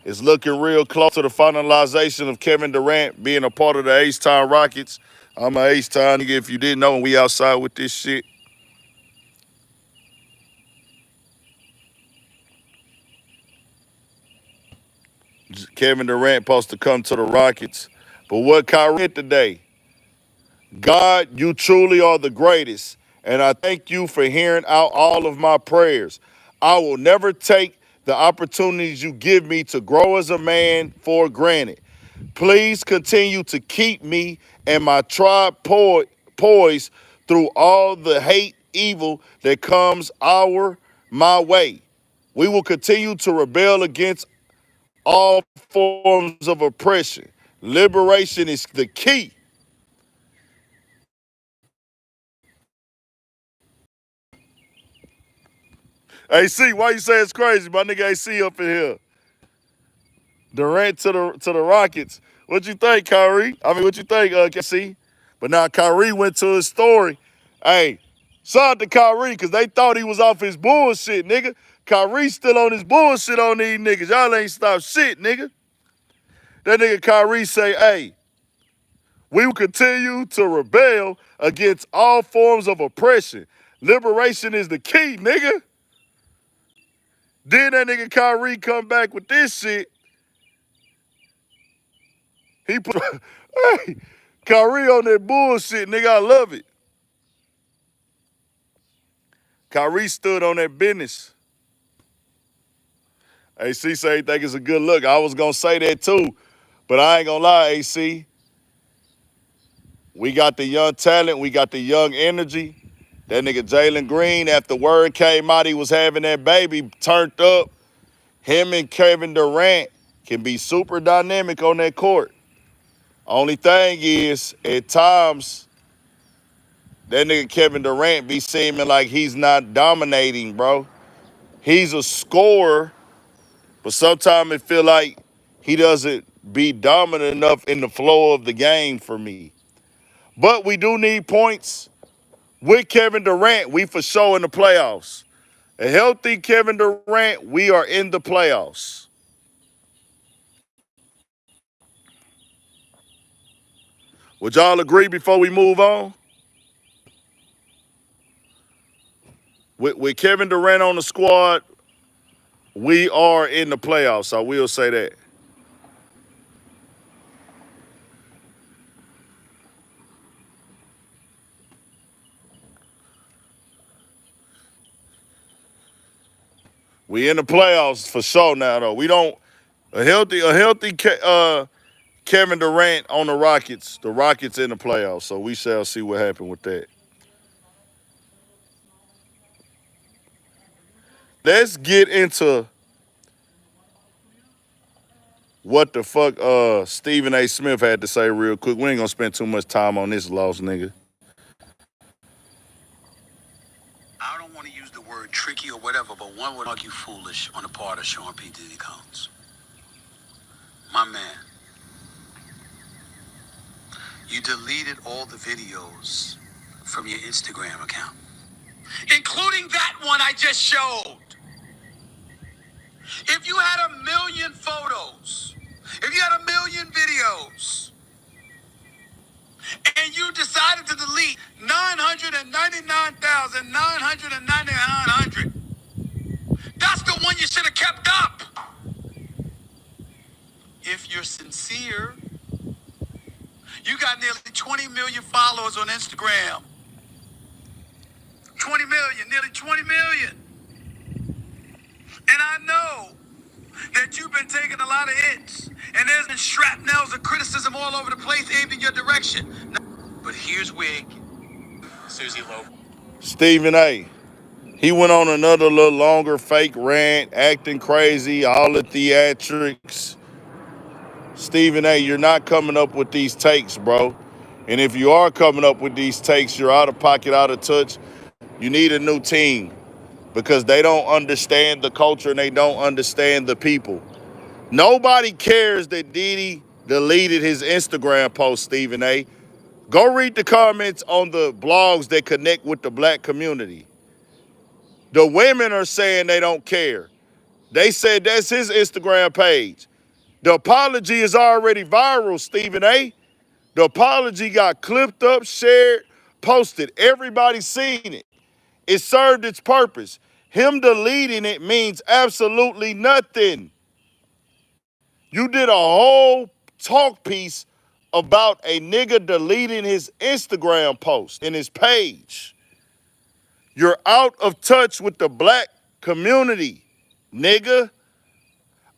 is looking real close to the finalization of Kevin Durant being a part of the H-Town Rockets. I'm a H-Town nigga, if you didn't know, and we outside with this shit. Kevin Durant supposed to come to the Rockets. But what Kyrie did today, God, you truly are the greatest. And I thank you for hearing out all of my prayers. I will never take the opportunities you give me to grow as a man for granted. Please continue to keep me and my tribe poised through all the hate, evil that comes my way. We will continue to rebel against all forms of oppression. Liberation is the key. AC, why you say it's crazy? My nigga AC up in here. Durant to the Rockets. What you think, Kyrie? I mean, what you think, KC? But now Kyrie went to his story. Hey, shout out to Kyrie, because they thought he was off his bullshit, nigga. Kyrie still on his bullshit on these niggas. Y'all ain't stopped shit, nigga. That nigga Kyrie say, hey, we will continue to rebel against all forms of oppression. Liberation is the key, nigga. Then that nigga Kyrie come back with this shit. He put, hey, Kyrie on that bullshit, nigga. I love it. Kyrie stood on that business. AC say he think it's a good look. I was gonna say that too, but I ain't gonna lie, AC. We got the young talent, we got the young energy. That nigga Jalen Green, after word came out he was having that baby, turned up. Him and Kevin Durant can be super dynamic on that court. Only thing is, at times, that nigga Kevin Durant be seeming like he's not dominating, bro. He's a scorer, but sometimes it feel like he doesn't be dominant enough in the flow of the game for me. But we do need points. With Kevin Durant, we for sure in the playoffs. A healthy Kevin Durant, we are in the playoffs. Would y'all agree before we move on? With Kevin Durant on the squad, we are in the playoffs. I will say that. We in the playoffs for sure now, though. We don't a healthy Kevin Durant on the Rockets. The Rockets in the playoffs, so we shall see what happens with that. Let's get into what the fuck Stephen A. Smith had to say real quick. We ain't gonna spend too much time on this lost nigga. I don't want to use the word tricky or whatever, but one would argue foolish on the part of Sean P. Diddy Combs. My man, you deleted all the videos from your Instagram account, including that one I just showed. If you had 1,000,000 photos, if you had 1,000,000 videos, and you decided to delete 999,999, that's the one you should have kept up. If you're sincere, you got nearly 20 million followers on Instagram. 20 million, nearly 20 million. And I know that you've been taking a lot of hits, and there's been shrapnels of criticism all over the place aimed in your direction. But here's where Susie Lowe. Stephen A. He went on another little longer fake rant, acting crazy, all the theatrics. Stephen A., you're not coming up with these takes, bro. And if you are coming up with these takes, you're out of pocket, out of touch. You need a new team because they don't understand the culture and they don't understand the people. Nobody cares that Diddy deleted his Instagram post, Stephen A. Go read the comments on the blogs that connect with the black community. The women are saying they don't care. They said that's his Instagram page. The apology is already viral, Stephen A. The apology got clipped up, shared, posted. Everybody's seen it. It served its purpose. Him deleting it means absolutely nothing. You did a whole talk piece about a nigga deleting his Instagram post in his page. You're out of touch with the black community, nigga.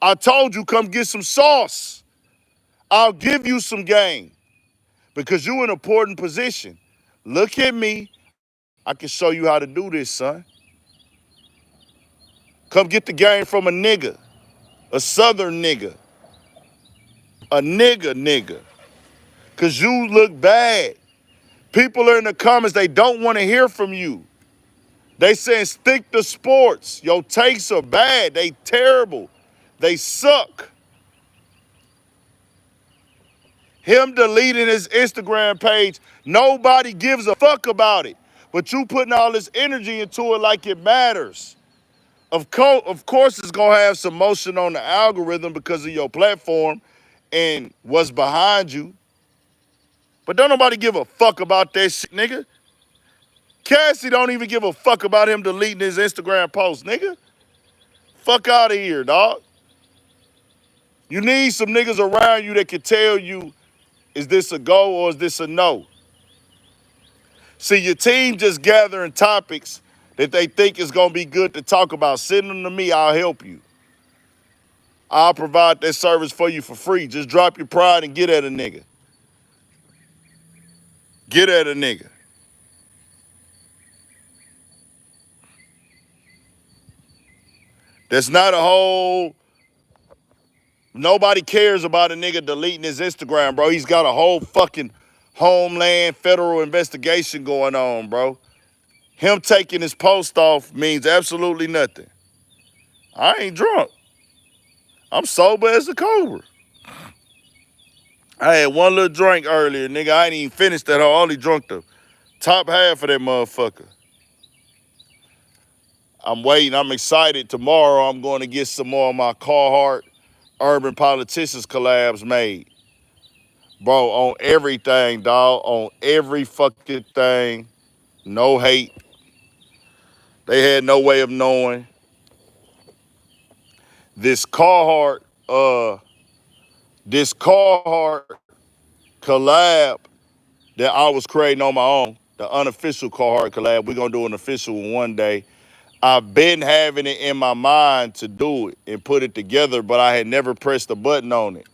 I told you come get some sauce. I'll give you some game because you in an important position. Look at me. I can show you how to do this, son. Come get the game from a nigga, a southern nigga, a nigga. Because you look bad. People are in the comments, they don't want to hear from you. They saying stick to sports. Your takes are bad. They terrible. They suck. Him deleting his Instagram page, nobody gives a fuck about it. But you putting all this energy into it like it matters. Of course it's going to have some motion on the algorithm because of your platform and what's behind you. But don't nobody give a fuck about that shit, nigga. Cassie don't even give a fuck about him deleting his Instagram post, nigga. Fuck out of here, dog. You need some niggas around you that can tell you, is this a go or is this a no? See, your team just gathering topics that they think is going to be good to talk about. Send them to me, I'll help you. I'll provide that service for you for free. Just drop your pride and get at a nigga. Get at a nigga. That's not a whole... Nobody cares about a nigga deleting his Instagram, bro. He's got a whole fucking Homeland federal investigation going on, bro. Him taking his post off means absolutely nothing. I ain't drunk. I'm sober as a cobra. I had one little drink earlier, nigga. I ain't even finished that. I only drunk the top half of that motherfucker. I'm waiting. I'm excited. Tomorrow I'm going to get some more of my Carhartt Urban Politicians collabs made. Bro, on everything, dog. On every fucking thing. No hate. They had no way of knowing. This Carhartt collab that I was creating on my own, the unofficial Carhartt collab. We're going to do an official one one day. I've been having it in my mind to do it and put it together, but I had never pressed the button on it.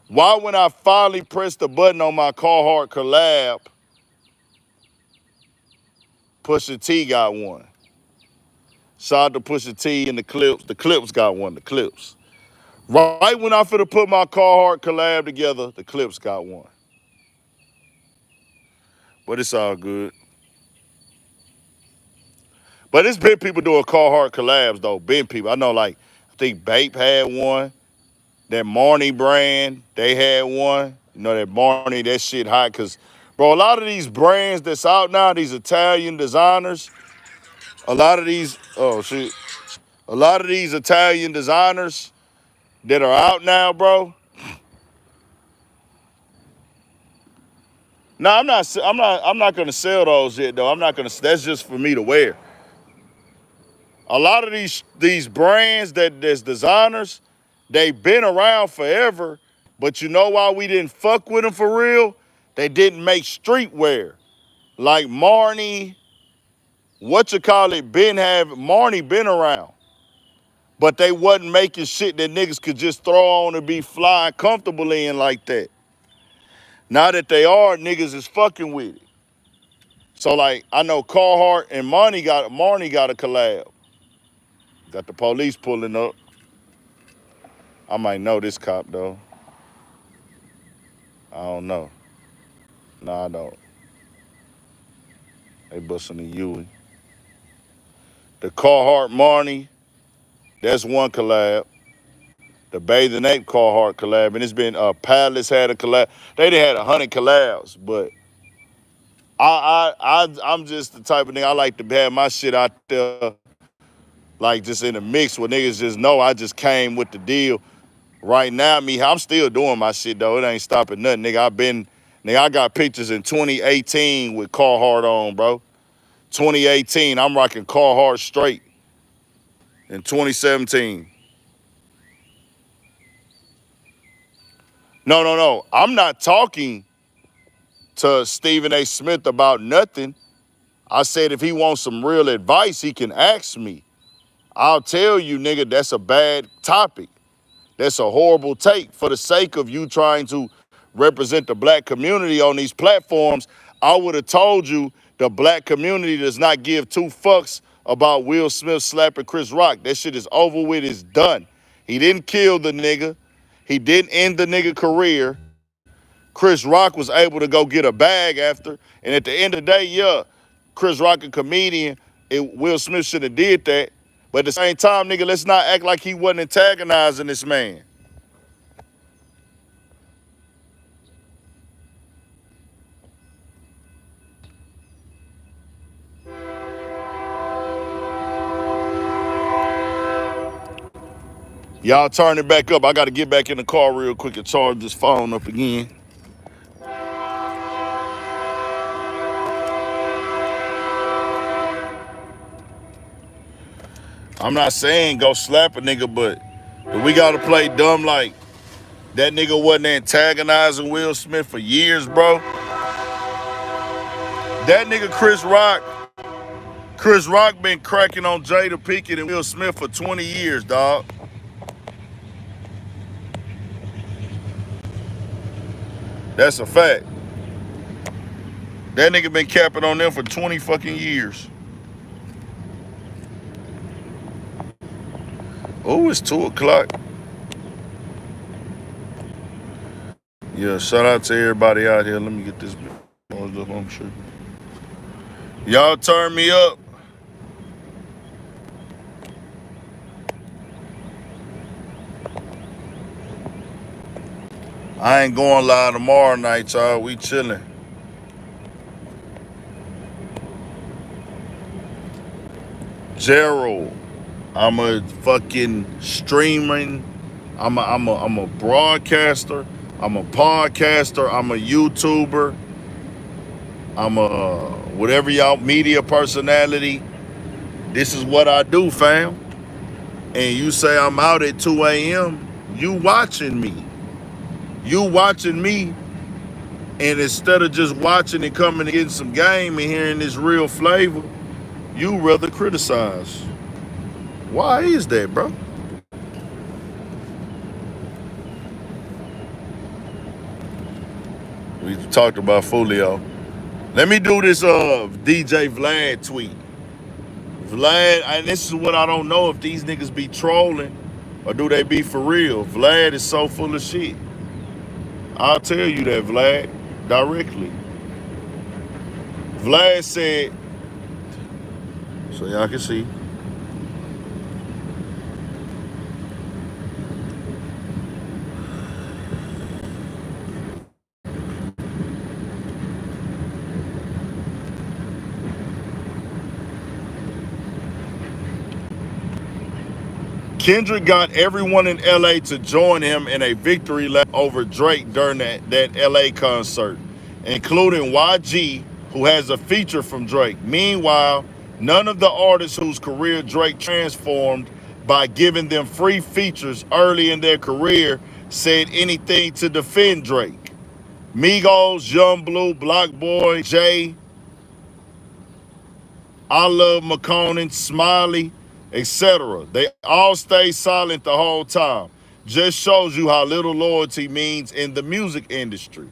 Why when I finally pressed the button on my Carhartt collab, Pusha T got one. Shout out to Pusha T and the Clips. The Clips got one, the Clips. Right when I finna put my Carhartt collab together, the Clips got one. But it's all good. But it's been people doing Carhartt collabs, though. Been people. I know, like, I think Bape had one. That Marnie brand, they had one. You know, that Marnie, that shit hot. Because, bro, a lot of these brands that's out now, these Italian designers, a lot of these, oh, shit. A lot of these Italian designers that are out now, bro. No, I'm not gonna sell those yet though. That's just for me to wear. A lot of these brands that's designers, they've been around forever, but you know why we didn't fuck with them for real? They didn't make streetwear. Like Marnie, Marnie been around. But they wasn't making shit that niggas could just throw on and be fly and comfortable in like that. Now that they are, niggas is fucking with it. So like, I know Carhartt and Marnie got a collab. Got the police pulling up. I might know this cop though. I don't know. Nah, I don't. They busting the Huey. The Carhartt Marnie, that's one collab. The Bathing Ape Carhartt collab, and it's been Palace had a collab. They done had 100 collabs, but I'm just the type of nigga I like to have my shit out there, like just in the mix where niggas just know I just came with the deal. Right now, I'm still doing my shit though. It ain't stopping nothing, nigga. I got pictures in 2018 with Carhartt on, bro. 2018, I'm rocking Carhartt straight. In 2017. No. I'm not talking to Stephen A. Smith about nothing. I said if he wants some real advice, he can ask me. I'll tell you, nigga, that's a bad topic. That's a horrible take. For the sake of you trying to represent the black community on these platforms, I would have told you the black community does not give two fucks about Will Smith slapping Chris Rock. That shit is over with, it's done. He didn't kill the nigga. He didn't end the nigga career. Chris Rock was able to go get a bag after. And at the end of the day, yeah, Chris Rock a comedian. Will Smith should have did that. But at the same time, nigga, let's not act like he wasn't antagonizing this man. Y'all turn it back up. I got to get back in the car real quick and charge this phone up again. I'm not saying go slap a nigga, but we got to play dumb like that nigga wasn't antagonizing Will Smith for years, bro. That nigga Chris Rock been cracking on Jada Pinkett and Will Smith for 20 years, dog. That's a fact. That nigga been capping on them for 20 fucking years. Oh, it's 2 o'clock. Yeah, shout out to everybody out here. Let me get this noise up, I'm sure. Y'all turn me up. I ain't going live tomorrow night, y'all. We chilling. Gerald, I'm a fucking streaming. I'm a broadcaster. I'm a podcaster. I'm a YouTuber. I'm a whatever y'all media personality. This is what I do, fam. And you say I'm out at 2 a.m., you watching me. You watching me, and instead of just watching and coming and getting some game and hearing this real flavor, you rather criticize. Why is that, bro? We talked about Foolio. Let me do this DJ Vlad tweet. Vlad, and this is what I don't know if these niggas be trolling or do they be for real. Vlad is so full of shit. I'll tell you that, Vlad, directly. Vlad said, so y'all can see. Kendrick got everyone in LA to join him in a victory lap over Drake during that LA concert, including YG, who has a feature from Drake. Meanwhile, none of the artists whose career Drake transformed by giving them free features early in their career said anything to defend Drake. Migos, Young Blue, Block Boy, Jay, I Love McConan, Smiley, etc. They all stay silent the whole time. Just shows you how little loyalty means in the music industry.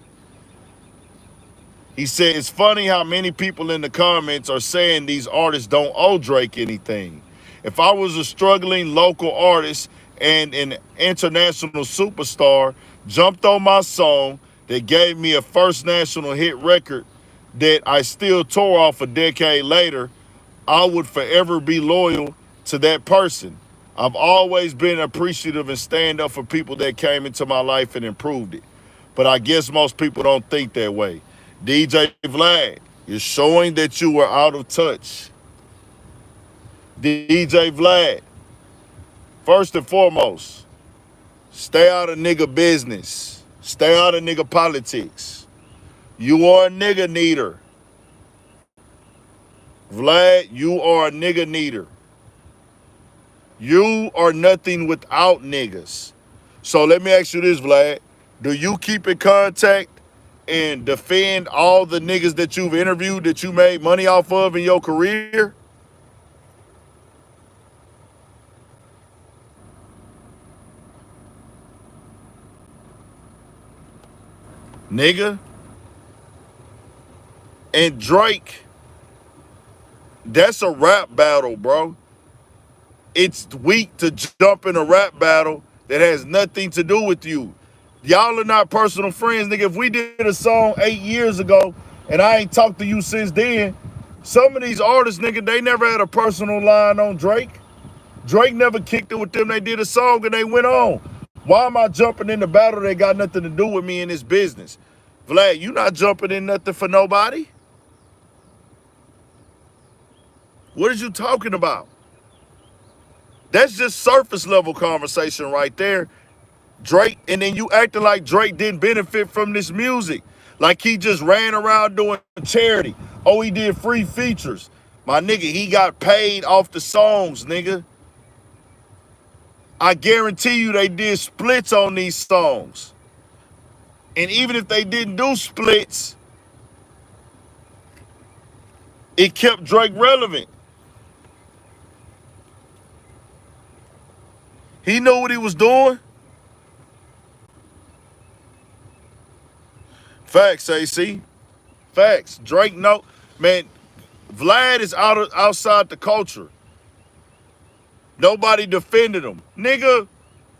He said, it's funny how many people in the comments are saying these artists don't owe Drake anything. If I was a struggling local artist and an international superstar jumped on my song that gave me a first national hit record that I still tore off a decade later, I would forever be loyal to that person. I've always been appreciative and stand up for people that came into my life and improved it. But I guess most people don't think that way. DJ Vlad, you're showing that you were out of touch. DJ Vlad, first and foremost, stay out of nigga business. Stay out of nigga politics. You are a nigga needer. Vlad, you are a nigga needer. You are nothing without niggas. So let me ask you this, Vlad. Do you keep in contact and defend all the niggas that you've interviewed that you made money off of in your career? Nigga. And Drake, that's a rap battle, bro. It's weak to jump in a rap battle that has nothing to do with you. Y'all are not personal friends, nigga. If we did a song 8 years ago and I ain't talked to you since then, some of these artists, nigga, they never had a personal line on Drake. Drake never kicked it with them. They did a song and they went on. Why am I jumping in the battle that got nothing to do with me in this business? Vlad, you not jumping in nothing for nobody? What is you talking about? That's just surface level conversation right there. Drake, and then you acting like Drake didn't benefit from this music. Like he just ran around doing charity. Oh, he did free features. My nigga, he got paid off the songs, nigga. I guarantee you they did splits on these songs. And even if they didn't do splits, it kept Drake relevant. He knew what he was doing. Facts, AC. Facts. Drake know. Man, Vlad is outside the culture. Nobody defended him. Nigga,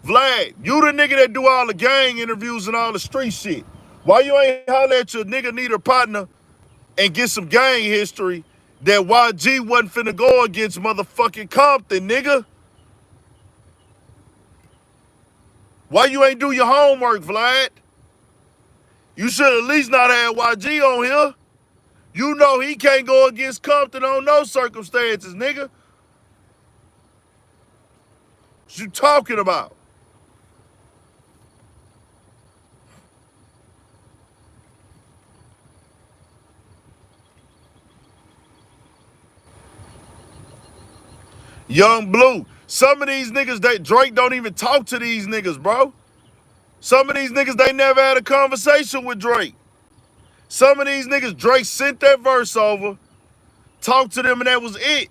Vlad, you the nigga that do all the gang interviews and all the street shit. Why you ain't holler at your nigga need a partner and get some gang history that YG wasn't finna go against motherfucking Compton, nigga? Why you ain't do your homework, Vlad? You should at least not have YG on here. You know he can't go against Compton on no circumstances, nigga. What you talking about? Young Blue. Some of these niggas, Drake don't even talk to these niggas, bro. Some of these niggas, they never had a conversation with Drake. Some of these niggas, Drake sent that verse over, talked to them, and that was it.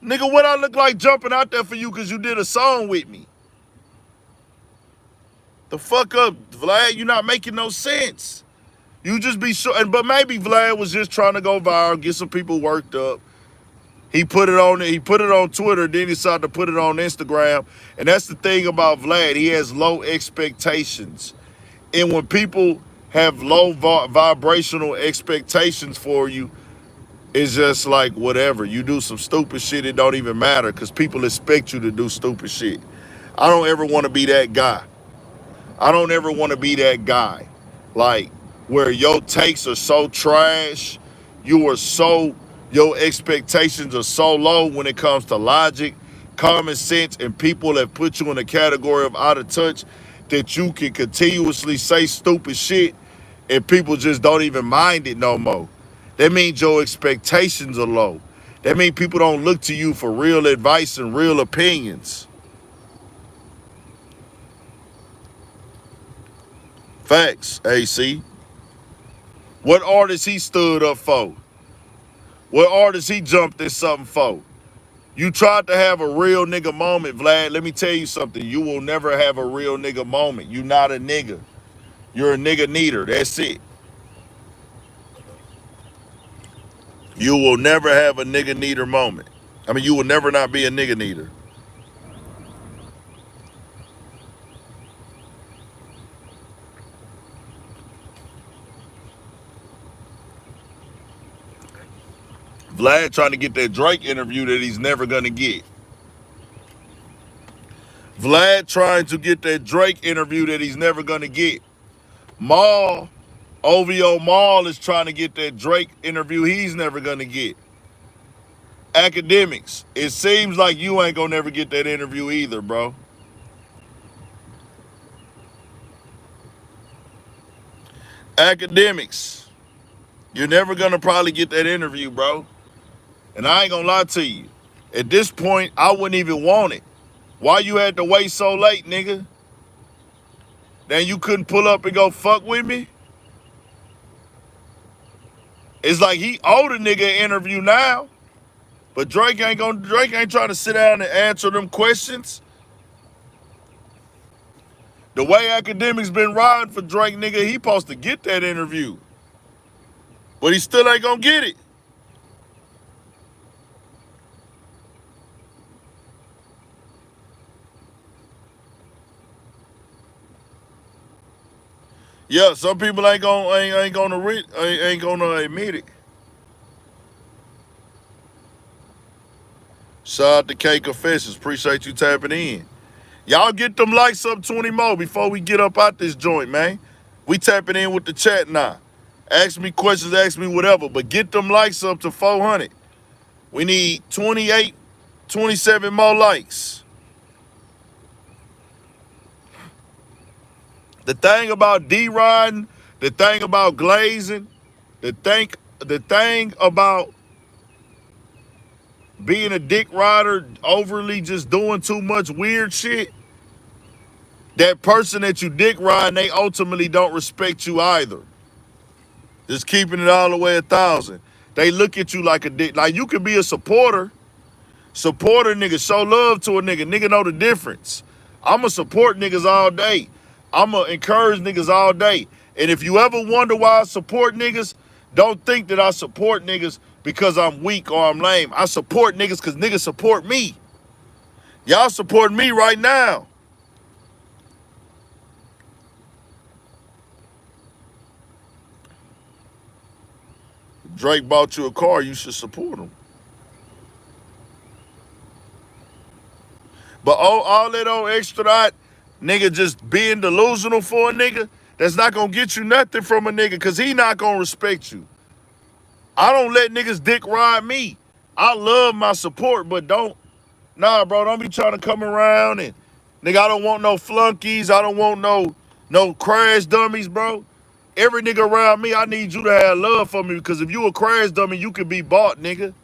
Nigga, what I look like jumping out there for you because you did a song with me? The fuck up, Vlad. You not making no sense. You just be sure, but maybe Vlad was just trying to go viral, get some people worked up. He put it on Twitter, then he decided to put it on Instagram. And that's the thing about Vlad. He has low expectations. And when people have low vibrational expectations for you, it's just like whatever. You do some stupid shit, it don't even matter because people expect you to do stupid shit. I don't ever want to be that guy. I don't ever want to be that guy. Like, where your takes are so trash, your expectations are so low when it comes to logic, common sense, and people have put you in a category of out of touch that you can continuously say stupid shit and people just don't even mind it no more. That means your expectations are low. That means people don't look to you for real advice and real opinions. Facts, AC. What artist he stood up for? What artist he jumped in something for? You tried to have a real nigga moment, Vlad. Let me tell you something. You will never have a real nigga moment. You not a nigga. You're a nigga needer. That's it. You will never have a nigga needer moment. I mean, you will never not be a nigga needer. Vlad trying to get that Drake interview that he's never gonna get. Vlad trying to get that Drake interview that he's never gonna get. Maul, OVO Maul is trying to get that Drake interview he's never gonna get. Academics, it seems like you ain't gonna never get that interview either, bro. Academics, you're never gonna probably get that interview, bro. And I ain't gonna lie to you. At this point, I wouldn't even want it. Why you had to wait so late, nigga? then you couldn't pull up and go fuck with me? It's like he owed a nigga an interview now, but Drake ain't trying to sit down and answer them questions. The way academics been riding for Drake, nigga, he supposed to get that interview. But he still ain't gonna get it. Yeah, some people ain't gonna admit it. Shout out to K Confessions. Appreciate you tapping in. Y'all get them likes up 20 more before we get up out this joint, man. We tapping in with the chat now. Ask me questions, ask me whatever, but get them likes up to 400. We need 28, 27 more likes. The thing about D-riding, the thing about glazing, the thing about being a dick rider, overly just doing too much weird shit, that person that you dick riding, they ultimately don't respect you either. Just keeping it all the way 1,000. They look at you like a dick. Like, you could be a supporter. Support a nigga. Show love to a nigga. Nigga know the difference. I'ma support niggas all day. I'ma encourage niggas all day. And if you ever wonder why I support niggas, don't think that I support niggas because I'm weak or I'm lame. I support niggas because niggas support me. Y'all support me right now. Drake bought you a car, you should support him. But all that on extra that, nigga just being delusional for a nigga, that's not gonna get you nothing from a nigga because he not gonna respect you. I don't let niggas dick ride me. I love my support, but don't be trying to come around and, nigga, I don't want no flunkies. I don't want no crash dummies, bro. Every nigga around me, I need you to have love for me because if you a crash dummy, you can be bought, nigga.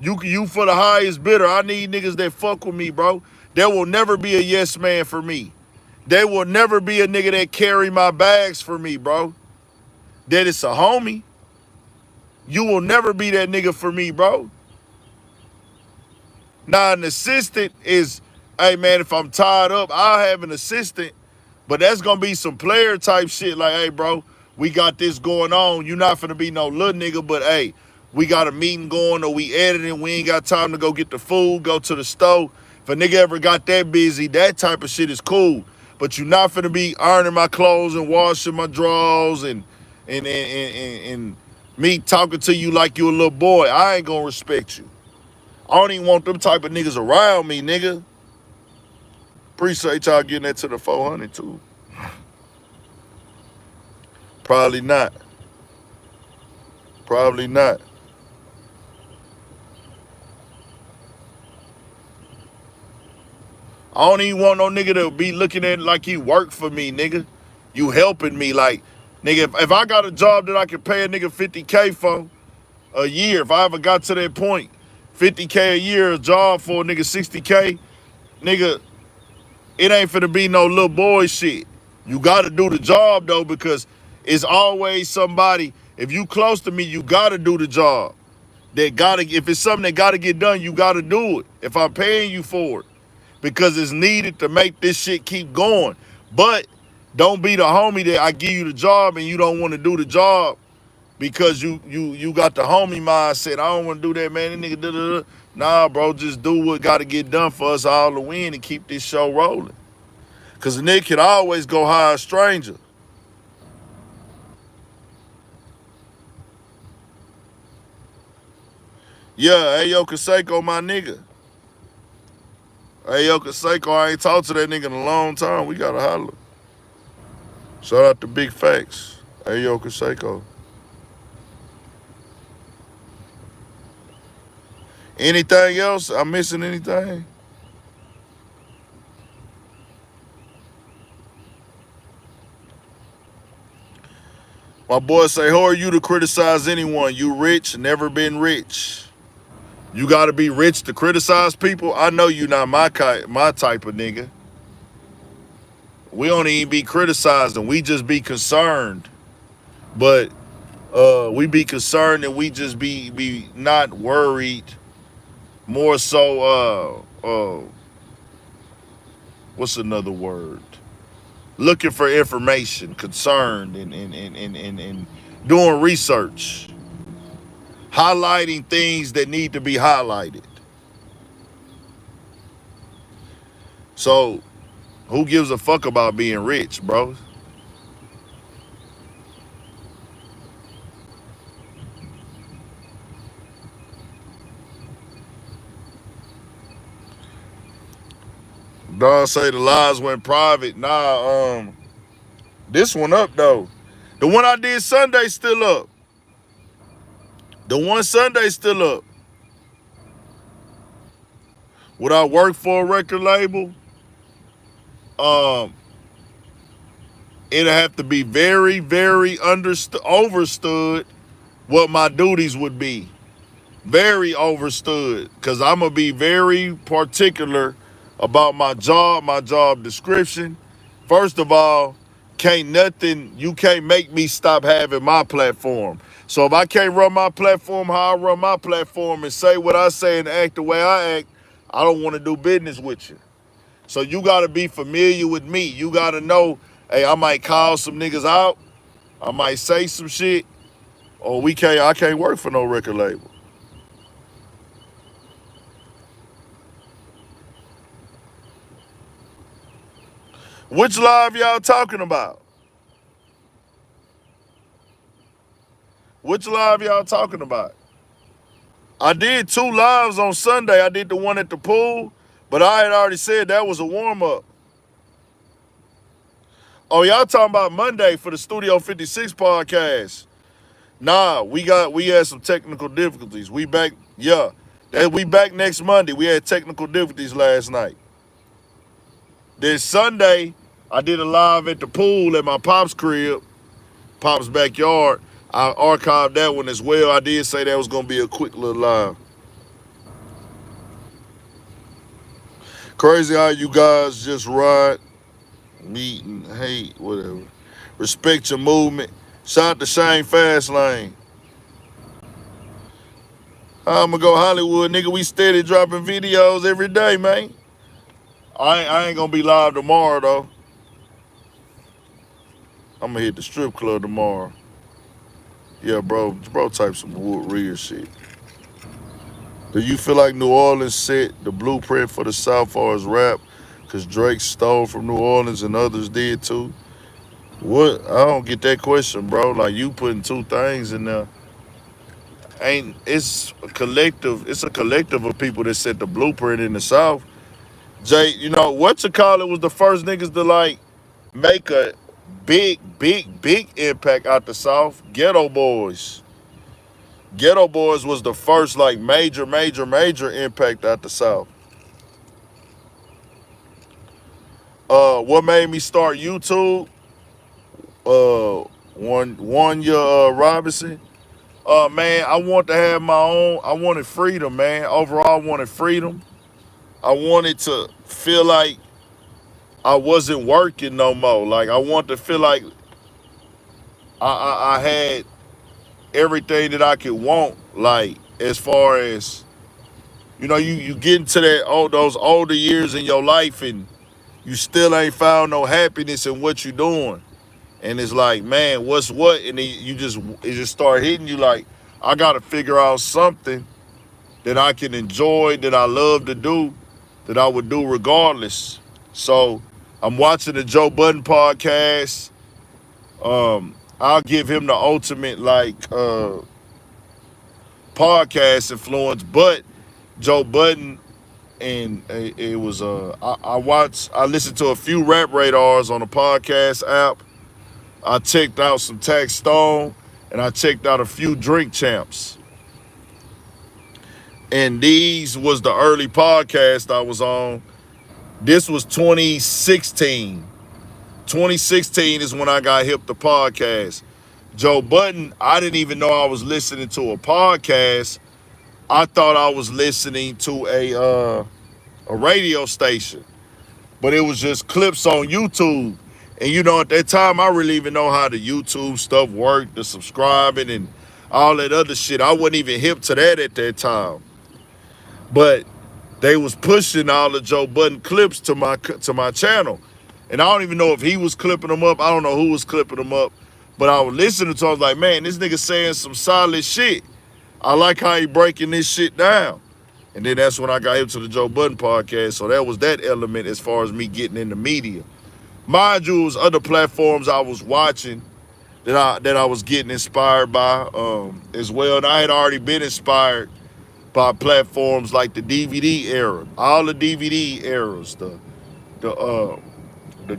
You for the highest bidder. I need niggas that fuck with me, bro. There will never be a yes man for me. There will never be a nigga that carry my bags for me, bro. That it's a homie. You will never be that nigga for me, bro. Now, an assistant is, hey, man, if I'm tied up, I'll have an assistant. But that's going to be some player type shit like, hey, bro, we got this going on. You not finna be no little nigga, but, hey, we got a meeting going or we editing. We ain't got time to go get the food, go to the store. If a nigga ever got that busy, that type of shit is cool. But you not finna be ironing my clothes and washing my drawers and me talking to you like you a little boy. I ain't gonna respect you. I don't even want them type of niggas around me, nigga. Appreciate y'all getting that to the 400 too. Probably not. Probably not. I don't even want no nigga to be looking at it like he work for me, nigga. You helping me, like, nigga, if I got a job that I can pay a nigga 50K for a year, if I ever got to that point, 50K a year, a job for a nigga 60K, nigga, it ain't finna be no little boy shit. You gotta do the job though, because it's always somebody, if you close to me, you gotta do the job. If it's something that gotta get done, you gotta do it. If I'm paying you for it. Because it's needed to make this shit keep going. But don't be the homie that I give you the job and you don't want to do the job because you got the homie mindset. I don't want to do that, man. That nigga da-da-da. Nah, bro, just do what got to get done for us all to win and keep this show rolling. Because a nigga can always go hire a stranger. Yeah, Ayo Kaseko, my nigga. Ayo Kaseko, I ain't talked to that nigga in a long time. We got to holler. Shout out to Big Facts. Ayo Kaseko. Anything else? I'm missing anything? My boy say, who are you to criticize anyone? You rich, never been rich. You gotta be rich to criticize people? I know you not my type of nigga. We don't even be criticizing. We just be concerned. But we be concerned and we just be not worried. More so, what's another word? Looking for information, concerned, and doing research, highlighting things that need to be highlighted. So, who gives a fuck about being rich, bro? Don say the lives went private. Nah, this one up though. The one I did Sunday still up. The one Sunday still up. Would I work for a record label? Um, it'd have to be very, very overstood what my duties would be. Very overstood. Cause I'm gonna be very particular about my job description. First of all, you can't make me stop having my platform. So if I can't run my platform how I run my platform and say what I say and act the way I act, I don't want to do business with you. So you gotta be familiar with me. You gotta know, hey, I might call some niggas out, I might say some shit, or I can't work for no record label. Which live y'all talking about? Which live y'all talking about? I did 2 lives on Sunday. I did the one at the pool, but I had already said that was a warm-up. Oh, y'all talking about Monday for the Studio 56 podcast. Nah, we had some technical difficulties. We back, yeah. We back next Monday. We had technical difficulties last night. Then Sunday, I did a live at the pool at my pop's crib, pop's backyard. I archived that one as well. I did say that was gonna be a quick little live. Crazy how you guys just ride, meet, and hate, whatever. Respect your movement. Shout out to Shane Fastlane. I'm gonna go Hollywood, nigga. We steady dropping videos every day, man. I ain't gonna be live tomorrow, though. I'm gonna hit the strip club tomorrow. Yeah, bro type some real shit. Do you feel like New Orleans set the blueprint for the South far as rap? Because Drake stole from New Orleans and others did too? What? I don't get that question, bro. Like, you putting 2 things in there. It's a collective of people that set the blueprint in the South. Jay, what you call it was the first niggas to like make a big impact out the South. Ghetto Boys. Ghetto Boys was the first like major impact out the South. What made me start YouTube? One year Robinson. Man, I want to have my own. I wanted freedom, man. Overall, I wanted freedom. I wanted to feel like I wasn't working no more. Like, I wanted to feel like I had everything that I could want. Like, as far as you get into those older years in your life and you still ain't found no happiness in what you're doing. And it's like, man, what's what? And then it just start hitting you like, I gotta figure out something that I can enjoy, that I love to do, that I would do regardless. So I'm watching the Joe Budden podcast. I'll give him the ultimate podcast influence, but Joe Budden, and it was I listened to a few rap radars on the podcast app. I checked out some Tax Stone, and I checked out a few Drink Champs. And these was the early podcast I was on. This was 2016. 2016 is when I got hip to podcast. Joe Budden, I didn't even know I was listening to a podcast. I thought I was listening to a radio station. but it was just clips on YouTube. And you know, at that time, I really even know how the YouTube stuff worked, the subscribing and all that other shit. I wasn't even hip to that at that time. But they was pushing all the Joe Budden clips to my channel. And I don't even know if he was clipping them up. I don't know who was clipping them up. But I was listening to him, I was like, man, this nigga saying some solid shit. I like how he breaking this shit down. And then that's when I got him to the Joe Budden podcast. So that was that element as far as me getting in the media. Mind you, it was other platforms I was watching that I was getting inspired by as well. And I had already been inspired by platforms like the DVD era, all the DVD eras, the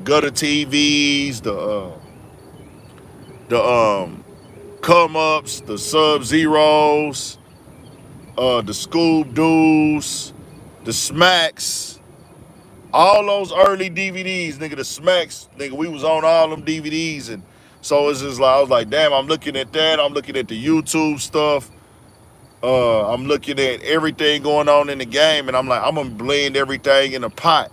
gutter TVs, the come ups, the Sub Zeros, the Scoob Doos, the Smacks, all those early DVDs, nigga, the Smacks, nigga, we was on all them DVDs. And so it's just like, I was like, damn, I'm looking at that. I'm looking at the YouTube stuff. I'm looking at everything going on in the game, and I'm like, I'm gonna blend everything in a pot.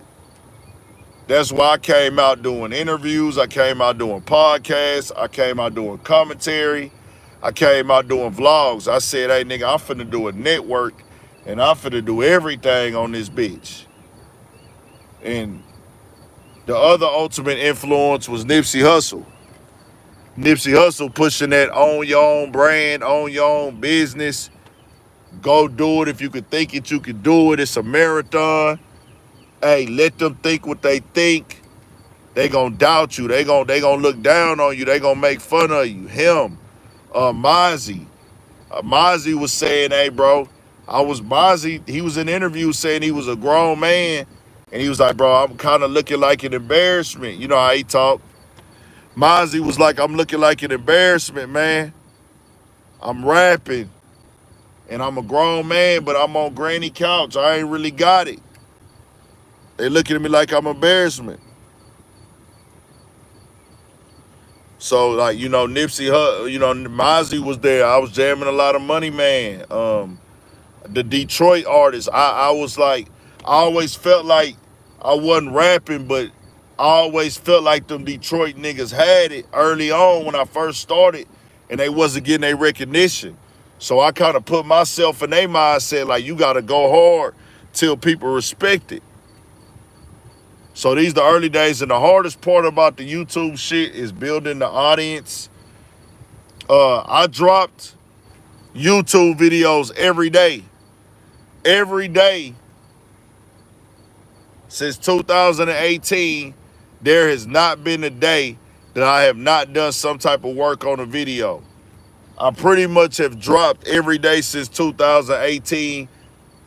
That's why I came out doing interviews. I came out doing podcasts. I came out doing commentary. I came out doing vlogs. I said, hey, nigga, I'm finna do a network, and I'm finna do everything on this bitch. And the other ultimate influence was Nipsey Hussle. Nipsey Hussle pushing that own your own brand, own your own business. Go do it. If you could think it, you could do it. It's a marathon. Hey, let them think what they think. They gonna doubt you. They gonna look down on you. They gonna make fun of you. Him, Mozzie. Mozzie was saying, hey, bro, Mozzie, he was in interviews saying he was a grown man. And he was like, bro, I'm kind of looking like an embarrassment. You know how he talked. Mozzie was like, I'm looking like an embarrassment, man. I'm rapping. And I'm a grown man, but I'm on granny couch. I ain't really got it. They looking at me like I'm embarrassment. So, like, you know, Nipsey, you know, Mozzie was there. I was jamming a lot of Money Man. The Detroit artists, I was like, I always felt like I wasn't rapping, but I always felt like them Detroit niggas had it early on when I first started, and they wasn't getting their recognition. So I kind of put myself in their mindset, like, you got to go hard till people respect it. So these the early days, and the hardest part about the YouTube shit is building the audience. I dropped YouTube videos every day. Every day since 2018, there has not been a day that I have not done some type of work on a video. I pretty much have dropped every day since 2018.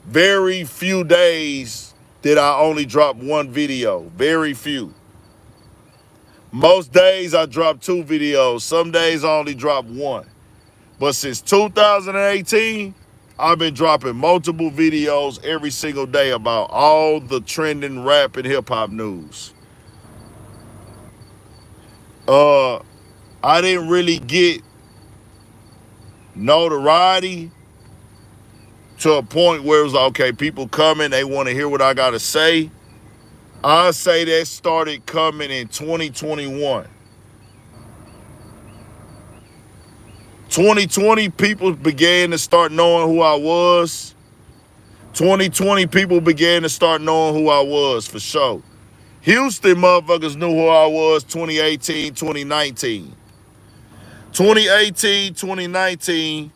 Very few days did I only drop one video. Very few. Most days I drop 2 videos. Some days I only drop 1. But since 2018, I've been dropping multiple videos every single day about all the trending rap and hip hop news. I didn't really get notoriety to a point where it was like, okay, people coming, they want to hear what I got to say. I say that started coming in 2021. 2020, people began to start knowing who I was. 2020, people began to start knowing who I was for sure. Houston motherfuckers knew who I was 2018, 2019. 2018, 2019.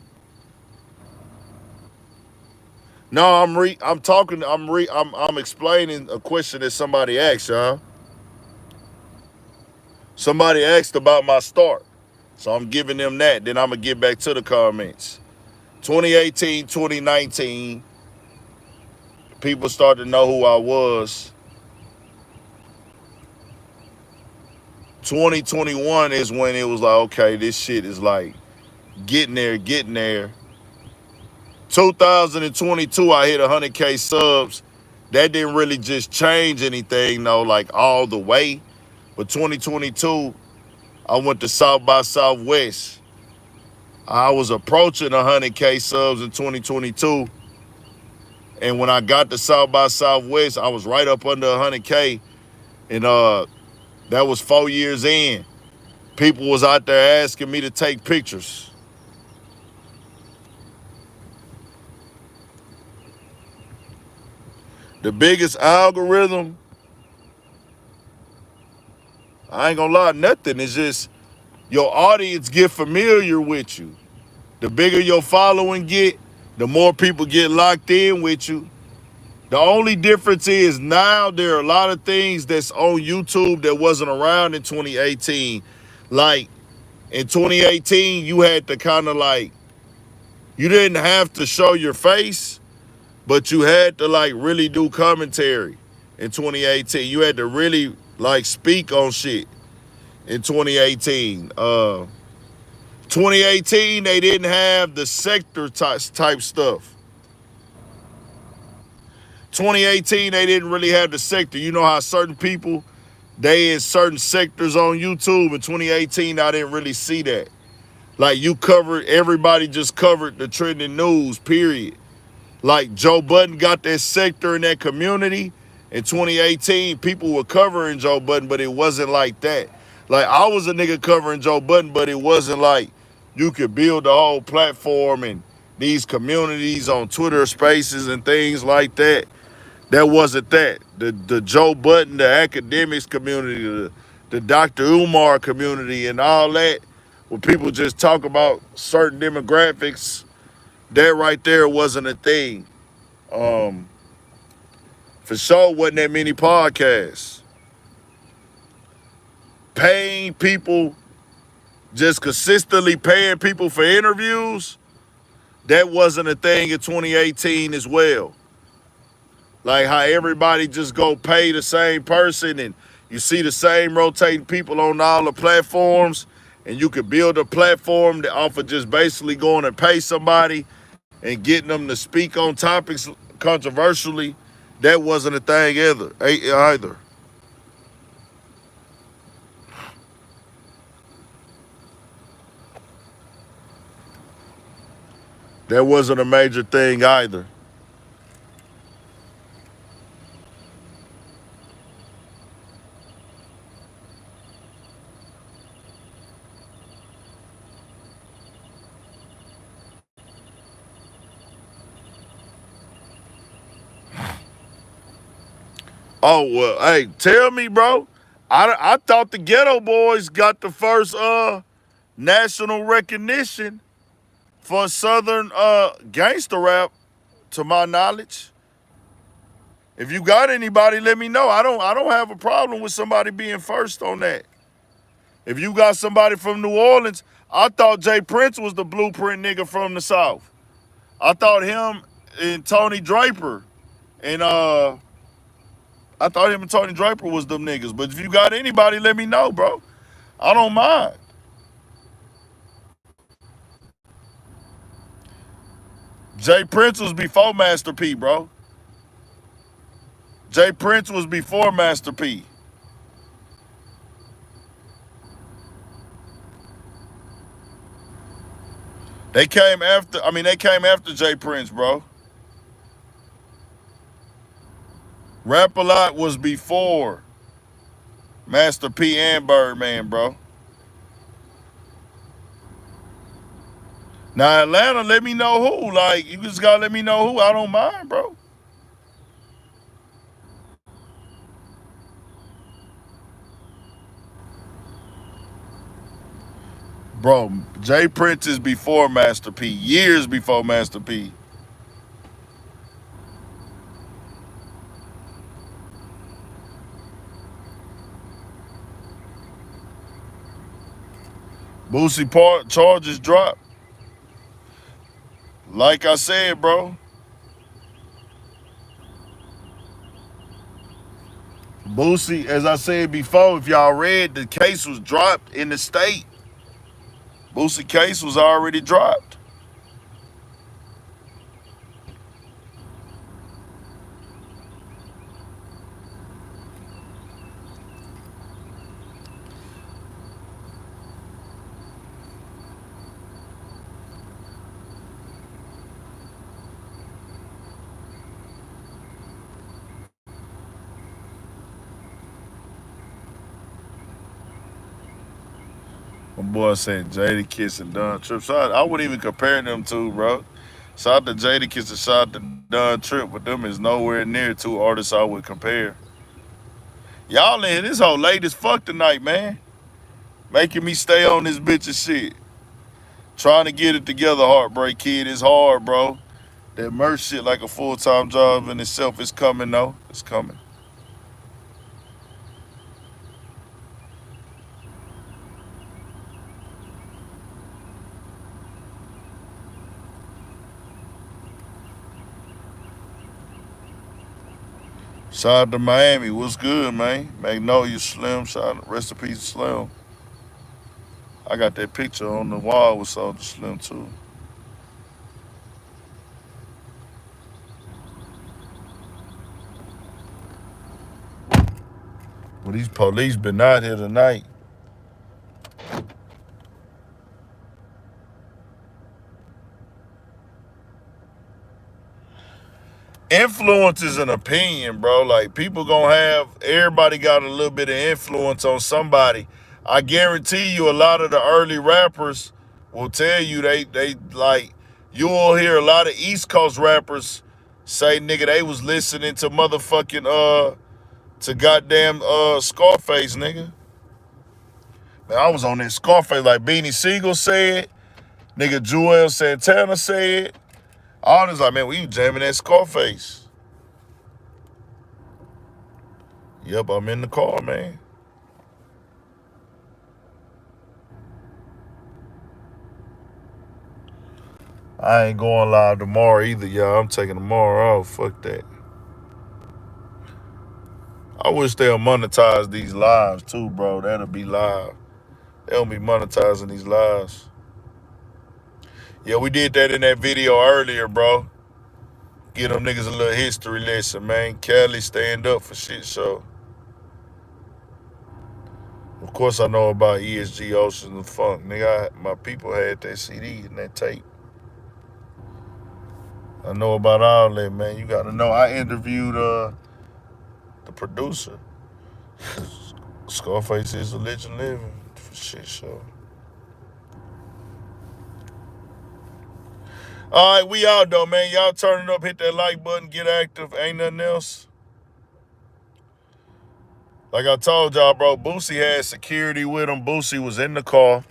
No, I'm explaining a question that somebody asked, y'all. Somebody asked about my start. So I'm giving them that. Then I'm going to get back to the comments. 2018, 2019, people started to know who I was. 2021 is when it was like, okay, this shit is like getting there. 2022, I hit 100K subs. That didn't really just change anything, though, like all the way. But 2022, I went to South by Southwest. I was approaching 100K subs in 2022. And when I got to South by Southwest, I was right up under 100K. And that was 4 years in. People was out there asking me to take pictures. The biggest algorithm, I ain't gonna lie, nothing. It's just your audience get familiar with you. The bigger your following get, the more people get locked in with you. The only difference is now there are a lot of things that's on YouTube that wasn't around in 2018. Like in 2018, you had to kind of like, you didn't have to show your face, but you had to like really do commentary in 2018. You had to really like speak on shit in 2018. 2018, they didn't have the sector type stuff. 2018, they didn't really have the sector. You know how certain people, they in certain sectors on YouTube. In 2018, I didn't really see that. Like you covered, everybody just covered the trending news, period. Like Joe Budden got that sector in that community. In 2018, people were covering Joe Budden, but it wasn't like that. Like I was a nigga covering Joe Budden, but it wasn't like you could build a whole platform and these communities on Twitter spaces and things like that. That wasn't that. The Joe Budden, the academics community, the Dr. Umar community and all that, when people just talk about certain demographics, that right there wasn't a thing. For sure wasn't that many podcasts. Paying people, just consistently paying people for interviews, that wasn't a thing in 2018 as well. Like how everybody just go pay the same person and you see the same rotating people on all the platforms and you could build a platform that off of just basically going and pay somebody and getting them to speak on topics controversially. That wasn't a thing either. That wasn't a major thing either. Oh, well, hey, tell me, bro. I thought the Ghetto Boys got the first national recognition for Southern gangster rap, to my knowledge. If you got anybody, let me know. I don't have a problem with somebody being first on that. If you got somebody from New Orleans, I thought Jay Prince was the blueprint nigga from the South. I thought him and Tony Draper and I thought him and Tony Draper was them niggas. But if you got anybody, let me know, bro. I don't mind. Jay Prince was before Master P, bro. Jay Prince was before Master P. They came after Jay Prince, bro. Rap A Lot was before Master P and Birdman, bro. Now Atlanta, let me know who. Like, you just gotta let me know who. I don't mind, bro. Bro, Jay Prince is before Master P. Years before Master P. Boosie Part charges dropped. Like I said, bro. Boosie, as I said before, if y'all read, the case was dropped in the state. Boosie case was already dropped. boy said Jadakiss and Don Trip. So I wouldn't even compare them two, bro. Shout out to Jadakiss and shout out to Don Trip, but them is nowhere near two artists I would compare. Y'all in this whole late as fuck tonight, man. Making me stay on this bitch and shit. Trying to get it together, Heartbreak Kid. It's hard, bro. That merch shit like a full-time job in itself is coming, though. It's coming. Shout out to Miami. What's good, man? Magnolia Slim. Shout out, rest in peace, Slim. I got that picture on the wall with Soulja Slim, too. Well, these police been out here tonight. Influence is an opinion, bro. Like, people gonna have, everybody got a little bit of influence on somebody. I guarantee you a lot of the early rappers will tell you they like, you will hear a lot of East Coast rappers say, nigga, they was listening to motherfucking, to goddamn Scarface, nigga. Man, I was on that Scarface, like Beanie Siegel said, nigga Joel Santana said. All this like, man, we jamming that Scarface. Yep, I'm in the car, man. I ain't going live tomorrow either, y'all. I'm taking tomorrow off. Fuck that. I wish they'll monetize these lives too, bro. That'll be live. They'll be monetizing these lives. Yeah, we did that in that video earlier, bro. Give them niggas a little history lesson, man. Cali stand up for shit show. Of course, I know about ESG, Oceans, and Funk. Nigga, my people had that CD and that tape. I know about all that, man. You gotta know. I interviewed the producer. Scarface is a legend living for shit show. All right, we out though, man. Y'all turn it up, hit that like button, get active. Ain't nothing else. Like I told y'all, bro, Boosie had security with him. Boosie was in the car.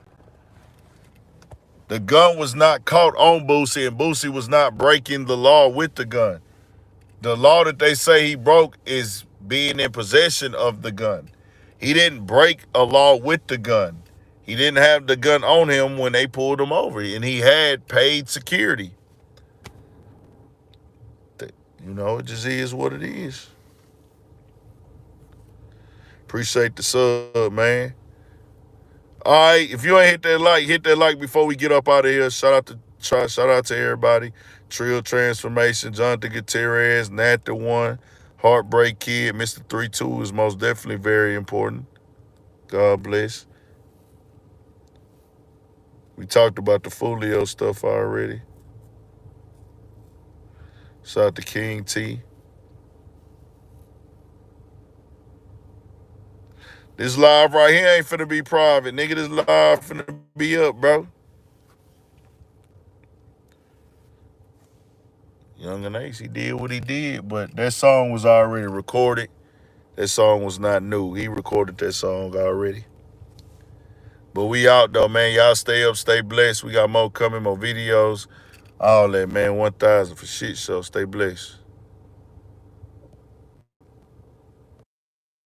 The gun was not caught on Boosie, and Boosie was not breaking the law with the gun. The law that they say he broke is being in possession of the gun. He didn't break a law with the gun. He didn't have the gun on him when they pulled him over, and he had paid security. You know, it just is what it is. Appreciate the sub, man. All right, if you ain't hit that like before we get up out of here. Shout out to everybody. Trill Transformation, Jonathan Gutierrez, Nat the One, Heartbreak Kid, Mr. 3-2 is most definitely very important. God bless. We talked about the Foolio stuff already. Shout out to King T. This live right here ain't finna be private. Nigga, this live finna be up, bro. Young and Ace, he did what he did, but that song was already recorded. That song was not new. He recorded that song already. But we out though, man. Y'all stay up, stay blessed. We got more coming, more videos. All that, man. 1,000 for shit show. Stay blessed.